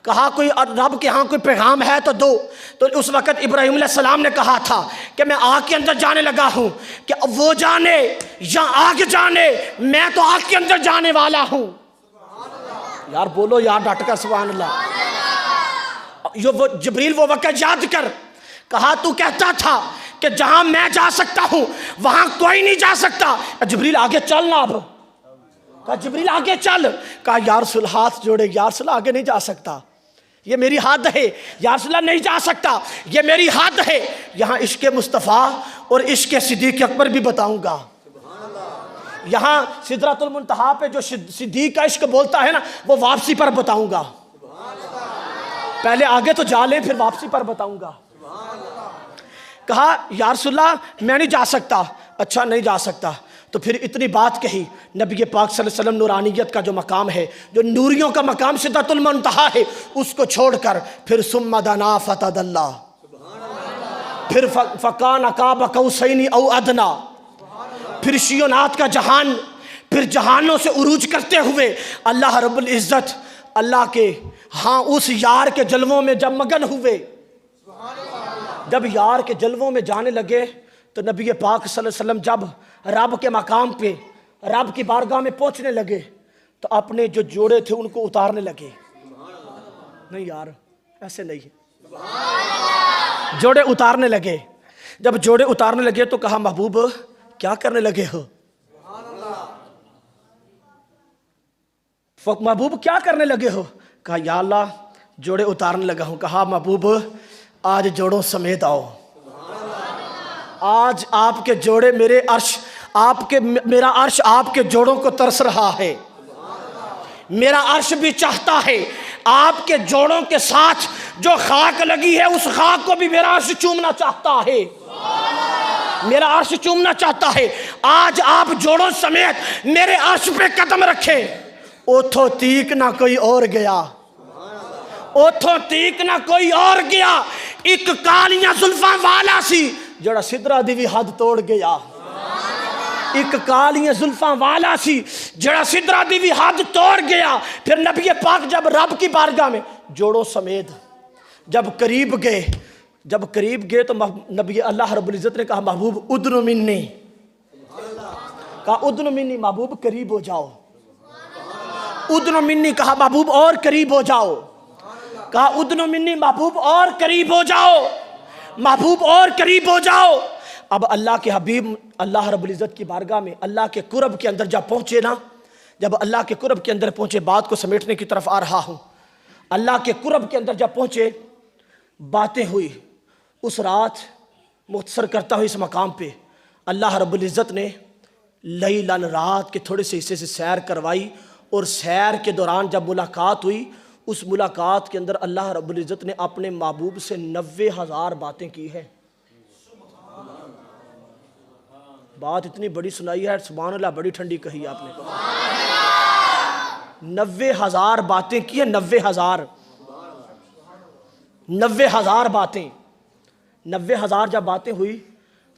کہا کوئی رب کے ہاں کوئی پیغام ہے تو دو۔ تو اس وقت ابراہیم علیہ السلام نے کہا تھا کہ میں آگ کے اندر جانے لگا ہوں، کہ وہ جانے یا آگ جانے، میں تو آگ کے اندر جانے والا ہوں۔ یار بولو یار ڈٹ کر سبحان اللہ۔ جبریل وہ وقت یاد کر، کہا تو کہتا تھا کہ جہاں میں جا سکتا ہوں وہاں کوئی نہیں جا سکتا، جبریل آگے چلنا۔ اب کہا جبریل آگے چل، کہا یا رسول اللہ ہاتھ جوڑے، یا رسول اللہ آگے نہیں جا سکتا، یہ میری حد ہے، یا رسول اللہ نہیں جا سکتا، یہ میری حد ہے۔ یہاں عشق مصطفیٰ اور عشق صدیق اکبر بھی بتاؤں گا۔ یہاں سدرۃ المنتہا پہ جو صدیق کا عشق بولتا ہے نا، وہ واپسی پر بتاؤں گا۔ پہلے آگے تو جا لیں پھر واپسی پر بتاؤں گا۔ کہا یا رسول اللہ میں نہیں جا سکتا۔ اچھا نہیں جا سکتا تو پھر اتنی بات کہی۔ نبی پاک صلی اللہ علیہ وسلم نورانیت کا جو مقام ہے، جو نوریوں کا مقام سدرۃ المنتہا ہے، اس کو چھوڑ کر پھر ثم دنا فتدلی، پھر فکان قاب قوسین او ادنی، پھر شیونات کا جہان، پھر جہانوں سے عروج کرتے ہوئے اللہ رب العزت اللہ کے ہاں اس یار کے جلووں میں جب مگن ہوئے، جب یار کے جلووں میں جانے لگے تو نبی پاک صلی اللہ علیہ وسلم جب رب کے مقام پہ رب کی بارگاہ میں پہنچنے لگے تو اپنے جو جوڑے تھے ان کو اتارنے لگے۔ نہیں یار ایسے نہیں، جوڑے اتارنے لگے۔ جب جوڑے اتارنے لگے تو کہا محبوب کیا کرنے لگے ہو؟ محبوب کیا کرنے لگے ہو؟ کہا یا اللہ جوڑے اتارنے لگا ہوں۔ کہا محبوب آج جوڑوں سمیت آؤ، آج آپ کے جوڑے میرے عرش، میرا عرش آپ کے جوڑوں کو ترس رہا ہے، میرا عرش بھی چاہتا ہے آپ کے جوڑوں کے ساتھ جو خاک لگی ہے اس خاک کو بھی میرا عرش چومنا چاہتا ہے، میرا عرش چومنا چاہتا ہے۔ آج آپ جوڑوں سمیت میرے عرش پہ قدم رکھیں۔ اوتھو تیک نہ کوئی اور گیا، اوتھو تیک نہ کوئی اور گیا، ایک کالیاں زلفاں والا سی جڑا سدرہ دی بھی حد توڑ گیا، ایک کالیاں زلفاں والا سی جڑا سدرہ دی بھی حد توڑ گیا۔ پھر نبی پاک جب رب کی بارگاہ میں جوڑوں سمیت جب قریب گئے تو نبی اللہ رب العزت نے کہا محبوب ادنو منی، کہا ادنو منی، محبوب قریب ہو جاؤ۔ ادنو منی کہا محبوب اور قریب ہو جاؤ، کہا ادنو منی محبوب اور قریب ہو جاؤ، محبوب اور قریب ہو جاؤ۔ اب اللہ کے حبیب اللہ رب العزت کی بارگاہ میں اللہ کے قرب کے اندر جب پہنچے نا، جب اللہ کے قرب کے اندر پہنچے، بات کو سمیٹنے کی طرف آ رہا ہوں۔ اللہ کے قرب کے اندر جب پہنچے باتیں ہوئی، اس رات مختصر کرتا ہوں اس مقام پہ اللہ رب العزت نے لیلاً رات کے تھوڑے سے حصے سے سیر کروائی، اور سیر کے دوران جب ملاقات ہوئی، اس ملاقات کے اندر اللہ رب العزت نے اپنے محبوب سے 90,000 باتیں کی ہیں۔ بات اتنی بڑی سنائی ہے سبحان اللہ، بڑی ٹھنڈی کہی آپ نے۔ 90,000 باتیں کی ہیں، 90,000 باتیں، 90,000 جب باتیں ہوئی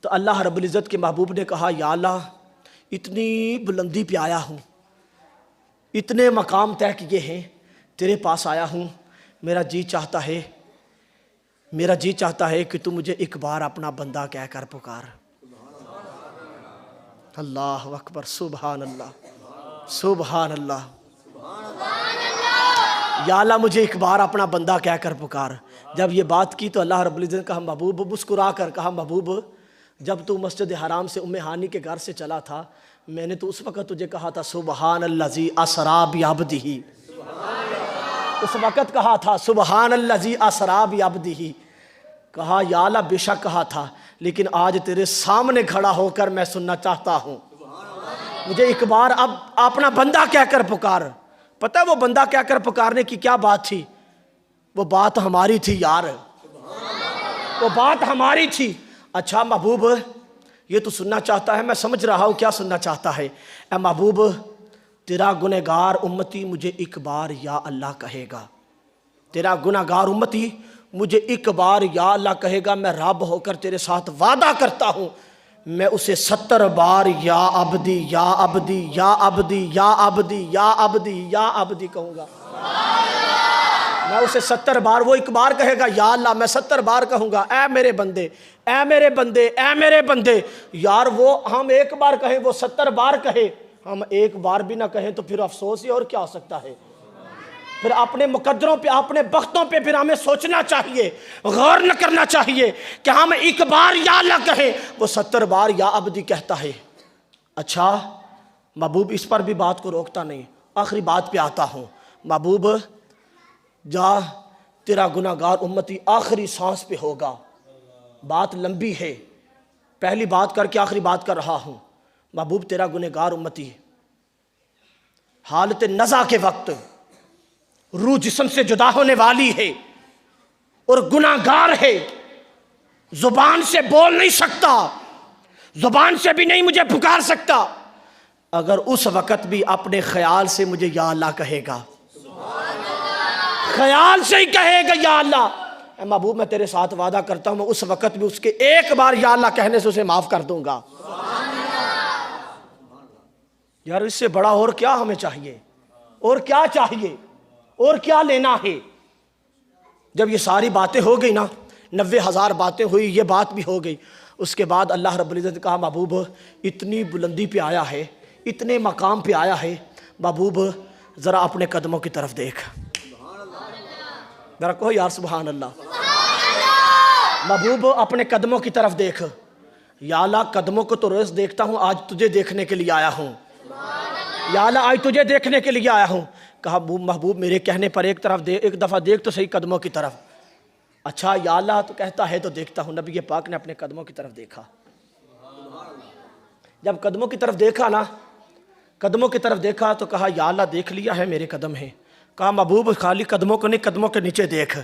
تو اللہ رب العزت کے محبوب نے کہا یا اللہ اتنی بلندی پہ آیا ہوں، اتنے مقام طے کیے ہیں، تیرے پاس آیا ہوں، میرا جی چاہتا ہے کہ تو مجھے ایک بار اپنا بندہ کہہ کر پکار۔ اللہ اکبر، سبحان اللہ، سبحان اللہ، یا اللہ مجھے ایک بار اپنا بندہ کہہ کر پکار۔ جب یہ بات کی تو اللہ رب العزت نے کہا محبوب، مسکرا کر کہا محبوب جب تو مسجد حرام سے ام ہانی کے گھر سے چلا تھا، میں نے تو اس وقت تجھے کہا تھا سبحان الذی اسری بعبدہ، اس وقت کہا تھا سبحان الذی اسری بعبدہ، کہا یا اللہ بے شک کہا تھا، لیکن آج تیرے سامنے کھڑا ہو کر میں سننا چاہتا ہوں، مجھے ایک بار اب اپنا بندہ کہہ کر پکار. پتہ ہے وہ بندہ کہہ کر پکارنے کی کیا بات تھی؟ وہ بات ہماری تھی یار, وہ بات ہماری تھی. اچھا محبوب یہ تو سننا چاہتا ہے, میں سمجھ رہا ہوں کیا سننا چاہتا ہے. اے محبوب تیرا گنہگار امتی مجھے ایک بار یا اللہ کہے گا, تیرا گنہگار امتی مجھے ایک بار یا اللہ کہے گا, میں رب ہو کر تیرے ساتھ وعدہ کرتا ہوں میں اسے 70 بار یا عبدی یا عبدی یا عبدی یا عبدی یا عبدی یا عبدی کہوں گا. میں اسے 70 بار, وہ ایک بار کہے گا یا اللہ, میں 70 بار کہوں گا اے میرے بندے اے میرے بندے اے میرے بندے. یار وہ ہم ایک بار کہیں, وہ 70 بار کہے, ہم ایک بار بھی نہ کہیں تو پھر افسوس ہی اور کیا ہو سکتا ہے. پھر اپنے مقدروں پہ اپنے بختوں پہ پھر ہمیں سوچنا چاہیے, غور نہ کرنا چاہیے کہ ہم ایک بار یا اللہ کہیں, وہ 70 بار یا عبدی کہتا ہے. اچھا محبوب اس پر بھی بات کو روکتا نہیں, آخری بات پہ آتا ہوں. محبوب جا تیرا گناہگار امتی آخری سانس پہ ہوگا. بات لمبی ہے, پہلی بات کر کے آخری بات کر رہا ہوں. محبوب تیرا گنہگار امتی حالت نزع کے وقت روح جسم سے جدا ہونے والی ہے اور گناہگار ہے, زبان سے بول نہیں سکتا, زبان سے بھی نہیں مجھے پکار سکتا. اگر اس وقت بھی اپنے خیال سے مجھے یا اللہ کہے گا, خیال سے ہی کہے گا یا اللہ, اے محبوب میں تیرے ساتھ وعدہ کرتا ہوں میں اس وقت بھی اس کے ایک بار یا اللہ کہنے سے اسے معاف کر دوں گا. یار اس سے بڑا اور کیا ہمیں چاہیے, اور کیا چاہیے, اور کیا لینا ہے. جب یہ ساری باتیں ہو گئی نا, 90,000 باتیں ہوئی, یہ بات بھی ہو گئی, اس کے بعد اللہ رب العزت نے کہا محبوب اتنی بلندی پہ آیا ہے, اتنے مقام پہ آیا ہے, محبوب ذرا اپنے قدموں کی طرف دیکھ. ذرا کہو یار سبحان اللہ. محبوب اپنے قدموں کی طرف دیکھ. یا اللہ قدموں کو تو روز دیکھتا ہوں, آج تجھے دیکھنے کے لیے آیا ہوں. یا اللہ آج تجھے دیکھنے کے لیے آیا ہوں. کہا محبوب میرے کہنے پر ایک دفعہ دیکھ تو صحیح قدموں کی طرف. اچھا یا اللہ تو کہتا ہے تو دیکھتا ہوں. نبی پاک نے اپنے قدموں کی طرف دیکھا. جب قدموں کی طرف دیکھا نا, قدموں کی طرف دیکھا تو کہا یا اللہ دیکھ لیا ہے میرے قدم ہیں. کہا محبوب خالی قدموں کو نہیں, قدموں کے نیچے دیکھ,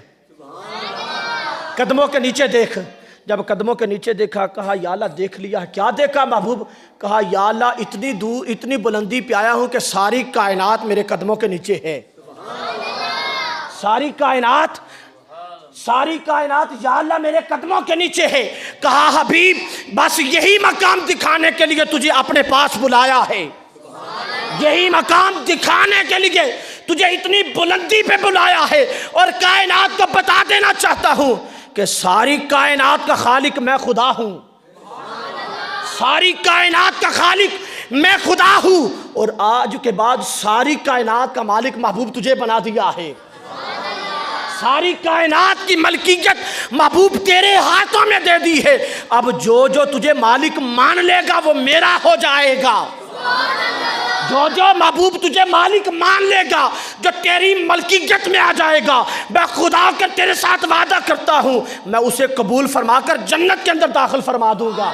قدموں کے نیچے دیکھ. جب قدموں کے نیچے دیکھا کہا یا اللہ دیکھ لیا. کیا دیکھا محبوب؟ کہا یا اللہ اتنی دور اتنی بلندی پہ آیا ہوں کہ ساری کائنات میرے قدموں کے نیچے ہے. ساری کائنات یا اللہ میرے قدموں کے نیچے ہے. کہا حبیب بس یہی مقام دکھانے کے لیے تجھے اپنے پاس بلایا ہے, یہی مقام دکھانے کے لیے تجھے اتنی بلندی پہ بلایا ہے, اور کائنات کو بتا دینا چاہتا ہوں کہ ساری کائنات کا خالق میں خدا ہوں. ساری کائنات کا خالق میں خدا ہوں, اور آج کے بعد ساری کائنات کا مالک محبوب تجھے بنا دیا ہے. ساری کائنات کی ملکیت محبوب تیرے ہاتھوں میں دے دی ہے. اب جو تجھے مالک مان لے گا وہ میرا ہو جائے گا. جو محبوب تجھے مالک مان لے گا, جو تیری ملکیت میں آ جائے گا, میں خدا کے تیرے ساتھ وعدہ کرتا ہوں میں اسے قبول فرما کر جنت کے اندر داخل فرما دوں گا.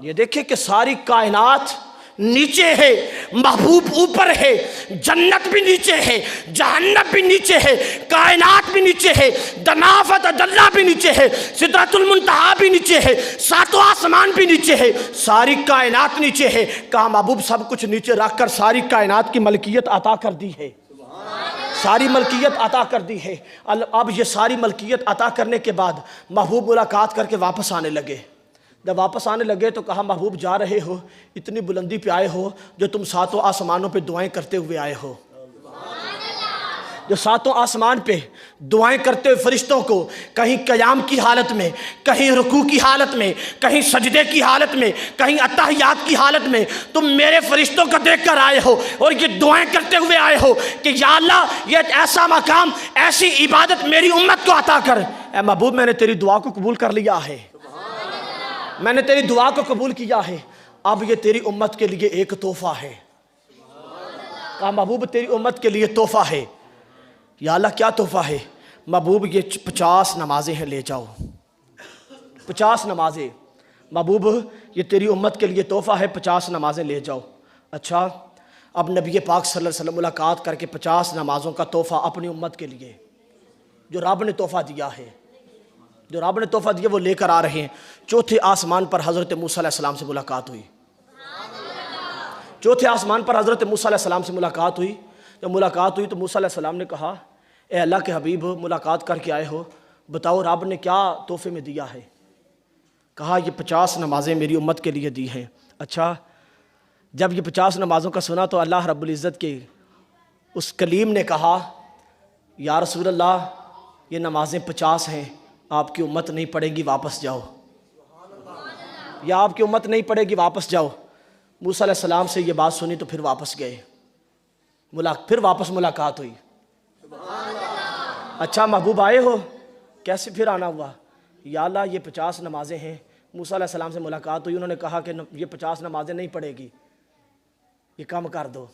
یہ دیکھیں کہ ساری کائنات نیچے ہے, محبوب اوپر ہے, جنت بھی نیچے ہے, جہنم بھی نیچے ہے, کائنات بھی نیچے ہے, دنافت دلہ بھی نیچے ہے, سدرۃ المنتہا بھی نیچے ہے, ساتوں آسمان بھی نیچے ہے, ساری کائنات نیچے ہے. کہا محبوب سب کچھ نیچے رکھ کر ساری کائنات کی ملکیت عطا کر دی ہے, ساری ملکیت عطا کر دی ہے. اب یہ ساری ملکیت عطا کرنے کے بعد محبوب ملاقات کر کے واپس آنے لگے. جب واپس آنے لگے تو کہا محبوب جا رہے ہو, اتنی بلندی پہ آئے ہو جو تم ساتوں آسمانوں پہ دعائیں کرتے ہوئے آئے ہو, جو ساتوں آسمان پہ دعائیں کرتے ہوئے فرشتوں کو کہیں قیام کی حالت میں, کہیں رکوع کی حالت میں, کہیں سجدے کی حالت میں, کہیں اتحیات کی حالت میں تم میرے فرشتوں کو دیکھ کر آئے ہو اور یہ دعائیں کرتے ہوئے آئے ہو کہ یا اللہ یہ ایسا مقام, ایسی عبادت میری امت کو عطا کر. اے محبوب میں نے تیری دعا کو قبول کر لیا ہے, میں نے تیری دعا کو قبول کیا ہے, اب یہ تیری امت کے لیے ایک تحفہ ہے. کہا محبوب تیری امت کے لیے تحفہ ہے. یا اللہ کیا تحفہ ہے؟ محبوب یہ 50 نمازیں ہیں, لے جاؤ 50 نمازیں. محبوب یہ تیری امت کے لیے تحفہ ہے، 50 نمازیں لے جاؤ۔ اچھا، اب نبی پاک صلی اللہ علیہ وسلم ملاقات کر کے 50 نمازوں کا تحفہ اپنی امت کے لیے جو رب نے تحفہ دیا ہے، جو رب نے تحفہ دیا وہ لے کر آ رہے ہیں۔ چوتھے آسمان پر حضرت موسیٰ علیہ السلام سے ملاقات ہوئی، چوتھے آسمان پر حضرت موسیٰ علیہ السلام سے ملاقات ہوئی۔ جب ملاقات ہوئی تو موسیٰ علیہ السلام نے کہا، اے اللہ کے حبیب، ملاقات کر کے آئے ہو، بتاؤ رب نے کیا تحفے میں دیا ہے؟ کہا یہ 50 نمازیں میری امت کے لیے دی ہیں۔ اچھا، جب یہ 50 نمازوں کا سنا تو اللہ رب العزت کے اس کلیم نے کہا، یا رسول اللہ یہ نمازیں 50 ہیں، آپ کی امت نہیں پڑھے گی، واپس جاؤ، یا آپ کی امت نہیں پڑھے گی، واپس جاؤ۔ موسیٰ علیہ السلام سے یہ بات سنی تو پھر واپس گئے، پھر واپس ملاقات ہوئی۔ اچھا محبوب آئے ہو، کیسے پھر آنا ہوا؟ یا اللہ یہ 50 نمازیں ہیں۔ موسیٰ علیہ السلام سے ملاقات ہوئی، انہوں نے کہا کہ یہ 50 نمازیں نہیں پڑھے گی، یہ کم کر دو۔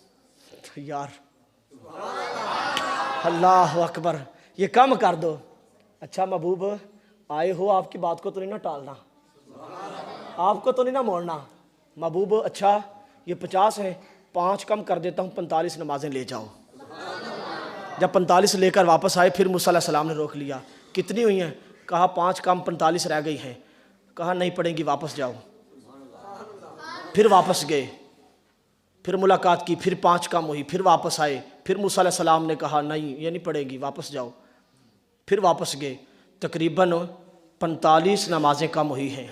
یار اللہ اکبر، یہ کم کر دو۔ اچھا محبوب آئے ہو، آپ کی بات کو تو نہیں نہ ٹالنا، آپ کو تو نہیں نہ موڑنا۔ محبوب اچھا یہ 50 ہیں، 5 کم کر دیتا ہوں، 45 نمازیں لے جاؤ۔ جب 45 لے کر واپس آئے پھر موسیٰ علیہ السلام نے روک لیا، کتنی ہوئی ہیں؟ کہا 5 کم 45 رہ گئی ہیں۔ کہا نہیں پڑھیں گی، واپس جاؤ۔ پھر واپس گئے، پھر ملاقات کی، پھر 5 کم ہوئی، پھر واپس آئے، پھر موسیٰ علیہ السلام نے کہا نہیں یہ نہیں پڑھے گی، واپس جاؤ۔ پھر واپس گئے، تقریباً 45 نمازیں کم ہوئی ہیں،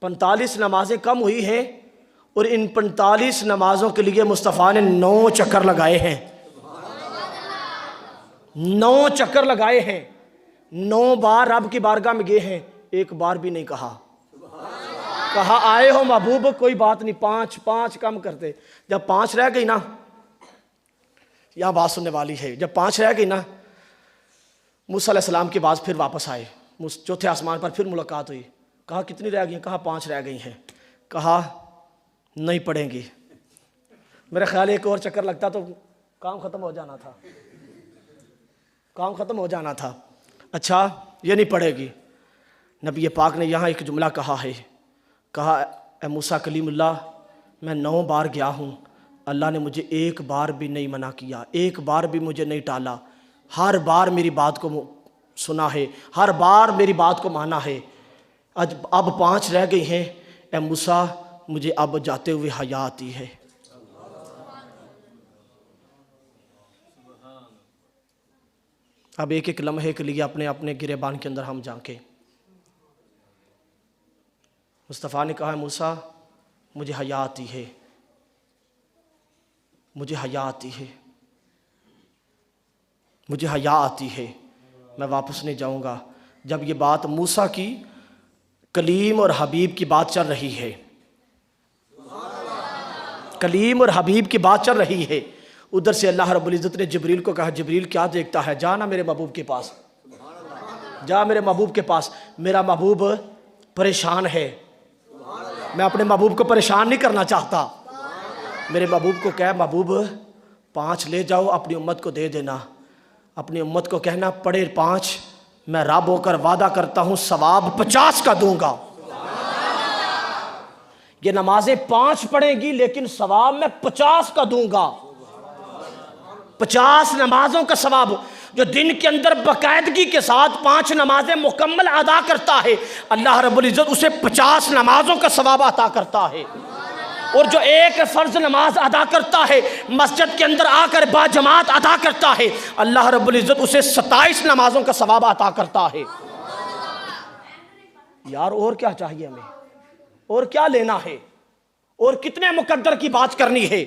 45 نمازیں کم ہوئی ہیں، اور ان 45 نمازوں کے لیے مصطفیٰ نے 9 چکر لگائے ہیں، 9 چکر لگائے ہیں، 9 بار رب کی بارگاہ میں گئے ہیں، ایک بار بھی نہیں کہا آئے ہو محبوب کوئی بات نہیں، 5 کم کرتے۔ جب 5 رہ گئی نا، یہاں بات سننے والی ہے، جب 5 رہ گئی نا، موسیٰ علیہ السلام کے بعد پھر واپس آئے، چوتھے آسمان پر پھر ملاقات ہوئی۔ کہا کتنی رہ گئی ہیں؟ کہا 5 رہ گئی ہیں۔ کہا نہیں پڑھیں گی۔ میرے خیال ایک اور چکر لگتا تو کام ختم ہو جانا تھا، کام ختم ہو جانا تھا۔ اچھا یہ نہیں پڑھے گی۔ نبی پاک نے یہاں ایک جملہ کہا ہے، کہا اے موسیٰ کلیم اللہ، میں 9 بار گیا ہوں، اللہ نے مجھے ایک بار بھی نہیں منع کیا، ایک بار بھی مجھے نہیں ٹالا، ہر بار میری بات کو سنا ہے، ہر بار میری بات کو مانا ہے۔ اب 5 رہ گئی ہیں، اے موسیٰ مجھے اب جاتے ہوئے حیا آتی ہے۔ اب ایک ایک لمحے کے لیے اپنے اپنے گریبان کے اندر ہم جھانکیں۔ مصطفیٰ نے کہا موسیٰ مجھے حیا آتی ہے، مجھے حیا آتی ہے، مجھے حیا آتی ہے، میں واپس نہیں جاؤں گا۔ جب یہ بات موسیٰ کی کلیم اور حبیب کی بات چل رہی ہے، کلیم اور حبیب کی بات چل رہی ہے، ادھر سے اللہ رب العزت نے جبریل کو کہا جبریل کیا دیکھتا ہے، جا نا میرے محبوب کے پاس، جا میرے محبوب کے پاس، میرا محبوب پریشان ہے، میں اپنے محبوب کو پریشان نہیں کرنا چاہتا۔ میرے محبوب کو کہہ محبوب 5 لے جاؤ، اپنی امت کو دے دینا، اپنی امت کو کہنا پڑھے 5، میں رب ہو کر وعدہ کرتا ہوں ثواب 50 کا دوں گا۔ یہ نمازیں 5 پڑھیں گی لیکن ثواب میں 50 کا دوں گا، 50 نمازوں کا ثواب۔ جو دن کے اندر باقاعدگی کے ساتھ 5 نمازیں مکمل ادا کرتا ہے، اللہ رب العزت اسے 50 نمازوں کا ثواب عطا کرتا ہے۔ اور جو ایک فرض نماز ادا کرتا ہے، مسجد کے اندر آ کر با جماعت ادا کرتا ہے، اللہ رب العزت اسے 27 نمازوں کا ثواب عطا کرتا ہے۔ یار اور کیا چاہیے ہمیں، اور کیا لینا ہے، اور کتنے مقدر کی بات کرنی ہے۔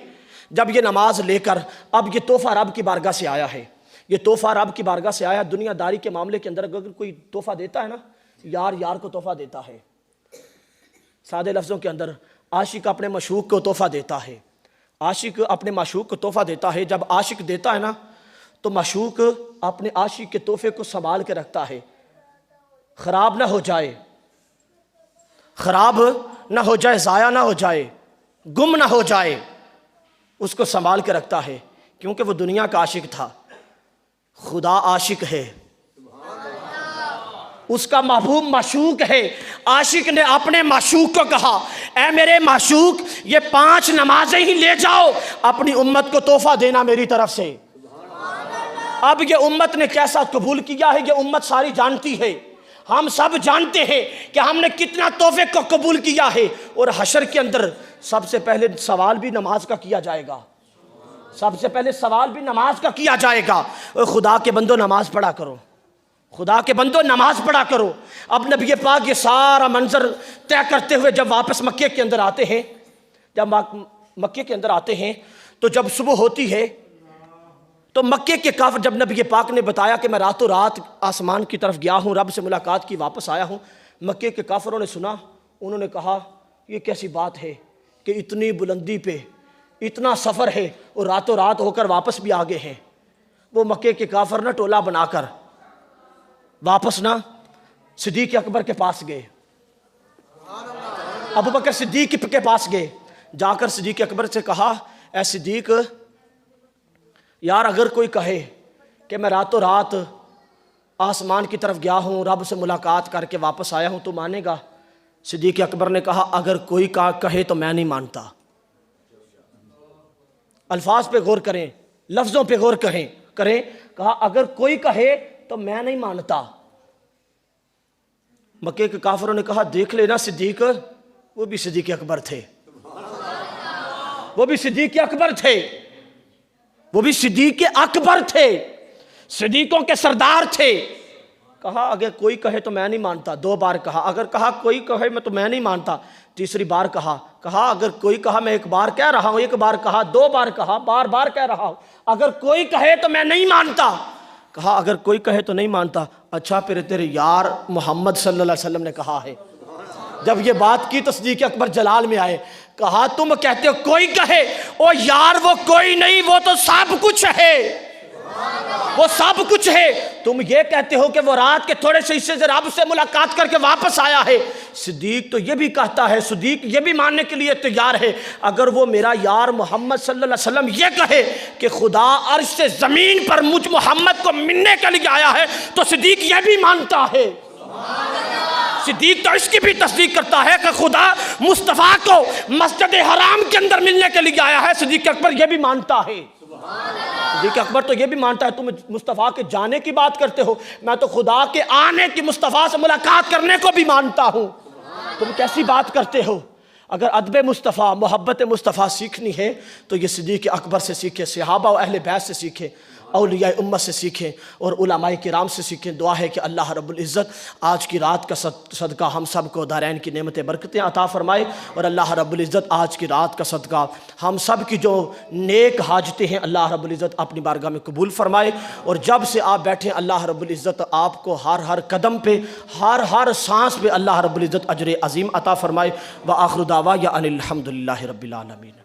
جب یہ نماز لے کر اب یہ تحفہ رب کی بارگاہ سے آیا ہے، یہ تحفہ رب کی بارگاہ سے آیا۔ دنیا داری کے معاملے کے اندر اگر کوئی تحفہ دیتا ہے نا، یار یار کو تحفہ دیتا ہے، سادے لفظوں کے اندر عاشق اپنے معشوق کو تحفہ دیتا ہے، عاشق اپنے معشوق کو تحفہ دیتا ہے۔ جب عاشق دیتا ہے نا تو معشوق اپنے عاشق کے تحفے کو سنبھال کے رکھتا ہے، خراب نہ ہو جائے، خراب نہ ہو جائے، ضائع نہ ہو جائے، گم نہ ہو جائے، اس کو سنبھال کے رکھتا ہے، کیونکہ وہ دنیا کا عاشق تھا۔ خدا عاشق ہے، اس کا محبوب معشوق ہے۔ عاشق نے اپنے معشوق کو کہا اے میرے معشوق یہ 5 نمازیں ہی لے جاؤ، اپنی امت کو تحفہ دینا میری طرف سے۔ اب یہ امت نے کیسا قبول کیا ہے، یہ امت ساری جانتی ہے، ہم سب جانتے ہیں کہ ہم نے کتنا تحفے کو قبول کیا ہے۔ اور حشر کے اندر سب سے پہلے سوال بھی نماز کا کیا جائے گا، سب سے پہلے سوال بھی نماز کا کیا جائے گا۔ اور خدا کے بندو نماز پڑھا کرو، خدا کے بندو نماز پڑھا کرو۔ اب نبی پاک یہ سارا منظر طے کرتے ہوئے جب واپس مکے کے اندر آتے ہیں، جب مکے کے اندر آتے ہیں تو جب صبح ہوتی ہے تو مکے کے کافر، جب نبی پاک نے بتایا کہ میں راتوں رات آسمان کی طرف گیا ہوں، رب سے ملاقات کی واپس آیا ہوں، مکے کے کافروں نے سنا، انہوں نے کہا یہ کیسی بات ہے کہ اتنی بلندی پہ اتنا سفر ہے اور راتوں رات ہو کر واپس بھی آگے ہیں۔ وہ مکے کے کافر نہ ٹولہ بنا کر واپس نہ صدیق اکبر کے پاس گئے، ابوبکر صدیق کے پاس گئے، جا کر صدیق اکبر سے کہا اے صدیق یار اگر کوئی کہے کہ میں راتوں رات آسمان کی طرف گیا ہوں، رب سے ملاقات کر کے واپس آیا ہوں، تو مانے گا؟ صدیق اکبر نے کہا اگر کوئی کہے تو میں نہیں مانتا۔ الفاظ پہ غور کریں، لفظوں پہ غور کریں، کہا اگر کوئی کہے تو میں نہیں مانتا۔ مکے کے کافروں نے کہا دیکھ لینا صدیق، وہ بھی صدیق اکبر تھے، وہ بھی صدیق اکبر تھے، وہ بھی صدیق اکبر تھے، صدیقوں کے سردار تھے۔ کہا اگر کوئی کہے تو میں نہیں مانتا، 2 بار کہا، اگر کہا کوئی کہے میں تو میں نہیں مانتا، تیسری بار کہا اگر کوئی کہا میں 1 بار کہہ رہا ہوں، 1 بار کہا، 2 بار کہا، بار بار کہہ رہا ہوں، اگر کوئی کہے تو میں نہیں مانتا۔ کہا اگر کوئی کہے تو نہیں مانتا، اچھا پھر تیرے یار محمد صلی اللہ علیہ وسلم نے کہا ہے۔ جب یہ بات کی تو صدیق اکبر جلال میں آئے، کہا تم کہتے ہو کوئی کہے، او یار وہ کوئی نہیں، وہ تو سب کچھ ہے، وہ سب کچھ ہے۔ تم یہ کہتے ہو کہ وہ رات کے تھوڑے سے حصے سے رب سے ملاقات کر کے واپس آیا ہے۔ صدیق تو یہ بھی کہتا ہے، صدیق یہ بھی ماننے کے لیے تیار ہے، اگر وہ میرا یار محمد صلی اللہ علیہ وسلم یہ کہے کہ خدا عرش سے زمین پر مجھ محمد کو ملنے کے لیے آیا ہے تو صدیق یہ بھی مانتا ہے۔ صدیق تو اس کی بھی تصدیق کرتا ہے کہ خدا مصطفیٰ کو مسجد حرام کے اندر ملنے کے لیے آیا ہے، صدیق اکبر یہ بھی مانتا ہے۔ صدیق اکبر تو یہ بھی مانتا ہے، تم مصطفیٰ کے جانے کی بات کرتے ہو، میں تو خدا کے آنے کی، مصطفیٰ سے ملاقات کرنے کو بھی مانتا ہوں، تم کیسی بات کرتے ہو؟ اگر ادب مصطفیٰ، محبت مصطفیٰ سیکھنی ہے تو یہ صدیق اکبر سے سیکھیں، صحابہ و اہل بیت سے سیکھیں، اولیاء امت سے سیکھیں اور علماء کرام سے سیکھیں۔ دعا ہے کہ اللہ رب العزت آج کی رات کا صدقہ ہم سب کو دارین کی نعمت برکتیں عطا فرمائے، اور اللہ رب العزت آج کی رات کا صدقہ ہم سب کی جو نیک حاجتیں ہیں اللہ رب العزت اپنی بارگاہ میں قبول فرمائے، اور جب سے آپ بیٹھیں اللہ رب العزت آپ کو ہر قدم پہ، ہر سانس پہ اللہ رب العزت اجر عظیم عطا فرمائے۔ وآخر دعوانا ان الحمد للہ رب العالمین۔